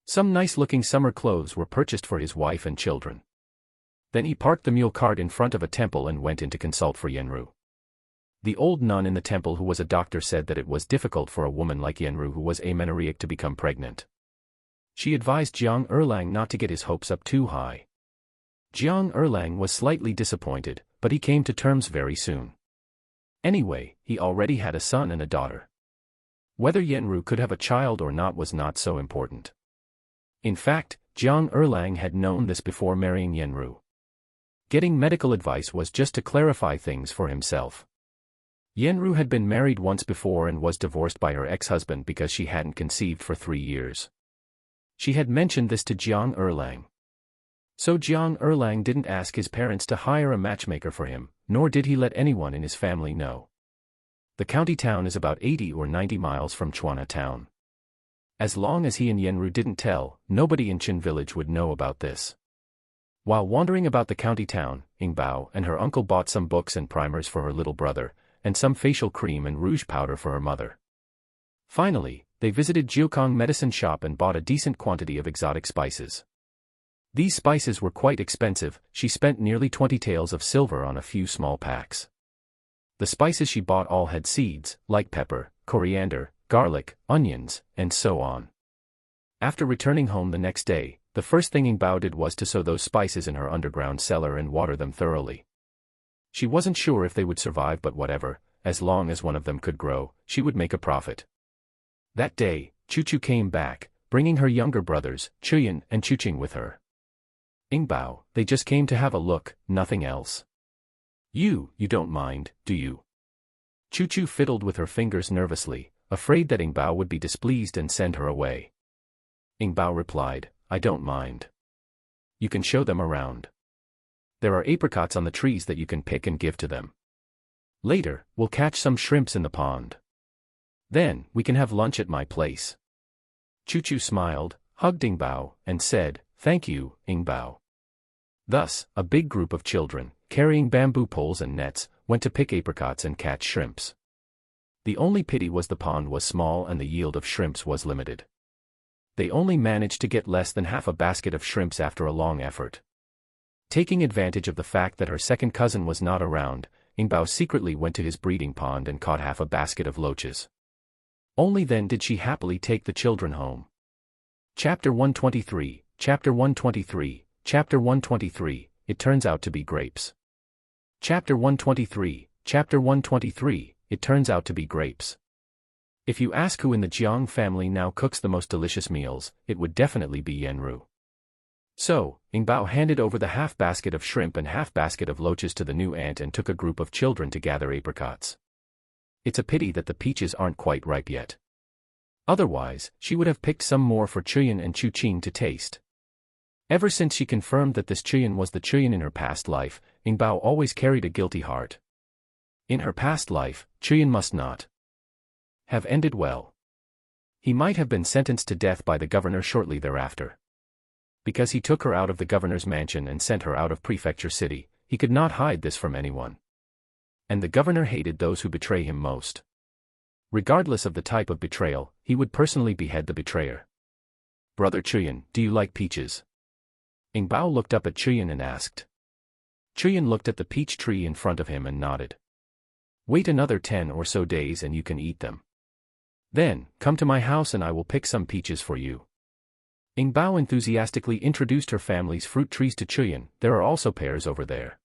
Some nice-looking summer clothes were purchased for his wife and children. Then he parked the mule cart in front of a temple and went in to consult for Yenru. The old nun in the temple who was a doctor said that it was difficult for a woman like Yenru who was amenorrheic to become pregnant. She advised Jiang Erlang not to get his hopes up too high. Jiang Erlang was slightly disappointed, but he came to terms very soon. Anyway, he already had a son and a daughter. Whether Yenru could have a child or not was not so important. In fact, Jiang Erlang had known this before marrying Yenru. Getting medical advice was just to clarify things for himself. Yenru had been married once before and was divorced by her ex-husband because she hadn't conceived for 3 years. She had mentioned this to Jiang Erlang. So Jiang Erlang didn't ask his parents to hire a matchmaker for him, nor did he let anyone in his family know. The county town is about 80 or 90 miles from Chuana town. As long as he and Yenru didn't tell, nobody in Qin village would know about this. While wandering about the county town, Ing Bao and her uncle bought some books and primers for her little brother, and some facial cream and rouge powder for her mother. Finally, they visited Jiukong medicine shop and bought a decent quantity of exotic spices. These spices were quite expensive. She spent nearly 20 taels of silver on a few small packs. The spices she bought all had seeds, like pepper, coriander, garlic, onions, and so on. After returning home the next day, the first thing Yingbao did was to sow those spices in her underground cellar and water them thoroughly. She wasn't sure if they would survive, but whatever, as long as one of them could grow, she would make a profit. That day, Chu came back, bringing her younger brothers, Chuyin and Chuqing, with her. Yingbao, they just came to have a look, nothing else. You don't mind, do you? Chu fiddled with her fingers nervously, afraid that Yingbao would be displeased and send her away. Yingbao replied, I don't mind. You can show them around. There are apricots on the trees that you can pick and give to them. Later, we'll catch some shrimps in the pond. Then, we can have lunch at my place. Chu smiled, hugged Yingbao, and said, Thank you, Yingbao. Thus, a big group of children, carrying bamboo poles and nets, went to pick apricots and catch shrimps. The only pity was the pond was small and the yield of shrimps was limited. They only managed to get less than half a basket of shrimps after a long effort. Taking advantage of the fact that her second cousin was not around, Yingbao secretly went to his breeding pond and caught half a basket of loaches. Only then did she happily take the children home. Chapter 123, Chapter 123, Chapter 123, It turns out to be grapes. Chapter 123, Chapter 123, It turns out to be grapes. If you ask who in the Jiang family now cooks the most delicious meals, it would definitely be Yenru. So, Yingbao handed over the half basket of shrimp and half basket of loaches to the new aunt and took a group of children to gather apricots. It's a pity that the peaches aren't quite ripe yet. Otherwise, she would have picked some more for Chuyin and Chuqing to taste. Ever since she confirmed that this Chuyin was the Chuyin in her past life, Yingbao always carried a guilty heart. In her past life, Chuyin must not have ended well. He might have been sentenced to death by the governor shortly thereafter. Because he took her out of the governor's mansion and sent her out of Prefecture City, he could not hide this from anyone. And the governor hated those who betray him most. Regardless of the type of betrayal, he would personally behead the betrayer. Brother Chuyin, do you like peaches? Yingbao looked up at Chuyin and asked. Chuyin looked at the peach tree in front of him and nodded. Wait another 10 or so days and you can eat them. Then, come to my house and I will pick some peaches for you. Yingbao enthusiastically introduced her family's fruit trees to Chuyin. There are also pears over there.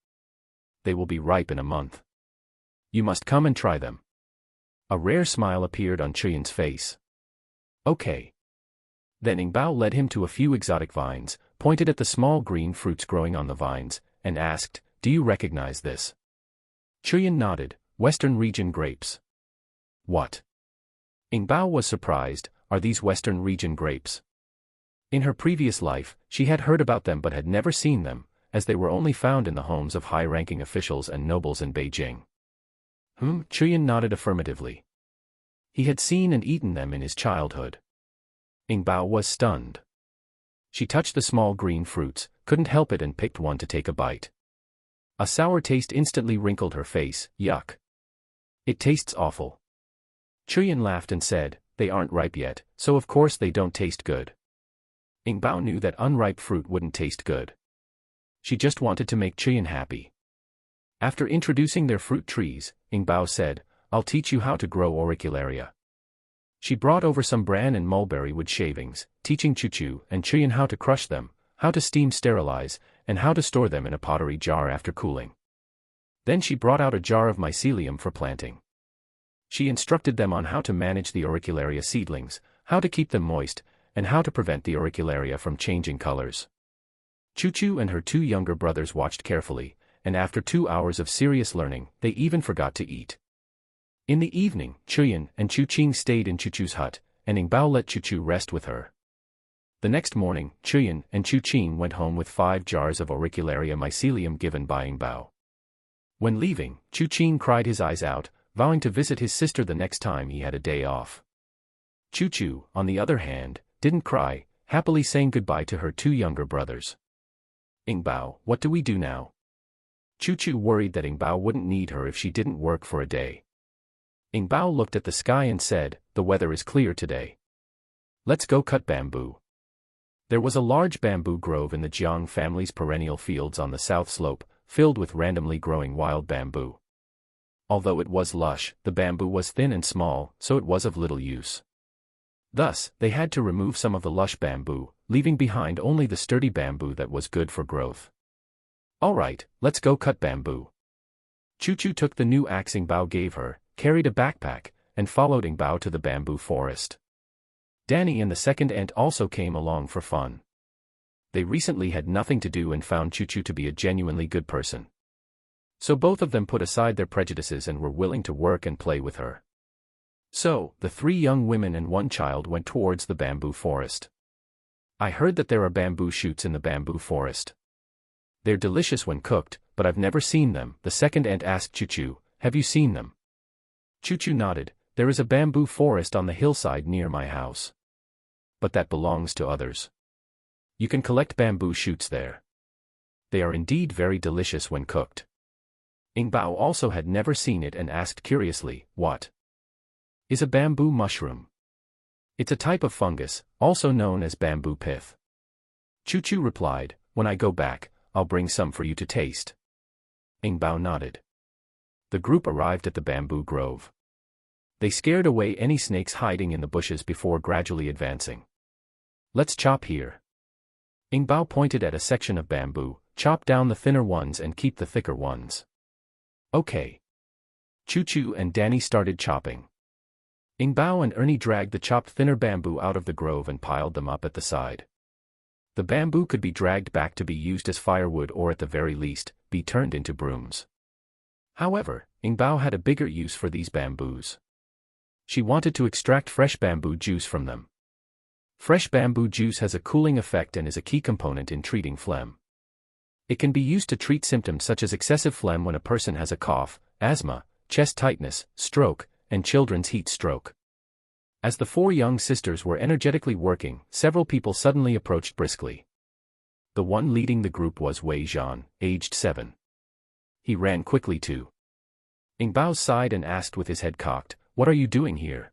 They will be ripe in a month. You must come and try them. A rare smile appeared on Chuyin's face. Okay. Then Yingbao led him to a few exotic vines, pointed at the small green fruits growing on the vines, and asked, Do you recognize this? Chuyin nodded. Western region grapes. What? Yingbao was surprised. Are these Western region grapes? In her previous life, she had heard about them but had never seen them, as they were only found in the homes of high-ranking officials and nobles in Beijing. Chuyin nodded affirmatively. He had seen and eaten them in his childhood. Yingbao was stunned. She touched the small green fruits, couldn't help it and picked one to take a bite. A sour taste instantly wrinkled her face. Yuck. It tastes awful. Chuyin laughed and said, They aren't ripe yet, so of course they don't taste good. Yingbao knew that unripe fruit wouldn't taste good. She just wanted to make Chuyin happy. After introducing their fruit trees, Yingbao said, I'll teach you how to grow auricularia. She brought over some bran and mulberry wood shavings, teaching Chu and Chuyin how to crush them, how to steam sterilize, and how to store them in a pottery jar after cooling. Then she brought out a jar of mycelium for planting. She instructed them on how to manage the auricularia seedlings, how to keep them moist, and how to prevent the auricularia from changing colors. Chu and her 2 younger brothers watched carefully, and after 2 hours of serious learning, they even forgot to eat. In the evening, Chuyin and Chuqing stayed in Chu's hut, and Yingbao let Chu rest with her. The next morning, Chuyin and Chuqing went home with 5 jars of auricularia mycelium given by Yingbao. When leaving, Chuqing cried his eyes out, vowing to visit his sister the next time he had a day off. Chu, on the other hand, didn't cry, happily saying goodbye to her 2 younger brothers. Yingbao, what do we do now? Chu worried that Ing Bao wouldn't need her if she didn't work for a day. Ing Bao looked at the sky and said, "The weather is clear today. Let's go cut bamboo." There was a large bamboo grove in the Jiang family's perennial fields on the south slope, filled with randomly growing wild bamboo. Although it was lush, the bamboo was thin and small, so it was of little use. Thus, they had to remove some of the lush bamboo, leaving behind only the sturdy bamboo that was good for growth. "All right, let's go cut bamboo." Chu took the new axe Ing Bao gave her, carried a backpack, and followed Ing Bao to the bamboo forest. Danny and the second aunt also came along for fun. They recently had nothing to do and found Chu to be a genuinely good person. So both of them put aside their prejudices and were willing to work and play with her. So, the 3 young women and 1 child went towards the bamboo forest. "I heard that there are bamboo shoots in the bamboo forest. They're delicious when cooked, but I've never seen them," the second aunt asked Chu. "Have you seen them?" Chu nodded. "There is a bamboo forest on the hillside near my house. But that belongs to others. You can collect bamboo shoots there. They are indeed very delicious when cooked." Ing Bao also had never seen it and asked curiously, "What is a bamboo mushroom?" "It's a type of fungus, also known as bamboo pith." Chu replied, "When I go back, I'll bring some for you to taste." Ing Bao nodded. The group arrived at the bamboo grove. They scared away any snakes hiding in the bushes before gradually advancing. "Let's chop here." Ing Bao pointed at a section of bamboo. "Chop down the thinner ones and keep the thicker ones." "Okay." Chu and Danny started chopping. Ing Bao and Ernie dragged the chopped thinner bamboo out of the grove and piled them up at the side. The bamboo could be dragged back to be used as firewood or at the very least, be turned into brooms. However, Ing Bao had a bigger use for these bamboos. She wanted to extract fresh bamboo juice from them. Fresh bamboo juice has a cooling effect and is a key component in treating phlegm. It can be used to treat symptoms such as excessive phlegm when a person has a cough, asthma, chest tightness, stroke, and children's heat stroke. As the 4 young sisters were energetically working, several people suddenly approached briskly. The one leading the group was Wei Zhan, aged 7. He ran quickly to Ing Bao's side and asked with his head cocked, "What are you doing here?"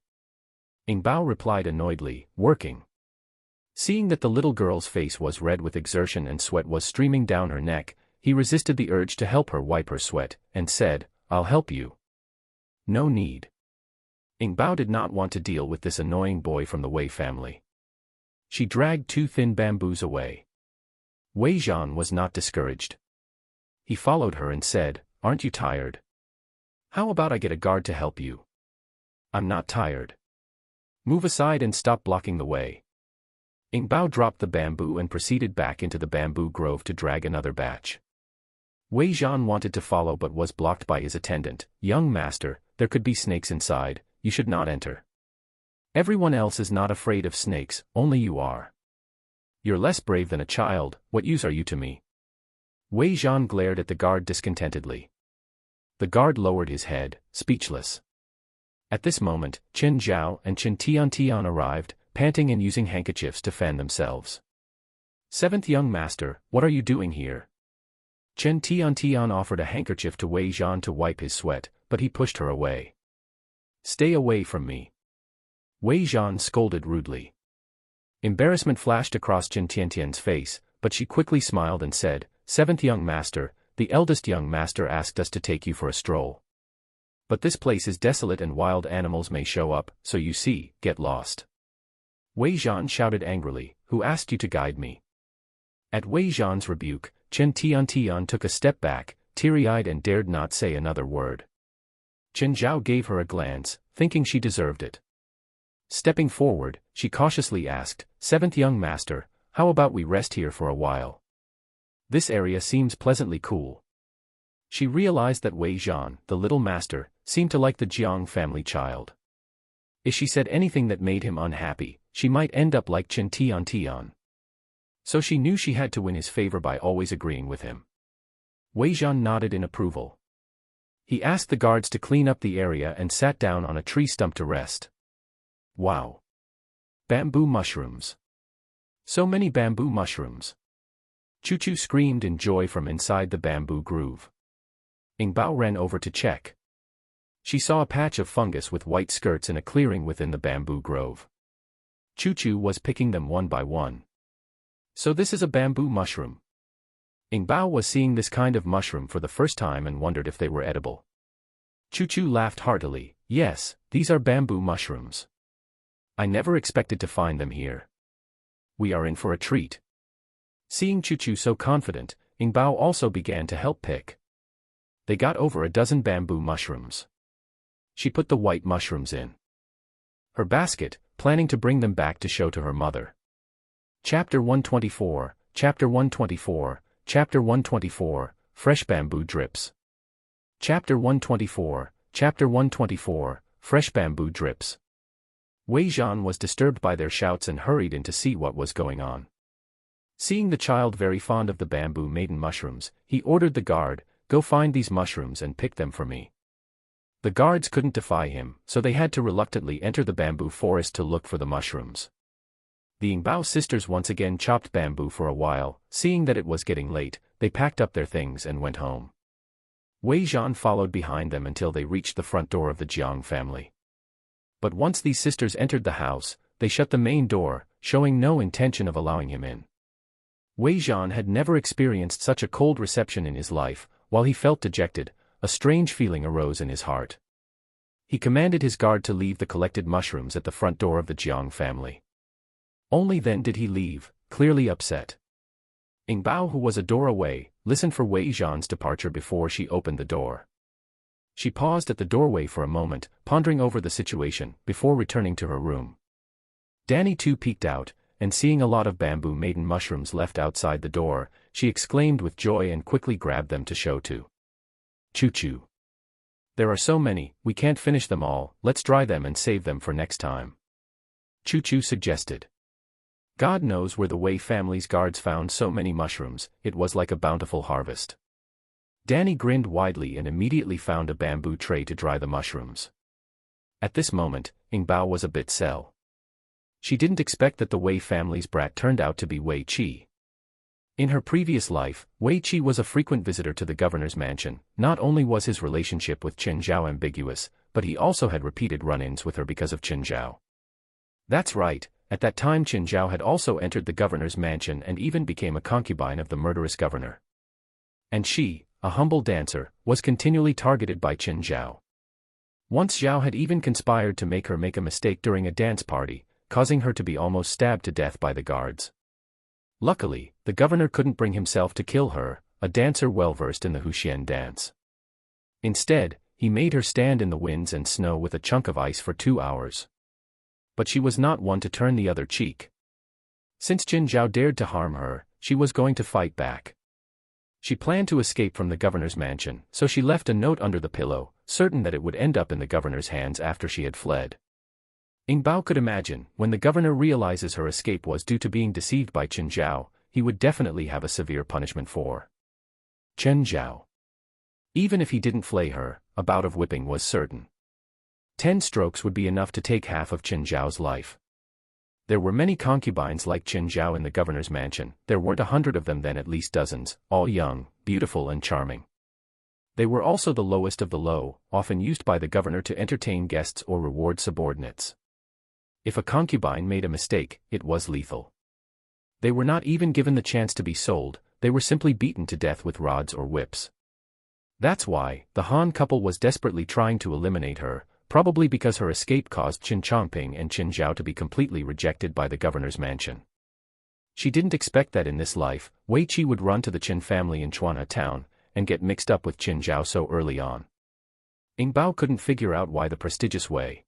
Ing Bao replied annoyedly, "Working." Seeing that the little girl's face was red with exertion and sweat was streaming down her neck, he resisted the urge to help her wipe her sweat, and said, "I'll help you." "No need." Ing Bao did not want to deal with this annoying boy from the Wei family. She dragged 2 thin bamboos away. Wei Zhan was not discouraged. He followed her and said, "Aren't you tired? How about I get a guard to help you?" "I'm not tired. Move aside and stop blocking the way." Ing Bao dropped the bamboo and proceeded back into the bamboo grove to drag another batch. Wei Zhan wanted to follow but was blocked by his attendant. "Young master, there could be snakes inside, you should not enter. Everyone else is not afraid of snakes, only you are. You're less brave than a child, what use are you to me?" Wei Zhan glared at the guard discontentedly. The guard lowered his head, speechless. At this moment, Chen Zhao and Chen Tian arrived, panting and using handkerchiefs to fan themselves. "Seventh young master, what are you doing here?" Chen Tian offered a handkerchief to Wei Zhan to wipe his sweat, but he pushed her away. "Stay away from me." Wei Zhan scolded rudely. Embarrassment flashed across Chen Tian's face, but she quickly smiled and said, "Seventh young master, the eldest young master asked us to take you for a stroll. But this place is desolate and wild animals may show up, so you see, get lost." Wei Zhan shouted angrily, "Who asked you to guide me?" At Wei Zhan's rebuke, Chen Tian took a step back, teary-eyed and dared not say another word. Chen Zhao gave her a glance, thinking she deserved it. Stepping forward, she cautiously asked, "Seventh young master, how about we rest here for a while? This area seems pleasantly cool." She realized that Wei Zhan, the little master, seemed to like the Jiang family child. If she said anything that made him unhappy, she might end up like Chen Tian. So she knew she had to win his favor by always agreeing with him. Wei Zhan nodded in approval. He asked the guards to clean up the area and sat down on a tree stump to rest. Wow! Bamboo mushrooms! So many bamboo mushrooms! Chu screamed in joy from inside the bamboo groove. Ing Bao ran over to check. She saw a patch of fungus with white skirts in a clearing within the bamboo grove. Chu Chu was picking them one by one. So this is a bamboo mushroom. Ing Bao was seeing this kind of mushroom for the first time and wondered if they were edible. Chu Chu laughed heartily. Yes, these are bamboo mushrooms. I never expected to find them here. We are in for a treat. Seeing Chu Chu so confident, Ing Bao also began to help pick. They got over a dozen bamboo mushrooms. She put the white mushrooms in her basket, planning to bring them back to show to her mother. Chapter 124, Chapter 124, Chapter 124, Fresh Bamboo Drips. Chapter 124, Chapter 124, Fresh Bamboo Drips. Wei Zhan was disturbed by their shouts and hurried in to see what was going on. Seeing the child very fond of the bamboo maiden mushrooms, he ordered the guard, "Go find these mushrooms and pick them for me." The guards couldn't defy him, so they had to reluctantly enter the bamboo forest to look for the mushrooms. The Ing Bao sisters once again chopped bamboo for a while. Seeing that it was getting late, they packed up their things and went home. Wei Zhan followed behind them until they reached the front door of the Jiang family. But once these sisters entered the house, they shut the main door, showing no intention of allowing him in. Wei Zhan had never experienced such a cold reception in his life. While he felt dejected, a strange feeling arose in his heart. He commanded his guard to leave the collected mushrooms at the front door of the Jiang family. Only then did he leave, clearly upset. Ing Bao, who was a door away, listened for Wei Zhan's departure before she opened the door. She paused at the doorway for a moment, pondering over the situation, before returning to her room. Danny too peeked out, and seeing a lot of bamboo maiden mushrooms left outside the door, she exclaimed with joy and quickly grabbed them to show to Chu Chu. There are so many, we can't finish them all, let's dry them and save them for next time. Chu Chu suggested. God knows where the Wei family's guards found so many mushrooms, it was like a bountiful harvest. Danny grinned widely and immediately found a bamboo tray to dry the mushrooms. At this moment, Ing Bao was a bit sell. She didn't expect that the Wei family's brat turned out to be Wei Qi. In her previous life, Wei Qi was a frequent visitor to the governor's mansion. Not only was his relationship with Chen Zhao ambiguous, but he also had repeated run-ins with her because of Chen Zhao. That's right, at that time Chen Zhao had also entered the governor's mansion and even became a concubine of the murderous governor. And she, a humble dancer, was continually targeted by Chen Zhao. Once Zhao had even conspired to make her make a mistake during a dance party, causing her to be almost stabbed to death by the guards. Luckily, the governor couldn't bring himself to kill her, a dancer well-versed in the Huxian dance. Instead, he made her stand in the winds and snow with a chunk of ice for 2 hours. But she was not one to turn the other cheek. Since Chen Zhao dared to harm her, she was going to fight back. She planned to escape from the governor's mansion, so she left a note under the pillow, certain that it would end up in the governor's hands after she had fled. Ing Bao could imagine, when the governor realizes her escape was due to being deceived by Chen Zhao, he would definitely have a severe punishment for Chen Zhao. Even if he didn't flay her, a bout of whipping was certain. 10 strokes would be enough to take half of Chen Zhao's life. There were many concubines like Chen Zhao in the governor's mansion. There weren't 100 of them then, at least dozens, all young, beautiful and charming. They were also the lowest of the low, often used by the governor to entertain guests or reward subordinates. If a concubine made a mistake, it was lethal. They were not even given the chance to be sold, they were simply beaten to death with rods or whips. That's why, the Han couple was desperately trying to eliminate her, probably because her escape caused Qin Chongping and Qin Zhao to be completely rejected by the governor's mansion. She didn't expect that in this life, Wei Qi would run to the Qin family in Chuanha town, and get mixed up with Qin Zhao so early on. Ing Bao couldn't figure out why the prestigious Wei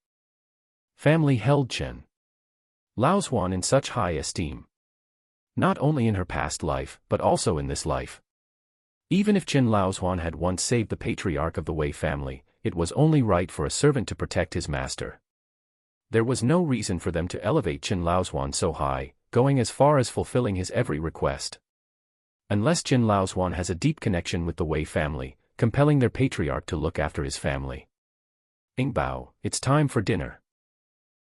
family held Chen Laozuan in such high esteem. Not only in her past life, but also in this life. Even if Chen Laozuan had once saved the patriarch of the Wei family, it was only right for a servant to protect his master. There was no reason for them to elevate Chen Laozuan so high, going as far as fulfilling his every request. Unless Chen Laozuan has a deep connection with the Wei family, compelling their patriarch to look after his family. Ing Bao, it's time for dinner.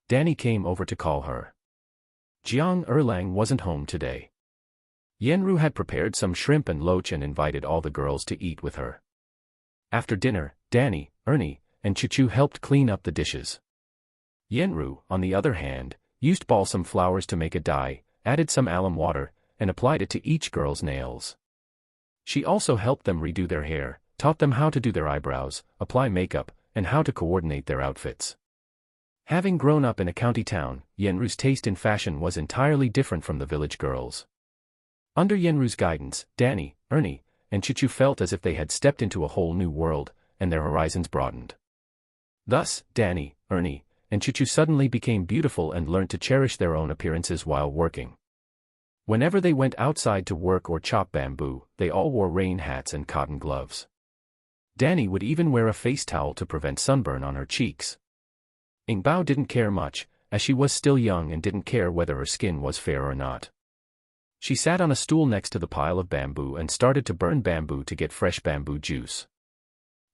Danny came over to call her. Jiang Erlang wasn't home today. Yenru had prepared some shrimp and loach and invited all the girls to eat with her. After dinner, Danny, Ernie, and Chuchu helped clean up the dishes. Yenru, on the other hand, used balsam flowers to make a dye, added some alum water, and applied it to each girl's nails. She also helped them redo their hair, taught them how to do their eyebrows, apply makeup, and how to coordinate their outfits. Having grown up in a county town, Yenru's taste in fashion was entirely different from the village girls. Under Yenru's guidance, Danny, Ernie, and Chuchu felt as if they had stepped into a whole new world, and their horizons broadened. Thus, Danny, Ernie, and Chuchu suddenly became beautiful and learned to cherish their own appearances while working. Whenever they went outside to work or chop bamboo, they all wore rain hats and cotton gloves. Danny would even wear a face towel to prevent sunburn on her cheeks. Ingbao didn't care much, as she was still young and didn't care whether her skin was fair or not. She sat on a stool next to the pile of bamboo and started to burn bamboo to get fresh bamboo juice.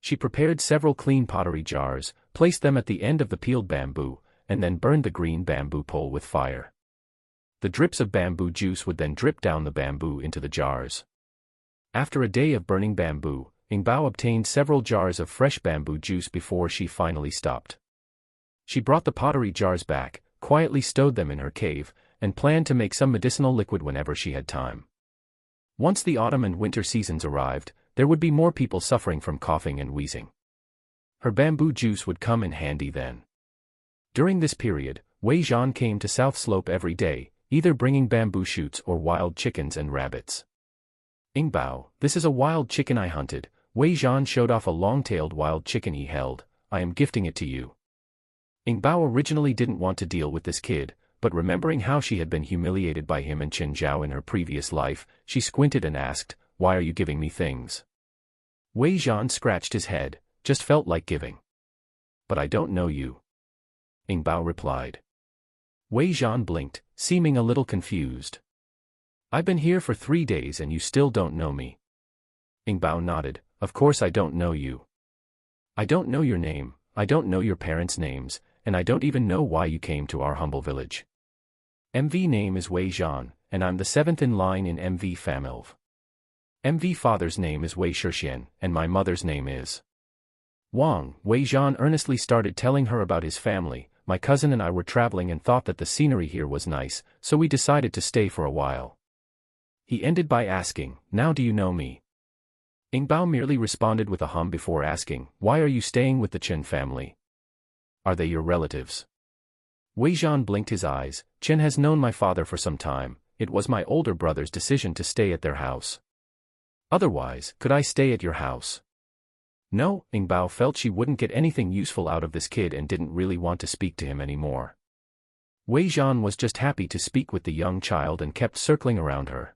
She prepared several clean pottery jars, placed them at the end of the peeled bamboo, and then burned the green bamboo pole with fire. The drips of bamboo juice would then drip down the bamboo into the jars. After a day of burning bamboo, Ingbao obtained several jars of fresh bamboo juice before she finally stopped. She brought the pottery jars back, quietly stowed them in her cave, and planned to make some medicinal liquid whenever she had time. Once the autumn and winter seasons arrived, there would be more people suffering from coughing and wheezing. Her bamboo juice would come in handy then. During this period, Wei Zhan came to South Slope every day, either bringing bamboo shoots or wild chickens and rabbits. Ingbao, this is a wild chicken I hunted. Wei Zhan showed off a long-tailed wild chicken he held. I am gifting it to you. Ingbao originally didn't want to deal with this kid, but remembering how she had been humiliated by him and Qin Zhao in her previous life, she squinted and asked, "Why are you giving me things?" Wei Zhan scratched his head, just felt like giving. "But I don't know you," Ingbao replied. Wei Zhan blinked, seeming a little confused. "I've been here for 3 days and you still don't know me." Ingbao nodded, "Of course I don't know you. I don't know your name, I don't know your parents' names, and I don't even know why you came to our humble village. MV name is Wei Zhan, and I'm the 7th in line in MV family. MV father's name is Wei Shixian, and my mother's name is Wang." Wei Zhan earnestly started telling her about his family. "My cousin and I were traveling and thought that the scenery here was nice, so we decided to stay for a while." He ended by asking, "Now do you know me?" Ingbao merely responded with a hum before asking, "Why are you staying with the Chen family? Are they your relatives?" Wei Zhan blinked his eyes. "Chen has known my father for some time. It was my older brother's decision to stay at their house. Otherwise, could I stay at your house?" No, Ingbao felt she wouldn't get anything useful out of this kid and didn't really want to speak to him anymore. Wei Zhan was just happy to speak with the young child and kept circling around her.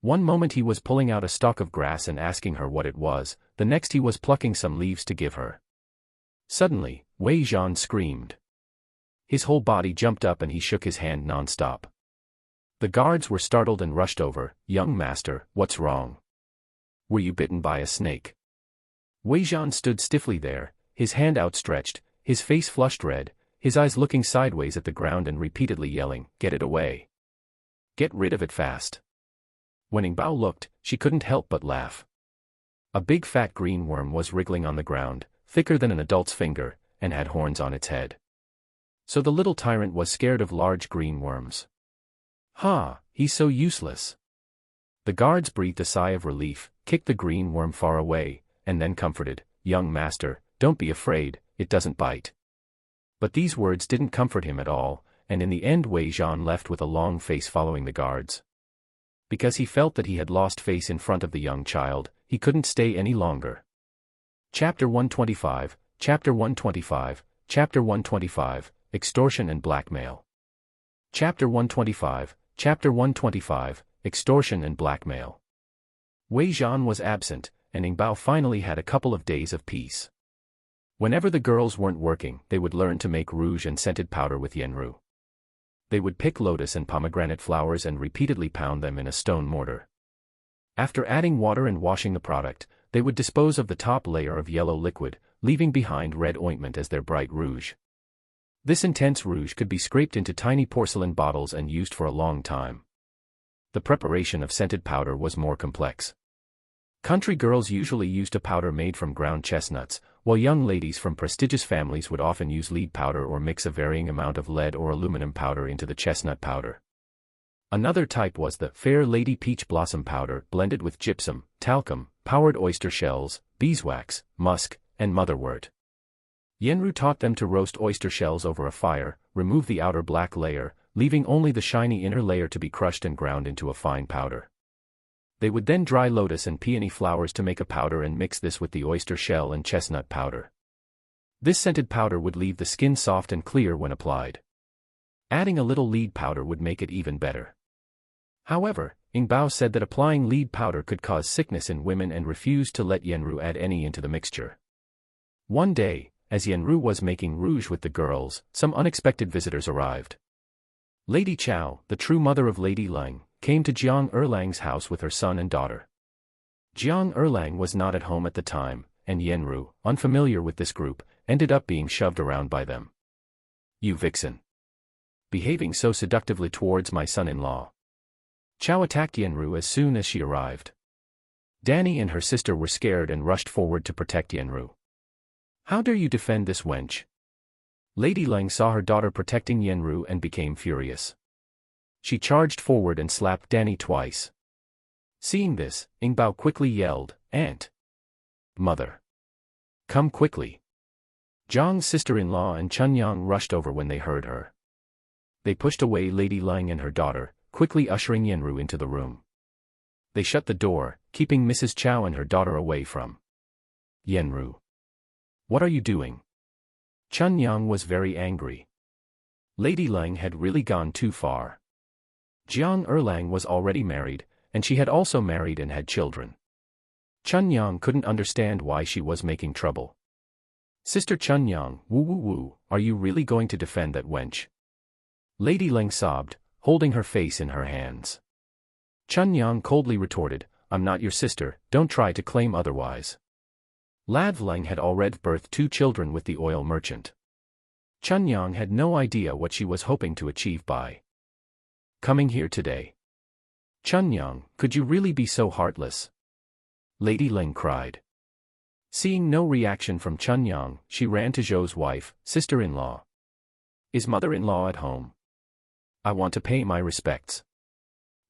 One moment he was pulling out a stalk of grass and asking her what it was, the next he was plucking some leaves to give her. Suddenly, Wei Zhan screamed. His whole body jumped up and he shook his hand non-stop. The guards were startled and rushed over. "Young master, what's wrong? Were you bitten by a snake?" Wei Zhan stood stiffly there, his hand outstretched, his face flushed red, his eyes looking sideways at the ground and repeatedly yelling, "Get it away. Get rid of it fast." When Ingbao looked, she couldn't help but laugh. A big fat green worm was wriggling on the ground, thicker than an adult's finger, and had horns on its head. So the little tyrant was scared of large green worms. "Ha, he's so useless." The guards breathed a sigh of relief, kicked the green worm far away, and then comforted, "Young master, don't be afraid, it doesn't bite." But these words didn't comfort him at all, and in the end Wei Zhan left with a long face following the guards. Because he felt that he had lost face in front of the young child, he couldn't stay any longer. Chapter 125, Chapter 125, Chapter 125, Extortion and Blackmail. Chapter 125, Chapter 125, Extortion and Blackmail. Wei Zhan was absent, and Ingbao finally had a couple of days of peace. Whenever the girls weren't working, they would learn to make rouge and scented powder with Yenru. They would pick lotus and pomegranate flowers and repeatedly pound them in a stone mortar. After adding water and washing the product, they would dispose of the top layer of yellow liquid, leaving behind red ointment as their bright rouge. This intense rouge could be scraped into tiny porcelain bottles and used for a long time. The preparation of scented powder was more complex. Country girls usually used a powder made from ground chestnuts, while young ladies from prestigious families would often use lead powder or mix a varying amount of lead or aluminum powder into the chestnut powder. Another type was the Fair Lady Peach Blossom Powder blended with gypsum, talcum, powdered oyster shells, beeswax, musk, and motherwort. Yenru taught them to roast oyster shells over a fire, remove the outer black layer, leaving only the shiny inner layer to be crushed and ground into a fine powder. They would then dry lotus and peony flowers to make a powder and mix this with the oyster shell and chestnut powder. This scented powder would leave the skin soft and clear when applied. Adding a little lead powder would make it even better. However, Ingbao said that applying lead powder could cause sickness in women and refused to let Yenru add any into the mixture. One day, as Yenru was making rouge with the girls, some unexpected visitors arrived. Lady Chow, the true mother of Lady Lang, came to Jiang Erlang's house with her son and daughter. Jiang Erlang was not at home at the time, and Yenru, unfamiliar with this group, ended up being shoved around by them. "You vixen! Behaving so seductively towards my son-in-law." Chow attacked Yenru as soon as she arrived. Danny and her sister were scared and rushed forward to protect Yenru. "How dare you defend this wench?" Lady Lang saw her daughter protecting Yenru and became furious. She charged forward and slapped Danny twice. Seeing this, Ingbao quickly yelled, "Aunt! Mother! Come quickly!" Zhang's sister-in-law and Chunyang rushed over when they heard her. They pushed away Lady Lang and her daughter, quickly ushering Yenru into the room. They shut the door, keeping Mrs. Chow and her daughter away from Yenru. "What are you doing?" Chunyang was very angry. Lady Lang had really gone too far. Jiang Erlang was already married, and she had also married and had children. Chunyang couldn't understand why she was making trouble. "Sister Chunyang, woo, are you really going to defend that wench?" Lady Lang sobbed, holding her face in her hands. Chunyang coldly retorted, "I'm not your sister, don't try to claim otherwise." Lav Lang had already birthed 2 children with the oil merchant. Chunyang had no idea what she was hoping to achieve by coming here today. "Chunyang, could you really be so heartless?" Lady Lang cried. Seeing no reaction from Chunyang, she ran to Zhou's wife, sister-in-law. "Is mother-in-law at home? I want to pay my respects."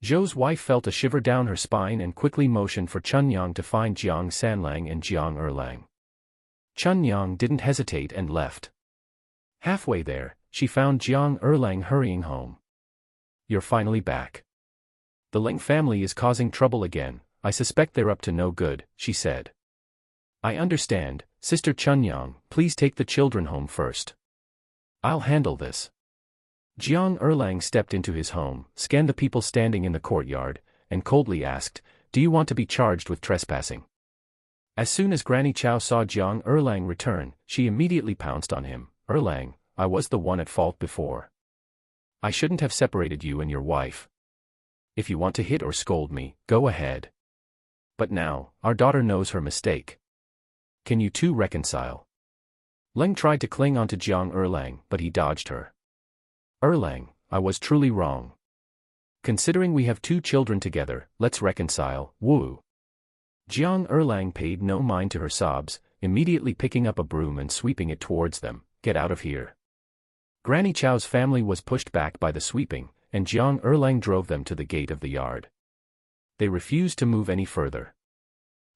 Zhou's wife felt a shiver down her spine and quickly motioned for Chunyang to find Jiang Sanlang and Jiang Erlang. Chunyang didn't hesitate and left. Halfway there, she found Jiang Erlang hurrying home. "You're finally back. The Lang family is causing trouble again, I suspect they're up to no good," she said. "I understand, Sister Chunyang, please take the children home first. I'll handle this." Jiang Erlang stepped into his home, scanned the people standing in the courtyard, and coldly asked, "Do you want to be charged with trespassing?" As soon as Granny Chow saw Jiang Erlang return, she immediately pounced on him. "Erlang, I was the one at fault before. I shouldn't have separated you and your wife. If you want to hit or scold me, go ahead. But now, our daughter knows her mistake. Can you two reconcile?" Leng tried to cling onto Jiang Erlang, but he dodged her. "Erlang, I was truly wrong. Considering we have 2 children together, let's reconcile, woo." Jiang Erlang paid no mind to her sobs, immediately picking up a broom and sweeping it towards them. "Get out of here." Granny Chow's family was pushed back by the sweeping, and Jiang Erlang drove them to the gate of the yard. They refused to move any further.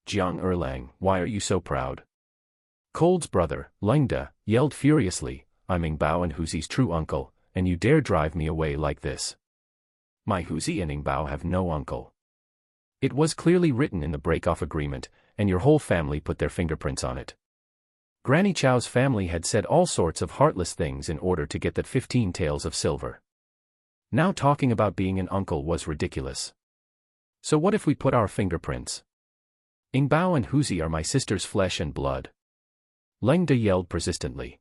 "Jiang Erlang, why are you so proud?" Cold's brother, Lengda, yelled furiously, "I'm Ingbao and Huzi's true uncle, and you dare drive me away like this. My Huzi and Ingbao have no uncle. It was clearly written in the break-off agreement, and your whole family put their fingerprints on it." Granny Chow's family had said all sorts of heartless things in order to get that 15 taels of silver. Now talking about being an uncle was ridiculous. "So what if we put our fingerprints? Ingbao and Huzi are my sister's flesh and blood." Lengda yelled persistently.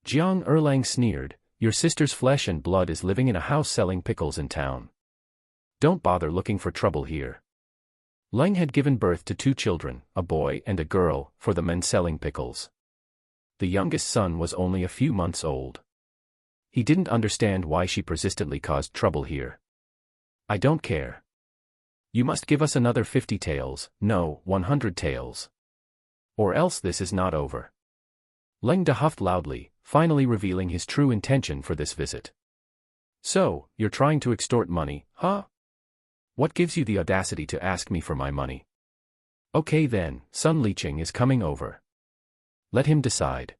Jiang Erlang sneered, "Your sister's flesh and blood is living in a house selling pickles in town. Don't bother looking for trouble here." Leng had given birth to 2 children, a boy and a girl, for the men selling pickles. The youngest son was only a few months old. He didn't understand why she persistently caused trouble here. "I don't care. You must give us another 50 taels, no, 100 taels. Or else this is not over. Leng Da huffed loudly, finally revealing his true intention for this visit. So, you're trying to extort money, huh? What gives you the audacity to ask me for my money? Okay then, Sun Liqing is coming over. Let him decide.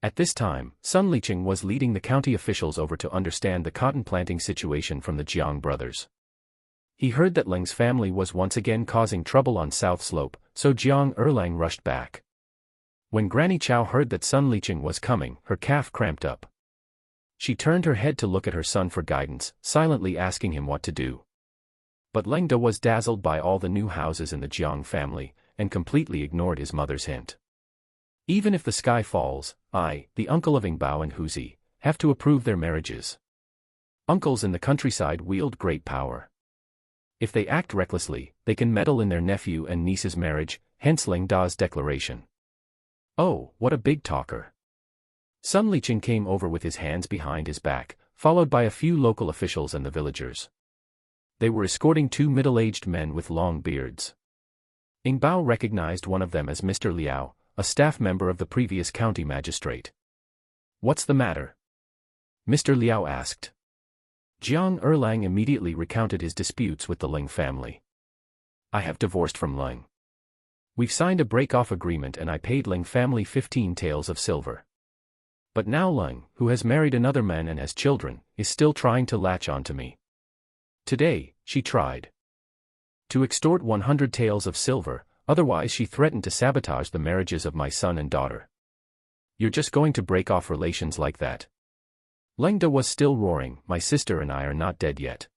At this time, Sun Liqing was leading the county officials over to understand the cotton planting situation from the Jiang brothers. He heard that Leng's family was once again causing trouble on South Slope, so Jiang Erlang rushed back. When Granny Chow heard that Sun Liqing was coming, her calf cramped up. She turned her head to look at her son for guidance, silently asking him what to do. But Leng Da was dazzled by all the new houses in the Jiang family, and completely ignored his mother's hint. Even if the sky falls, I, the uncle of Ingbao and Huzi, have to approve their marriages. Uncles in the countryside wield great power. If they act recklessly, they can meddle in their nephew and niece's marriage, hence Leng Da's declaration. Oh, what a big talker. Sun Liqing came over with his hands behind his back, followed by a few local officials and the villagers. They were escorting two middle-aged men with long beards. Ingbao recognized one of them as Mr. Liao, a staff member of the previous county magistrate. What's the matter? Mr. Liao asked. Jiang Erlang immediately recounted his disputes with the Leng family. I have divorced from Leng. We've signed a break-off agreement and I paid Leng family 15 taels of silver. But now Leng, who has married another man and has children, is still trying to latch on to me. Today, she tried to extort 100 taels of silver, otherwise she threatened to sabotage the marriages of my son and daughter. You're just going to break off relations like that? Leng Da was still roaring, my sister and I are not dead yet.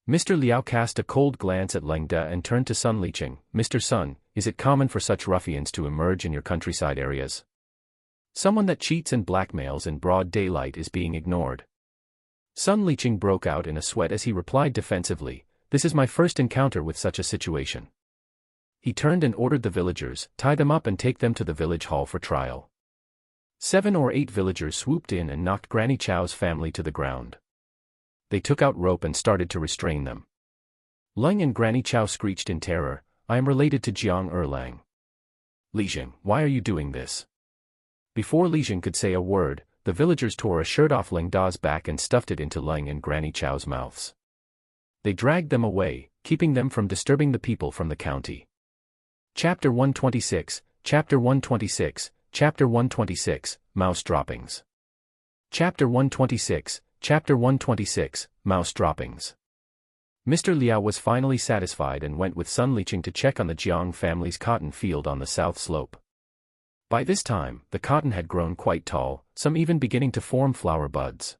Mr. Liao cast a cold glance at Leng Da and turned to Sun Liqing. Mr. Sun, is it common for such ruffians to emerge in your countryside areas? Someone that cheats and blackmails in broad daylight is being ignored. Sun Liqing broke out in a sweat as he replied defensively, this is my first encounter with such a situation. He turned and ordered the villagers, tie them up and take them to the village hall for trial. 7 or 8 villagers swooped in and knocked Granny Chow's family to the ground. They took out rope and started to restrain them. Leng and Granny Chow screeched in terror, I am related to Jiang Erlang. Liqing, why are you doing this? Before Liqing could say a word, the villagers tore a shirt off Leng Da's back and stuffed it into Leng and Granny Chow's mouths. They dragged them away, keeping them from disturbing the people from the county. Chapter 126, Chapter 126, Chapter 126, Mouse Droppings. Chapter 126, Chapter 126, Mouse Droppings. Mr. Liao was finally satisfied and went with Sun Liqing to check on the Jiang family's cotton field on the south slope. By this time, the cotton had grown quite tall, some even beginning to form flower buds.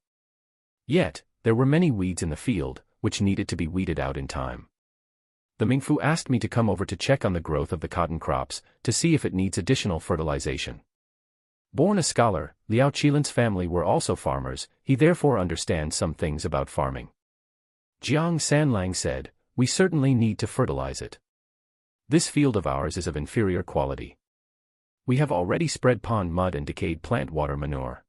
Yet, there were many weeds in the field, which needed to be weeded out in time. The Mingfu asked me to come over to check on the growth of the cotton crops, to see if it needs additional fertilization. Born a scholar, Liao Qilin's family were also farmers, he therefore understands some things about farming. Jiang Sanlang said, we certainly need to fertilize it. This field of ours is of inferior quality. We have already spread pond mud and decayed plant water manure.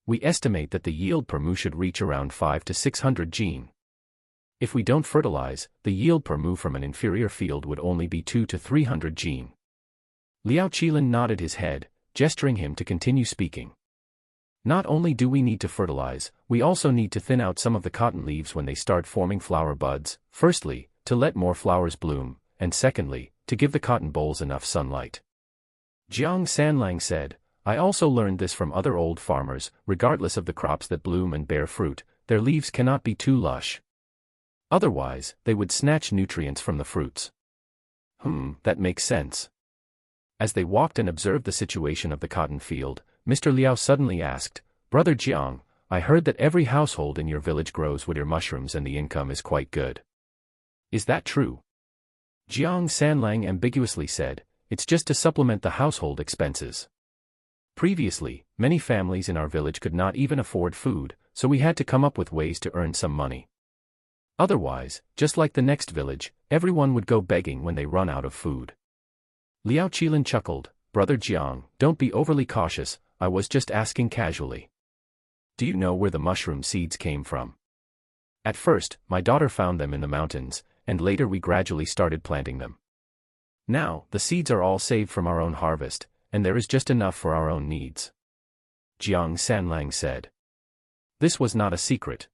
We estimate that the yield per mu should reach around 500 to 600 gene. If we don't fertilize, the yield per mu from an inferior field would only be 200 to 300 gene. Liao Qilin nodded his head, gesturing him to continue speaking. Not only do we need to fertilize, we also need to thin out some of the cotton leaves when they start forming flower buds, firstly, to let more flowers bloom, and secondly, to give the cotton bolls enough sunlight. Jiang Sanlang said, I also learned this from other old farmers, regardless of the crops that bloom and bear fruit, their leaves cannot be too lush. Otherwise, they would snatch nutrients from the fruits. That makes sense. As they walked and observed the situation of the cotton field, Mr. Liao suddenly asked, Brother Jiang, I heard that every household in your village grows wood mushrooms and the income is quite good. Is that true? Jiang Sanlang ambiguously said, it's just to supplement the household expenses. Previously, many families in our village could not even afford food, so we had to come up with ways to earn some money. Otherwise, just like the next village, everyone would go begging when they run out of food. Liao Qilin chuckled, Brother Jiang, don't be overly cautious, I was just asking casually. Do you know where the mushroom seeds came from? At first, my daughter found them in the mountains, and later we gradually started planting them. Now, the seeds are all saved from our own harvest, and there is just enough for our own needs. Jiang Sanlang said. This was not a secret.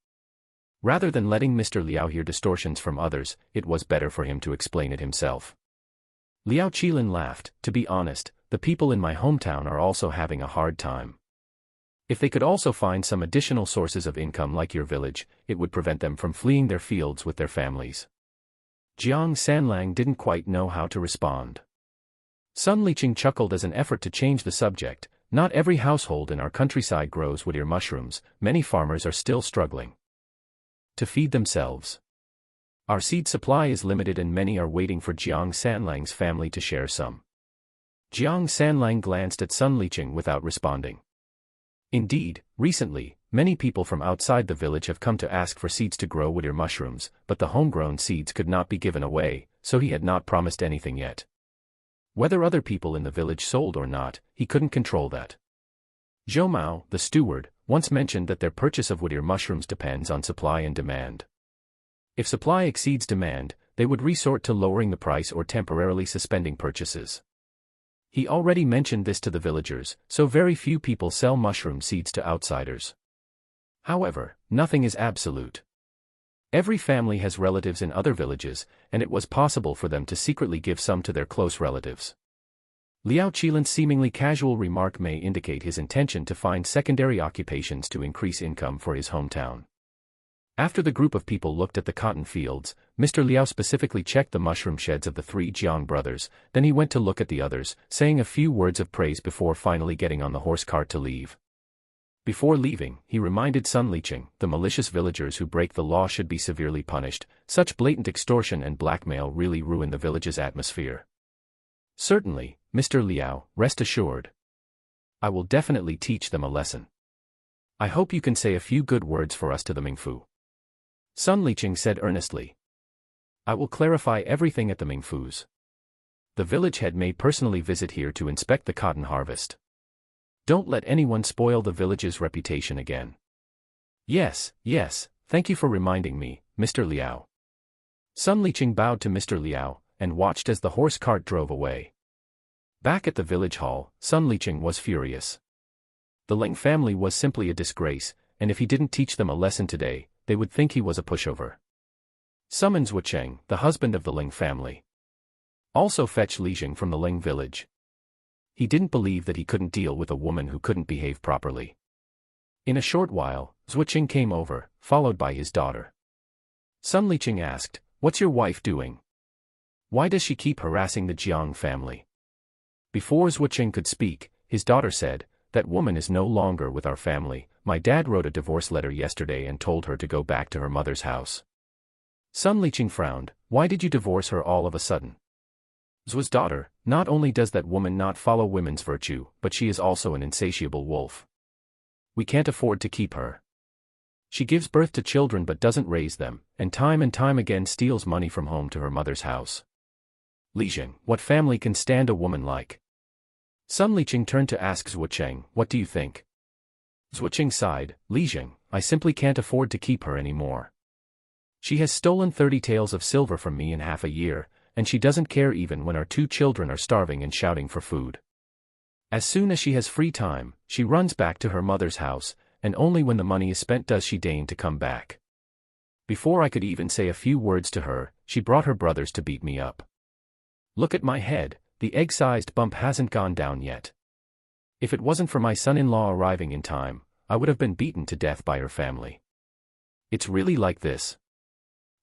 Rather than letting Mr. Liao hear distortions from others, it was better for him to explain it himself. Liao Qilin laughed. To be honest, the people in my hometown are also having a hard time. If they could also find some additional sources of income like your village, it would prevent them from fleeing their fields with their families. Jiang Sanlang didn't quite know how to respond. Sun Liqing chuckled as an effort to change the subject. Not every household in our countryside grows wood ear mushrooms, many farmers are still struggling to feed themselves. Our seed supply is limited and many are waiting for Jiang Sanlang's family to share some. Jiang Sanlang glanced at Sun Liqing without responding. Indeed, recently, many people from outside the village have come to ask for seeds to grow wood ear mushrooms, but the homegrown seeds could not be given away, so he had not promised anything yet. Whether other people in the village sold or not, he couldn't control that. Zhou Mao, the steward, once mentioned that their purchase of wood ear mushrooms depends on supply and demand. If supply exceeds demand, they would resort to lowering the price or temporarily suspending purchases. He already mentioned this to the villagers, so very few people sell mushroom seeds to outsiders. However, nothing is absolute. Every family has relatives in other villages, and it was possible for them to secretly give some to their close relatives. Liao Qilin's seemingly casual remark may indicate his intention to find secondary occupations to increase income for his hometown. After the group of people looked at the cotton fields, Mr. Liao specifically checked the mushroom sheds of the three Jiang brothers, then he went to look at the others, saying a few words of praise before finally getting on the horse cart to leave. Before leaving, he reminded Sun Liqing, the malicious villagers who break the law should be severely punished. Such blatant extortion and blackmail really ruin the village's atmosphere. Certainly, Mr. Liao, rest assured. I will definitely teach them a lesson. I hope you can say a few good words for us to the Mingfu. Sun Liqing said earnestly. I will clarify everything at the Mingfus. The village head may personally visit here to inspect the cotton harvest. Don't let anyone spoil the village's reputation again. Yes, thank you for reminding me, Mr. Liao. Sun Liqing bowed to Mr. Liao, and watched as the horse cart drove away. Back at the village hall, Sun Liqing was furious. The Ling family was simply a disgrace, and if he didn't teach them a lesson today, they would think he was a pushover. Summon Zhucheng, the husband of the Ling family. Also fetch Li Jing from the Ling village. He didn't believe that he couldn't deal with a woman who couldn't behave properly. In a short while, Zhucheng came over, followed by his daughter. Sun Liqing asked, "What's your wife doing? Why does she keep harassing the Jiang family?" Before Zhucheng could speak, his daughter said, "That woman is no longer with our family. My dad wrote a divorce letter yesterday and told her to go back to her mother's house." Sun Liqing frowned. "Why did you divorce her all of a sudden?" Zhu's daughter, "Not only does that woman not follow women's virtue, but she is also an insatiable wolf. We can't afford to keep her. She gives birth to children but doesn't raise them, and time again steals money from home to her mother's house. Li Jing, what family can stand a woman like?" Sun Liqing turned to ask Zhucheng, "What do you think?" Zhucheng sighed, "Li Jing, I simply can't afford to keep her anymore. She has stolen 30 taels of silver from me in half a year, and she doesn't care even when our 2 children are starving and shouting for food. As soon as she has free time, she runs back to her mother's house, and only when the money is spent does she deign to come back. Before I could even say a few words to her, she brought her brothers to beat me up. Look at my head, the egg-sized bump hasn't gone down yet. If it wasn't for my son-in-law arriving in time, I would have been beaten to death by her family. It's really like this."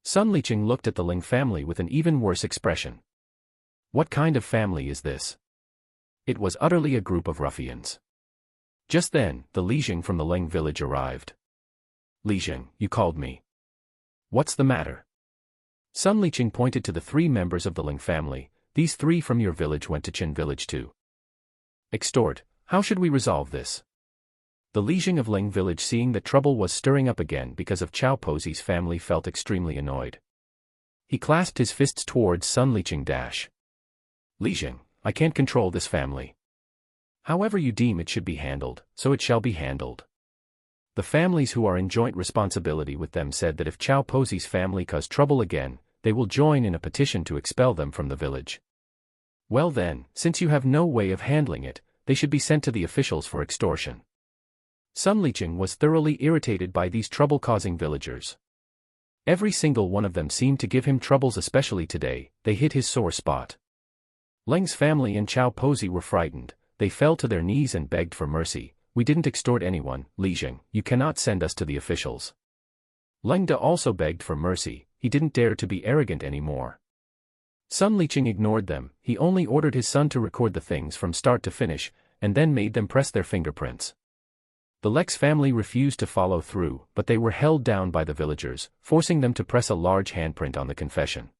Sun Liqing looked at the Ling family with an even worse expression. What kind of family is this? It was utterly a group of ruffians. Just then, the Li Jing from the Ling village arrived. "Li Jing, you called me. What's the matter?" Sun Liqing pointed to the 3 members of the Ling family. "These 3 from your village went to Qin village too. Extort, how should we resolve this?" The Li Jing of Ling village, seeing that trouble was stirring up again because of Chao Posi's family, felt extremely annoyed. He clasped his fists towards Sun Liqing. "Li Jing, I can't control this family. However you deem it should be handled, so it shall be handled." The families who are in joint responsibility with them said that if Chao Posi's family caused trouble again, they will join in a petition to expel them from the village. Well then, since you have no way of handling it, they should be sent to the officials for extortion. Sun Liqing was thoroughly irritated by these trouble-causing villagers. Every single one of them seemed to give him troubles, especially today. They hit his sore spot. Leng's family and Chao Pozi were frightened. They fell to their knees and begged for mercy. We didn't extort anyone, Liqing. You cannot send us to the officials. Leng De also begged for mercy. He didn't dare to be arrogant anymore. Sun Liqing ignored them. He only ordered his son to record the things from start to finish, and then made them press their fingerprints. The Lex family refused to follow through, but they were held down by the villagers, forcing them to press a large handprint on the confession.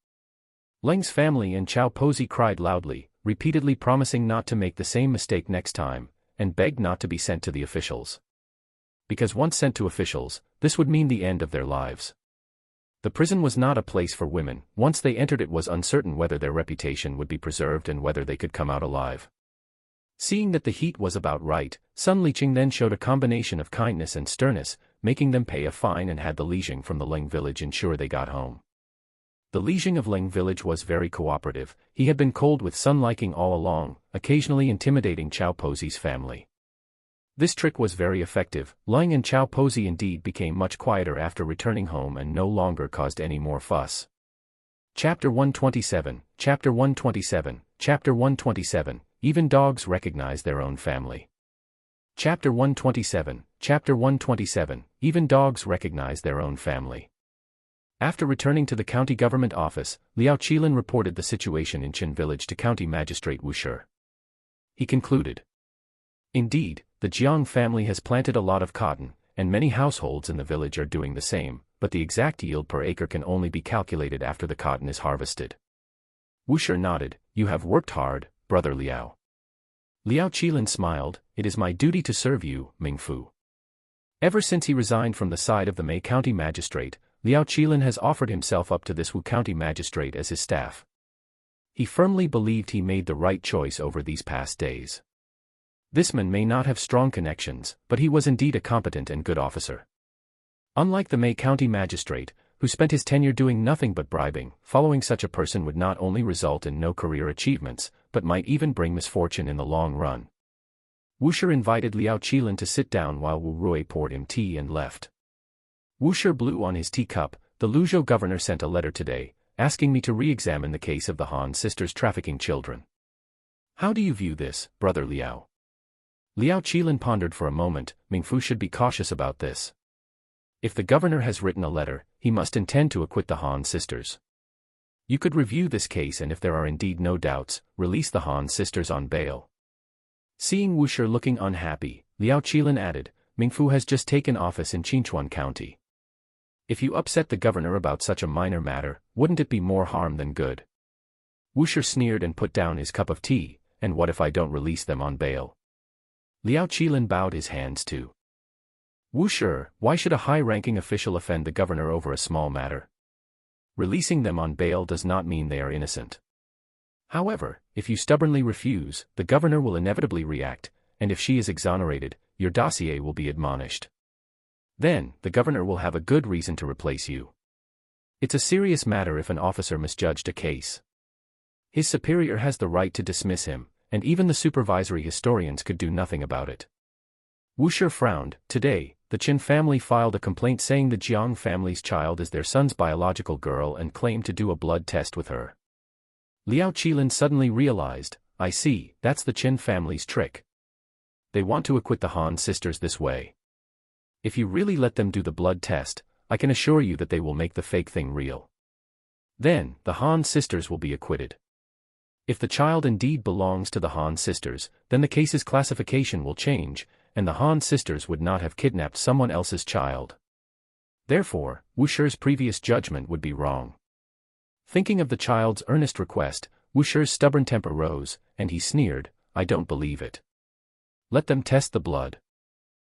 Leng's family and Chao Pozi cried loudly, repeatedly promising not to make the same mistake next time, and begged not to be sent to the officials. Because once sent to officials, this would mean the end of their lives. The prison was not a place for women. Once they entered, it was uncertain whether their reputation would be preserved and whether they could come out alive. Seeing that the heat was about right, Sun Liqing then showed a combination of kindness and sternness, making them pay a fine and had the Liqing from the Leng village ensure they got home. The Liqing of Leng village was very cooperative. He had been cold with Sun Liqing all along, occasionally intimidating Chao Pozi's family. This trick was very effective. Leng and Chao Pozi indeed became much quieter after returning home and no longer caused any more fuss. Chapter 127, Chapter 127, Chapter 127, Even dogs recognize their own family. Chapter 127, Chapter 127, Even dogs recognize their own family. After returning to the county government office, Liao Qilin reported the situation in Qin village to County Magistrate Wu Shi. He concluded. Indeed, the Jiang family has planted a lot of cotton, and many households in the village are doing the same, but the exact yield per acre can only be calculated after the cotton is harvested. Wu Shi nodded. You have worked hard, brother Liao. Liao Qilin smiled. It is my duty to serve you, Mingfu. Ever since he resigned from the side of the Mei County Magistrate, Liao Qilin has offered himself up to this Wu County Magistrate as his staff. He firmly believed he made the right choice over these past days. This man may not have strong connections, but he was indeed a competent and good officer. Unlike the Mei County Magistrate, who spent his tenure doing nothing but bribing, following such a person would not only result in no career achievements, but might even bring misfortune in the long run. Wu Shi invited Liao Qilin to sit down while Wu Rui poured him tea and left. Wu Shi blew on his teacup. The Luzhou governor sent a letter today, asking me to re-examine the case of the Han sisters trafficking children. How do you view this, brother Liao? Liao Qilin pondered for a moment. Mingfu should be cautious about this. If the governor has written a letter, he must intend to acquit the Han sisters. You could review this case and if there are indeed no doubts, release the Han sisters on bail. Seeing Wu Shi looking unhappy, Liao Qilin added, Mingfu has just taken office in Qinchuan County. If you upset the governor about such a minor matter, wouldn't it be more harm than good? Wu Shi sneered and put down his cup of tea. And what if I don't release them on bail? Liao Qilin bowed his hands to Wu Shi. Why should a high-ranking official offend the governor over a small matter? Releasing them on bail does not mean they are innocent. However, if you stubbornly refuse, the governor will inevitably react, and if she is exonerated, your dossier will be admonished. Then, the governor will have a good reason to replace you. It's a serious matter if an officer misjudged a case. His superior has the right to dismiss him, and even the supervisory historians could do nothing about it. Wu Shi frowned. Today, the Qin family filed a complaint saying the Jiang family's child is their son's biological girl and claimed to do a blood test with her. Liao Qilin suddenly realized, I see, that's the Qin family's trick. They want to acquit the Han sisters this way. If you really let them do the blood test, I can assure you that they will make the fake thing real. Then, the Han sisters will be acquitted. If the child indeed belongs to the Han sisters, then the case's classification will change, and the Han sisters would not have kidnapped someone else's child. Therefore, Wu Shi's previous judgment would be wrong. Thinking of the child's earnest request, Wu Shi's stubborn temper rose, and he sneered, I don't believe it. Let them test the blood.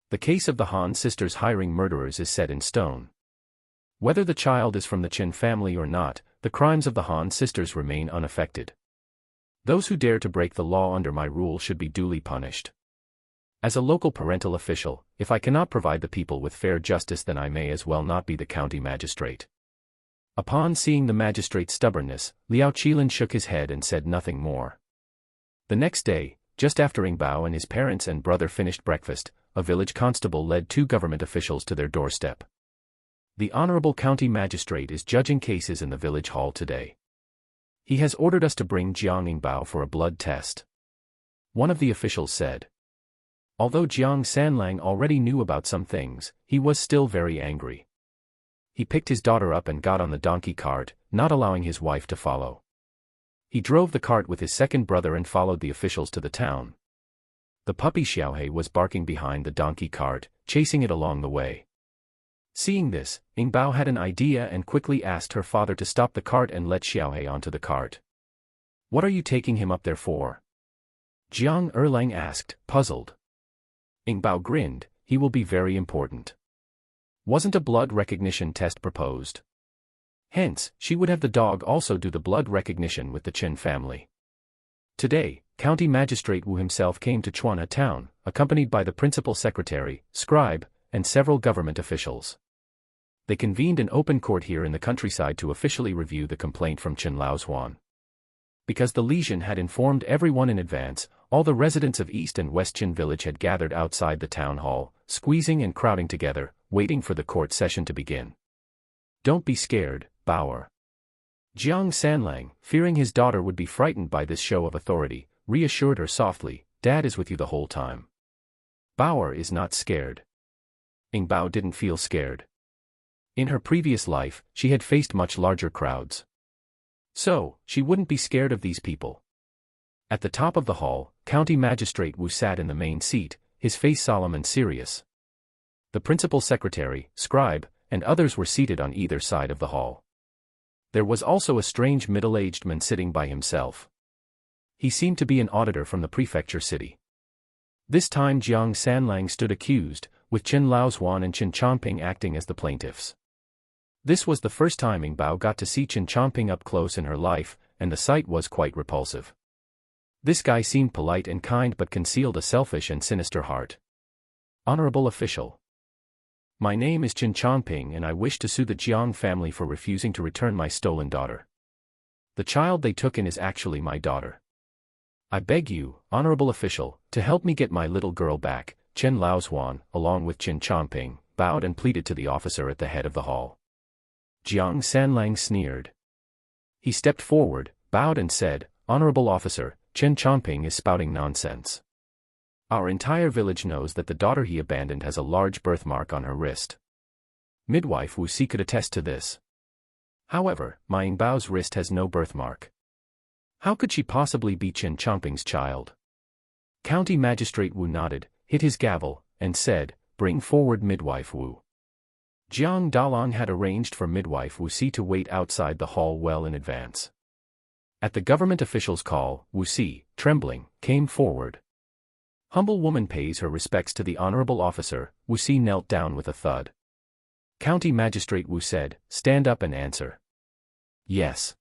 The case of the Han sisters hiring murderers is set in stone. Whether the child is from the Qin family or not, the crimes of the Han sisters remain unaffected. Those who dare to break the law under my rule should be duly punished. As a local parental official, if I cannot provide the people with fair justice, then I may as well not be the county magistrate. Upon seeing the magistrate's stubbornness, Liao Qilin shook his head and said nothing more. The next day, just after Ing Bao and his parents and brother finished breakfast, a village constable led 2 government officials to their doorstep. The Honorable County Magistrate is judging cases in the village hall today. He has ordered us to bring Jiang Ing Bao for a blood test. One of the officials said. Although Jiang Sanlang already knew about some things, he was still very angry. He picked his daughter up and got on the donkey cart, not allowing his wife to follow. He drove the cart with his second brother and followed the officials to the town. The puppy Xiaohe was barking behind the donkey cart, chasing it along the way. Seeing this, Ing Bao had an idea and quickly asked her father to stop the cart and let Xiaohe onto the cart. "What are you taking him up there for?" Jiang Erlang asked, puzzled. Ing Bao grinned. "He will be very important. Wasn't a blood recognition test proposed? Hence, she would have the dog also do the blood recognition with the Chen family." Today, County Magistrate Wu himself came to Chuanha town, accompanied by the principal secretary, scribe, and several government officials. They convened an open court here in the countryside to officially review the complaint from Chen Laozuan. Because the lesion had informed everyone in advance, all the residents of East and West Qin village had gathered outside the town hall, squeezing and crowding together, waiting for the court session to begin. "Don't be scared, Bauer." Jiang Sanlang, fearing his daughter would be frightened by this show of authority, reassured her softly, "Dad is with you the whole time." Bauer is not scared. Ing Bao didn't feel scared. In her previous life, she had faced much larger crowds. So, she wouldn't be scared of these people. At the top of the hall, County Magistrate Wu sat in the main seat, his face solemn and serious. The principal secretary, scribe, and others were seated on either side of the hall. There was also a strange middle-aged man sitting by himself. He seemed to be an auditor from the prefecture city. This time Jiang Sanlang stood accused, with Chen Laozuan and Chen Chongping acting as the plaintiffs. This was the first time Ing Bao got to see Chen Chongping up close in her life, and the sight was quite repulsive. This guy seemed polite and kind but concealed a selfish and sinister heart. "Honorable official. My name is Chen Chongping and I wish to sue the Jiang family for refusing to return my stolen daughter. The child they took in is actually my daughter. I beg you, honorable official, to help me get my little girl back." Chen Laozuan, along with Chen Chongping, bowed and pleaded to the officer at the head of the hall. Jiang Sanlang sneered. He stepped forward, bowed and said, "Honorable officer, Chen Chongping is spouting nonsense. Our entire village knows that the daughter he abandoned has a large birthmark on her wrist. Midwife Wu Si could attest to this. However, my Ing Bao's wrist has no birthmark. How could she possibly be Chen Chongping's child?" County Magistrate Wu nodded, hit his gavel, and said, "Bring forward Midwife Wu." Jiang Dalong had arranged for Midwife Wu Si to wait outside the hall well in advance. At the government official's call, Wu Si, trembling, came forward. Humble woman pays her respects to the honorable officer. Wu Si knelt down with a thud. County Magistrate Wu said, "Stand up and answer." "Yes."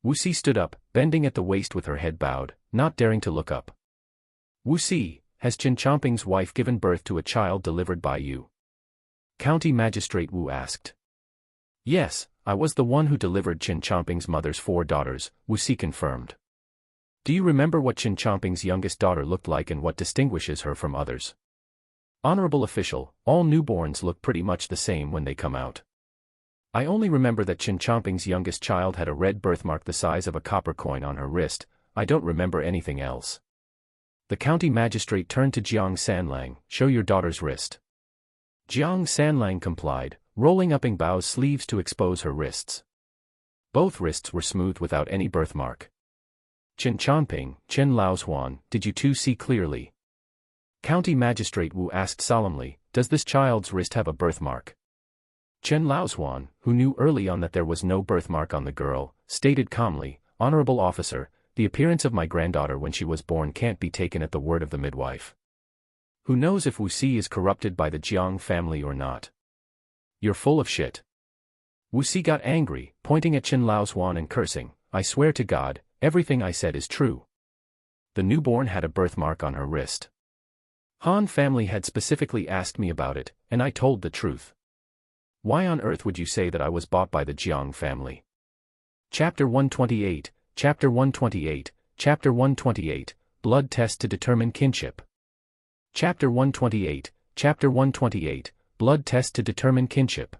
Wu Si stood up, bending at the waist with her head bowed, not daring to look up. "Wu Si, has Chen Chongping's wife given birth to a child delivered by you?" County Magistrate Wu asked. "Yes, I was the one who delivered Chen Chongping's mother's 4 daughters, Wu Si confirmed. "Do you remember what Chen Chongping's youngest daughter looked like and what distinguishes her from others?" "Honorable official, all newborns look pretty much the same when they come out. I only remember that Chen Chongping's youngest child had a red birthmark the size of a copper coin on her wrist. I don't remember anything else." The county magistrate turned to Jiang Sanlang, "Show your daughter's wrist." Jiang Sanlang complied, rolling up Ing Bao's sleeves to expose her wrists. Both wrists were smooth without any birthmark. "Chen Chongping, Chen Laozuan, did you two see clearly?" County Magistrate Wu asked solemnly, "Does this child's wrist have a birthmark?" Chen Laozuan, who knew early on that there was no birthmark on the girl, stated calmly, "Honorable officer, the appearance of my granddaughter when she was born can't be taken at the word of the midwife. Who knows if Wu Si is corrupted by the Jiang family or not? You're full of shit." Wu Si got angry, pointing at Chen Laozuan and cursing, "I swear to God, everything I said is true. The newborn had a birthmark on her wrist. Han family had specifically asked me about it, and I told the truth." Why on earth would you say that I was bought by the Jiang family? Chapter 128, Chapter 128, Chapter 128, Blood Test to Determine Kinship. Chapter 128, Chapter 128, Blood Test to Determine Kinship.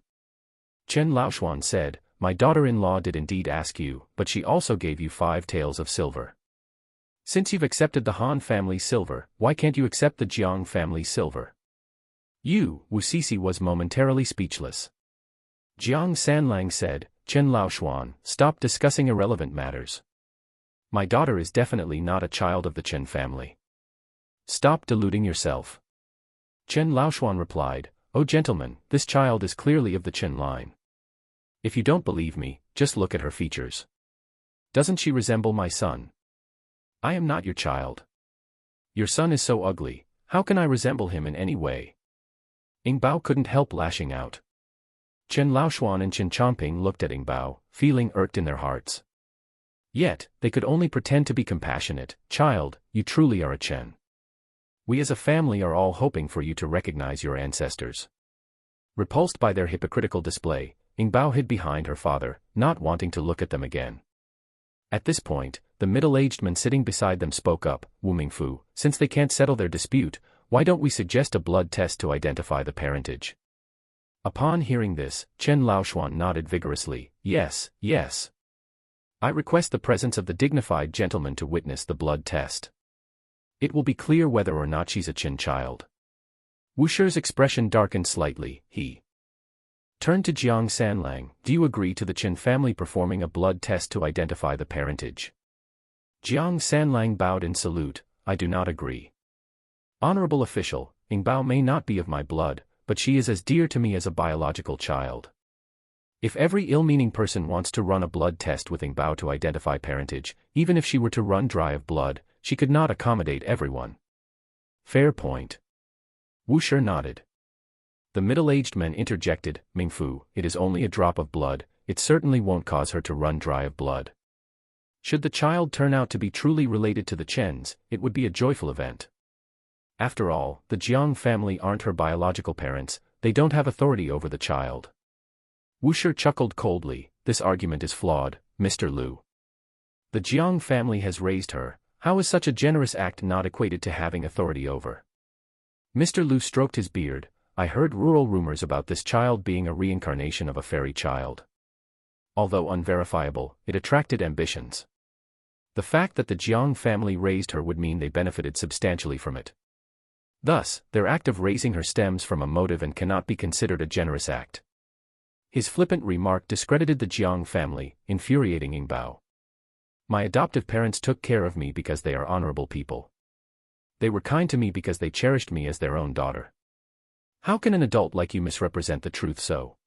Chen Laoshuan said, "My daughter-in-law did indeed ask you, but she also gave you 5 taels of silver. Since you've accepted the Han family's silver, why can't you accept the Jiang family's silver?" Wu Sisi was momentarily speechless. Jiang Sanlang said, "Chen Laoshuan, stop discussing irrelevant matters. My daughter is definitely not a child of the Chen family. Stop deluding yourself." Chen Laoshuan replied, "Oh gentlemen, this child is clearly of the Chen line. If you don't believe me, just look at her features. Doesn't she resemble my son? I am not your child. Your son is so ugly, how can I resemble him in any way?" Ing Bao couldn't help lashing out. Chen Laoshuan and Chen Chongping looked at Ing Bao, feeling irked in their hearts. Yet, they could only pretend to be compassionate. "Child, you truly are a Chen. We as a family are all hoping for you to recognize your ancestors." Repulsed by their hypocritical display, Ing Bao hid behind her father, not wanting to look at them again. At this point, the middle-aged man sitting beside them spoke up, "Wu Mingfu, since they can't settle their dispute, why don't we suggest a blood test to identify the parentage?" Upon hearing this, Chen Laoshuan nodded vigorously, "Yes, yes. I request the presence of the dignified gentleman to witness the blood test. It will be clear whether or not she's a Chen child." Wu Shi's expression darkened slightly. He turned to Jiang Sanlang, "Do you agree to the Chen family performing a blood test to identify the parentage?" Jiang Sanlang bowed in salute, "I do not agree. Honorable official, Ing Bao may not be of my blood, but she is as dear to me as a biological child. If every ill-meaning person wants to run a blood test with Ing Bao to identify parentage, even if she were to run dry of blood, she could not accommodate everyone." "Fair point." Wu Shi nodded. The middle-aged men interjected, "Mingfu, it is only a drop of blood, it certainly won't cause her to run dry of blood. Should the child turn out to be truly related to the Chens, it would be a joyful event. After all, the Jiang family aren't her biological parents, they don't have authority over the child." Wu Shi chuckled coldly, "This argument is flawed, Mr. Lu. The Jiang family has raised her, how is such a generous act not equated to having authority over?" Mr. Lu stroked his beard, "I heard rural rumors about this child being a reincarnation of a fairy child. Although unverifiable, it attracted ambitions. The fact that the Jiang family raised her would mean they benefited substantially from it. Thus, their act of raising her stems from a motive and cannot be considered a generous act." His flippant remark discredited the Jiang family, infuriating Ing Bao. "My adoptive parents took care of me because they are honorable people. They were kind to me because they cherished me as their own daughter. How can an adult like you misrepresent the truth so?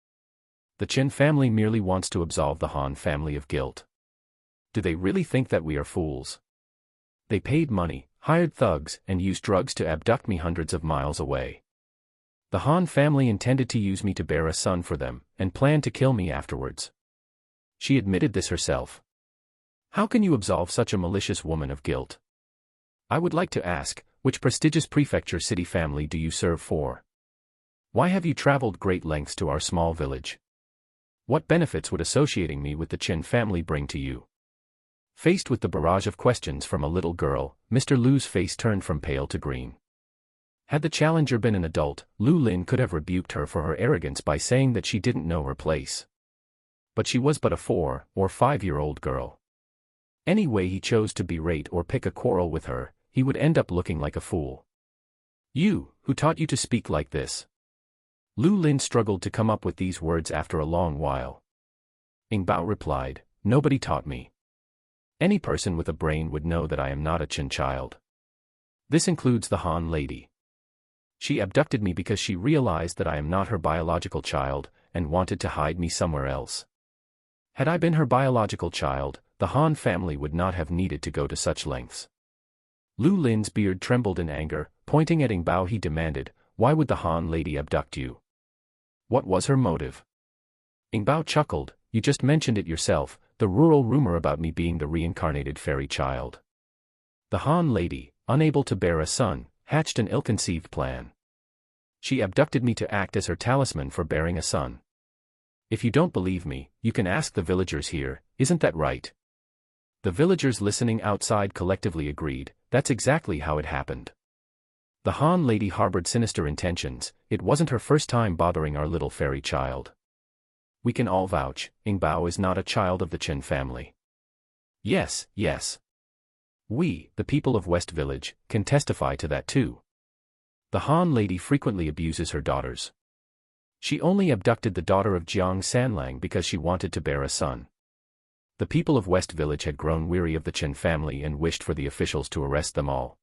The Chen family merely wants to absolve the Han family of guilt. Do they really think that we are fools? They paid money, hired thugs, and used drugs to abduct me hundreds of miles away. The Han family intended to use me to bear a son for them, and planned to kill me afterwards. She admitted this herself. How can you absolve such a malicious woman of guilt? I would like to ask, which prestigious prefecture city family do you serve for? Why have you traveled great lengths to our small village? What benefits would associating me with the Chen family bring to you?" Faced with the barrage of questions from a little girl, Mr. Lu's face turned from pale to green. Had the challenger been an adult, Lu Lin could have rebuked her for her arrogance by saying that she didn't know her place. But she was but a 4- or 5-year-old girl. Any way he chose to berate or pick a quarrel with her, he would end up looking like a fool. "You, who taught you to speak like this?" Lu Lin struggled to come up with these words after a long while. Ing Bao replied, "Nobody taught me. Any person with a brain would know that I am not a Chen child. This includes the Han lady. She abducted me because she realized that I am not her biological child, and wanted to hide me somewhere else. Had I been her biological child, the Han family would not have needed to go to such lengths." Lu Lin's beard trembled in anger, pointing at Ing Bao he demanded, "Why would the Han lady abduct you? What was her motive?" Ing Bao chuckled, "You just mentioned it yourself, the rural rumor about me being the reincarnated fairy child. The Han lady, unable to bear a son, hatched an ill-conceived plan. She abducted me to act as her talisman for bearing a son. If you don't believe me, you can ask the villagers here, isn't that right? The villagers listening outside collectively agreed, that's exactly how it happened. The Han lady harbored sinister intentions, it wasn't her first time bothering our little fairy child. We can all vouch, Ing Bao is not a child of the Chen family. Yes, yes. We, the people of West Village, can testify to that too. The Han lady frequently abuses her daughters. She only abducted the daughter of Jiang Sanlang because she wanted to bear a son. The people of West Village had grown weary of the Chen family and wished for the officials to arrest them all.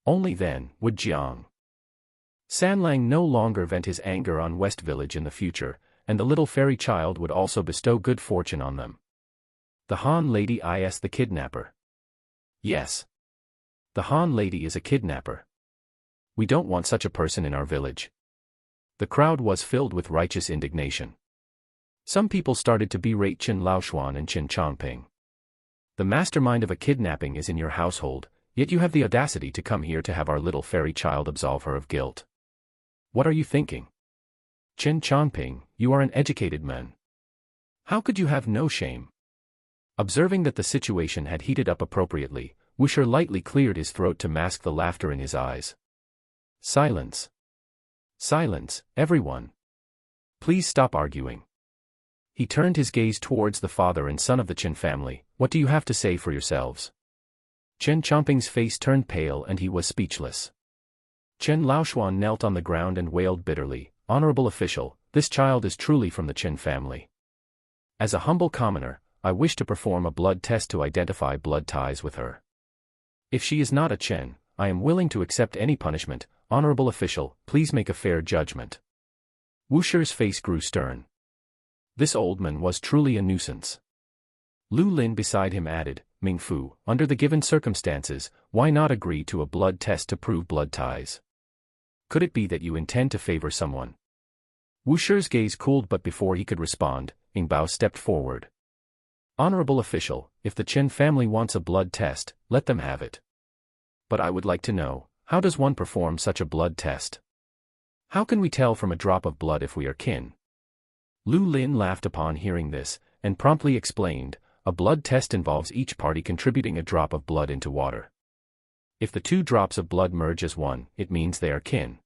Only then would Jiang Sanlang no longer vent his anger on West Village in the future, and the little fairy child would also bestow good fortune on them. The Han lady is the kidnapper. Yes. The Han lady is a kidnapper. We don't want such a person in our village. The crowd was filled with righteous indignation. Some people started to berate Chen Laoshuan and Chen Chongping. The mastermind of a kidnapping is in your household, yet you have the audacity to come here to have our little fairy child absolve her of guilt. What are you thinking? Chen Chongping, you are an educated man. How could you have no shame? Observing that the situation had heated up appropriately, Wushi lightly cleared his throat to mask the laughter in his eyes. Silence. Silence, everyone. Please stop arguing. He turned his gaze towards the father and son of the Chen family. What do you have to say for yourselves? Chen Chongping's face turned pale and he was speechless. Chen Laoshuan knelt on the ground and wailed bitterly, Honorable official, this child is truly from the Chen family. As a humble commoner, I wish to perform a blood test to identify blood ties with her. If she is not a Chen, I am willing to accept any punishment. Honorable official, please make a fair judgment. Wushi's face grew stern. This old man was truly a nuisance. Lu Lin beside him added, Ming Fu, under the given circumstances, why not agree to a blood test to prove blood ties? Could it be that you intend to favor someone? Wushi's gaze cooled, but before he could respond, Ing Bao stepped forward. Honorable official, if the Chen family wants a blood test, let them have it. But I would like to know, how does one perform such a blood test? How can we tell from a drop of blood if we are kin? Lu Lin laughed upon hearing this, and promptly explained, a blood test involves each party contributing a drop of blood into water. If the 2 drops of blood merge as one, it means they are kin.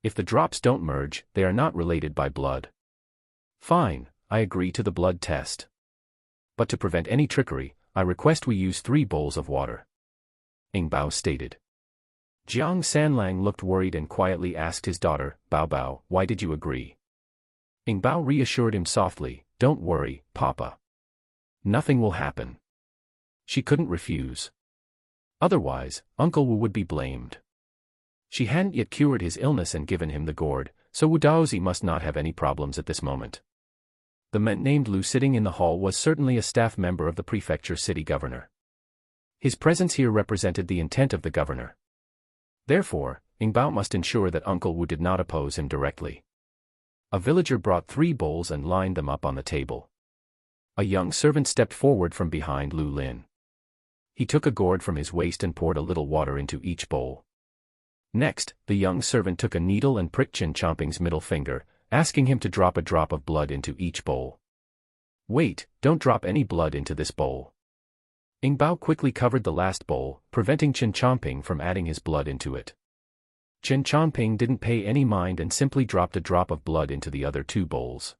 If the drops don't merge, they are not related by blood. Fine, I agree to the blood test. But to prevent any trickery, I request we use 3 bowls of water. Ing Bao stated. Jiang Sanlang looked worried and quietly asked his daughter, Bao Bao, why did you agree? Ing Bao reassured him softly, don't worry, Papa. Nothing will happen. She couldn't refuse. Otherwise, Uncle Wu would be blamed. She hadn't yet cured his illness and given him the gourd, so Wu Daozi must not have any problems at this moment. The man named Lu sitting in the hall was certainly a staff member of the prefecture city governor. His presence here represented the intent of the governor. Therefore, Ing Bao must ensure that Uncle Wu did not oppose him directly. A villager brought 3 bowls and lined them up on the table. A young servant stepped forward from behind Lu Lin. He took a gourd from his waist and poured a little water into each bowl. Next, the young servant took a needle and pricked Chen Chongping's middle finger, asking him to drop a drop of blood into each bowl. Wait, don't drop any blood into this bowl. Ing Bao quickly covered the last bowl, preventing Chen Chongping from adding his blood into it. Chen Chongping didn't pay any mind and simply dropped a drop of blood into the other 2 bowls.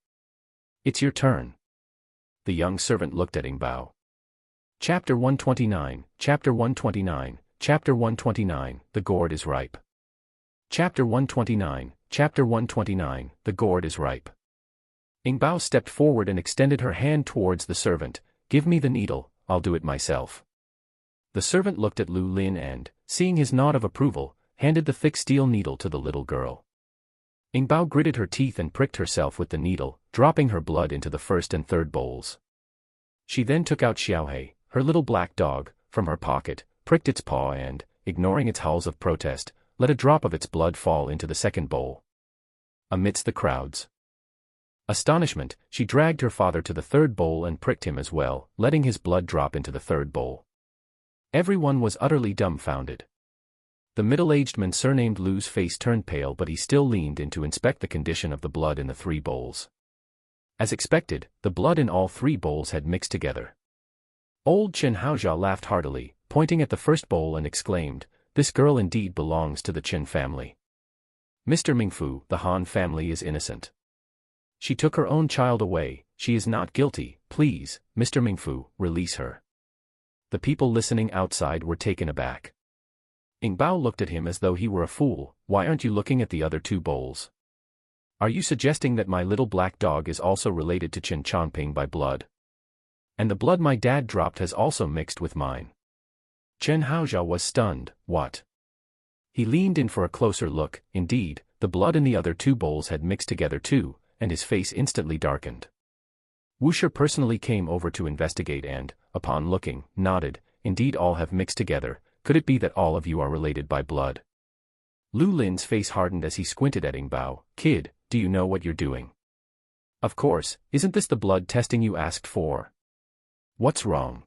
It's your turn. The young servant looked at Ing Bao. Chapter 129, Chapter 129, Chapter 129, The Gourd is Ripe. Chapter 129, Chapter 129, The Gourd is Ripe. Ing Bao stepped forward and extended her hand towards the servant. Give me the needle, I'll do it myself. The servant looked at Lu Lin and, seeing his nod of approval, handed the thick steel needle to the little girl. Ing Bao gritted her teeth and pricked herself with the needle, dropping her blood into the 1st and 3rd bowls. She then took out Xiaohei, her little black dog, from her pocket, pricked its paw and, ignoring its howls of protest, let a drop of its blood fall into the 2nd bowl. Amidst the crowd's astonishment, she dragged her father to the 3rd bowl and pricked him as well, letting his blood drop into the 3rd bowl. Everyone was utterly dumbfounded. The middle-aged man surnamed Lu's face turned pale, but he still leaned in to inspect the condition of the blood in the 3 bowls. As expected, the blood in all 3 bowls had mixed together. Old Chen Haozhao laughed heartily, pointing at the first bowl and exclaimed, "This girl indeed belongs to the Chen family. Mr. Mingfu, the Han family is innocent. She took her own child away, she is not guilty, please, Mr. Mingfu, release her." The people listening outside were taken aback. Ing Bao looked at him as though he were a fool. "Why aren't you looking at the other 2 bowls? Are you suggesting that my little black dog is also related to Chen Chongping by blood? And the blood my dad dropped has also mixed with mine." Chen Haozhao was stunned. "What?" He leaned in for a closer look. Indeed, the blood in the other 2 bowls had mixed together too, and his face instantly darkened. Wusher personally came over to investigate and, upon looking, nodded, "Indeed all have mixed together. Could it be that all of you are related by blood?" Lu Lin's face hardened as he squinted at Ing Bao. "Kid, do you know what you're doing? Of course, isn't this the blood testing you asked for? What's wrong?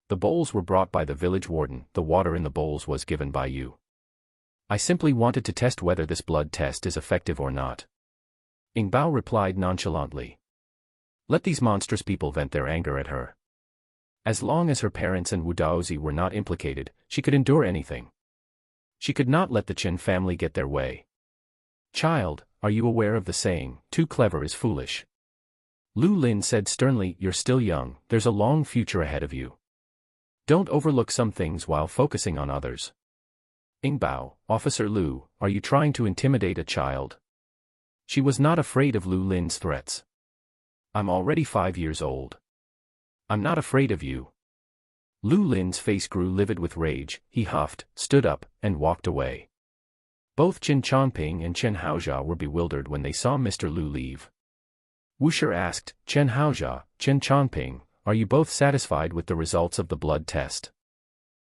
The bowls were brought by the village warden, the water in the bowls was given by you. I simply wanted to test whether this blood test is effective or not." Ing Bao replied nonchalantly. Let these monstrous people vent their anger at her. As long as her parents and Wu Daozi were not implicated, she could endure anything. She could not let the Chen family get their way. "Child, are you aware of the saying, too clever is foolish?" Lu Lin said sternly, "You're still young, there's a long future ahead of you. Don't overlook some things while focusing on others." "Ing Bao, Officer Lu, are you trying to intimidate a child?" She was not afraid of Lu Lin's threats. "I'm already 5 years old. I'm not afraid of you." Lu Lin's face grew livid with rage. He huffed, stood up, and walked away. Both Chen Chongping and Chen Haozhao were bewildered when they saw Mr. Lu leave. Wusher asked, "Chen Haozhao, Chen Chongping, are you both satisfied with the results of the blood test?"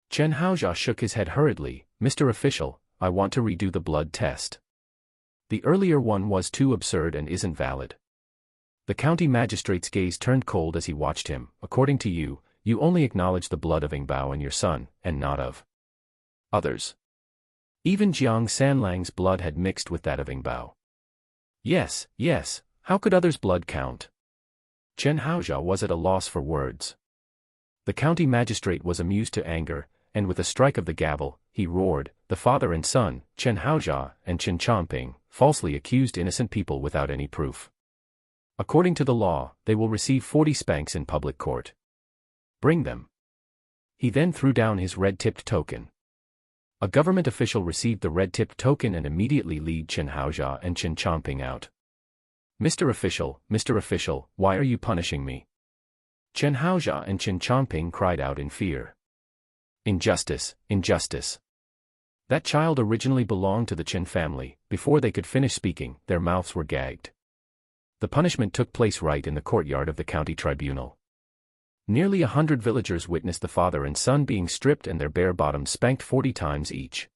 Chen Haozhao shook his head hurriedly. "Mr. Official, I want to redo the blood test. The earlier one was too absurd and isn't valid." The county magistrate's gaze turned cold as he watched him. "According to you, you only acknowledge the blood of Ing Bao and your son, and not of others. Even Jiang Sanlang's blood had mixed with that of Ing Bao." Yes, how could others' blood count?" Chen Haozhao was at a loss for words. The county magistrate was amused to anger, and with a strike of the gavel, he roared, "The father and son, Chen Haozhao and Chen Chongping, falsely accused innocent people without any proof. According to the law, they will receive 40 spanks in public court. Bring them." He then threw down his red-tipped token. A government official received the red-tipped token and immediately led Chen Haozhao and Chen Chongping out. Mr. Official, why are you punishing me?" Chen Haozhao and Chen Chongping cried out in fear. Injustice! That child originally belonged to the Chen family. Before they could finish speaking, their mouths were gagged. The punishment took place right in the courtyard of the county tribunal. Nearly 100 villagers witnessed the father and son being stripped and their bare bottoms spanked 40 times each.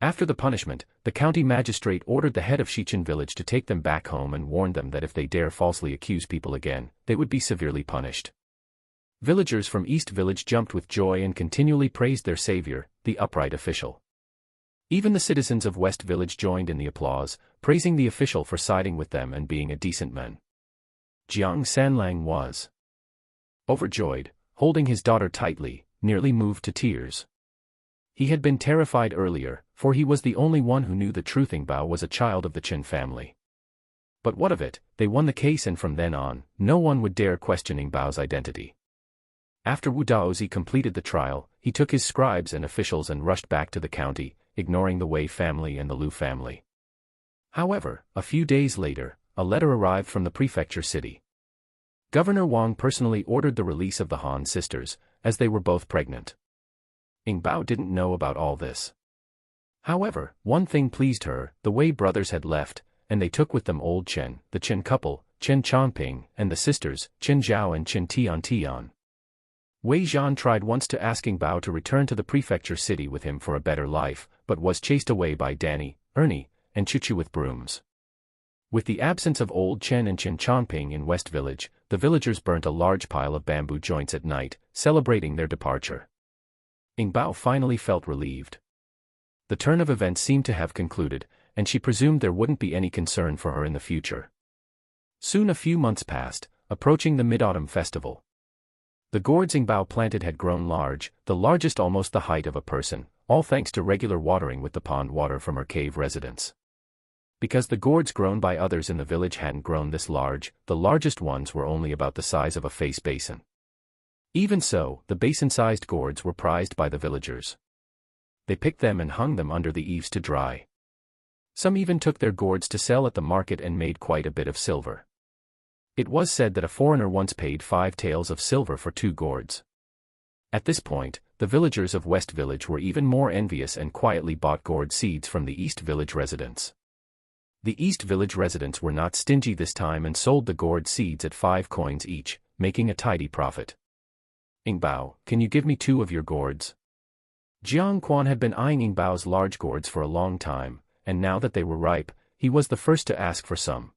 After the punishment, the county magistrate ordered the head of Shichen village to take them back home and warned them that if they dare falsely accuse people again, they would be severely punished. Villagers from East Village jumped with joy and continually praised their savior, the upright official. Even the citizens of West Village joined in the applause, praising the official for siding with them and being a decent man. Jiang Sanlang was overjoyed, holding his daughter tightly, nearly moved to tears. He had been terrified earlier, for he was the only one who knew the truth. Ing Bao was a child of the Chen family. But what of it, they won the case and from then on, no one would dare question Ing Bao's identity. After Wu Daozi completed the trial, he took his scribes and officials and rushed back to the county, ignoring the Wei family and the Lu family. However, a few days later, a letter arrived from the prefecture city. Governor Wang personally ordered the release of the Han sisters, as they were both pregnant. Ing Bao didn't know about all this. However, one thing pleased her: the Wei brothers had left, and they took with them old Chen, the Chen couple, Chen Chongping, and the sisters, Chen Zhao and Chen Tian. Wei Zhan tried once to ask Ing Bao to return to the prefecture city with him for a better life, but was chased away by Danny, Ernie, and Chuchu with brooms. With the absence of old Chen and Chen Chongping in West Village, the villagers burnt a large pile of bamboo joints at night, celebrating their departure. Ing Bao finally felt relieved. The turn of events seemed to have concluded, and she presumed there wouldn't be any concern for her in the future. Soon a few months passed, approaching the Mid-Autumn Festival. The gourds Ingbao planted had grown large, the largest almost the height of a person, all thanks to regular watering with the pond water from her cave residence. Because the gourds grown by others in the village hadn't grown this large, the largest ones were only about the size of a face basin. Even so, the basin-sized gourds were prized by the villagers. They picked them and hung them under the eaves to dry. Some even took their gourds to sell at the market and made quite a bit of silver. It was said that a foreigner once paid 5 taels of silver for 2 gourds. At this point, the villagers of West Village were even more envious and quietly bought gourd seeds from the East Village residents. The East Village residents were not stingy this time and sold the gourd seeds at 5 coins each, making a tidy profit. Ingbao, can you give me 2 of your gourds? Jiang Quan had been eyeing Ingbao's large gourds for a long time, and now that they were ripe, he was the first to ask for some.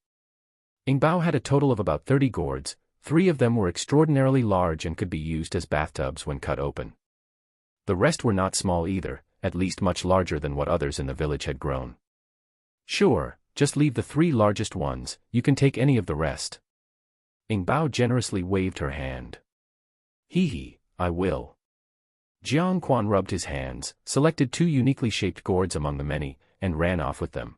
Ingbao had a total of about 30 gourds, 3 of them were extraordinarily large and could be used as bathtubs when cut open. The rest were not small either, at least much larger than what others in the village had grown. Sure, just leave the 3 largest ones, you can take any of the rest. Ingbao generously waved her hand. Hee, I will. Jiang Quan rubbed his hands, selected 2 uniquely shaped gourds among the many, and ran off with them.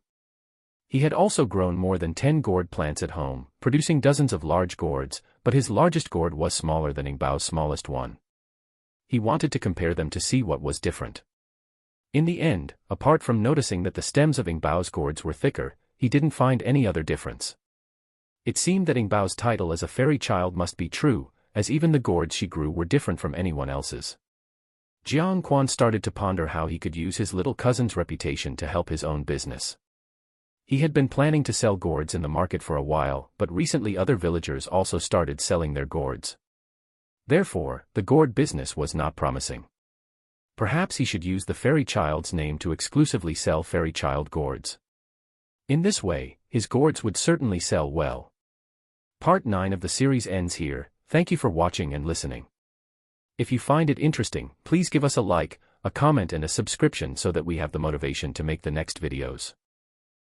He had also grown more than 10 gourd plants at home, producing dozens of large gourds, but his largest gourd was smaller than Ingbao's smallest one. He wanted to compare them to see what was different. In the end, apart from noticing that the stems of Ingbao's gourds were thicker, he didn't find any other difference. It seemed that Ingbao's title as a fairy child must be true, as even the gourds she grew were different from anyone else's. Jiang Quan started to ponder how he could use his little cousin's reputation to help his own business. He had been planning to sell gourds in the market for a while, but recently other villagers also started selling their gourds. Therefore, the gourd business was not promising. Perhaps he should use the fairy child's name to exclusively sell fairy child gourds. In this way, his gourds would certainly sell well. Part 9 of the series ends here. Thank you for watching and listening. If you find it interesting, please give us a like, a comment and a subscription so that we have the motivation to make the next videos.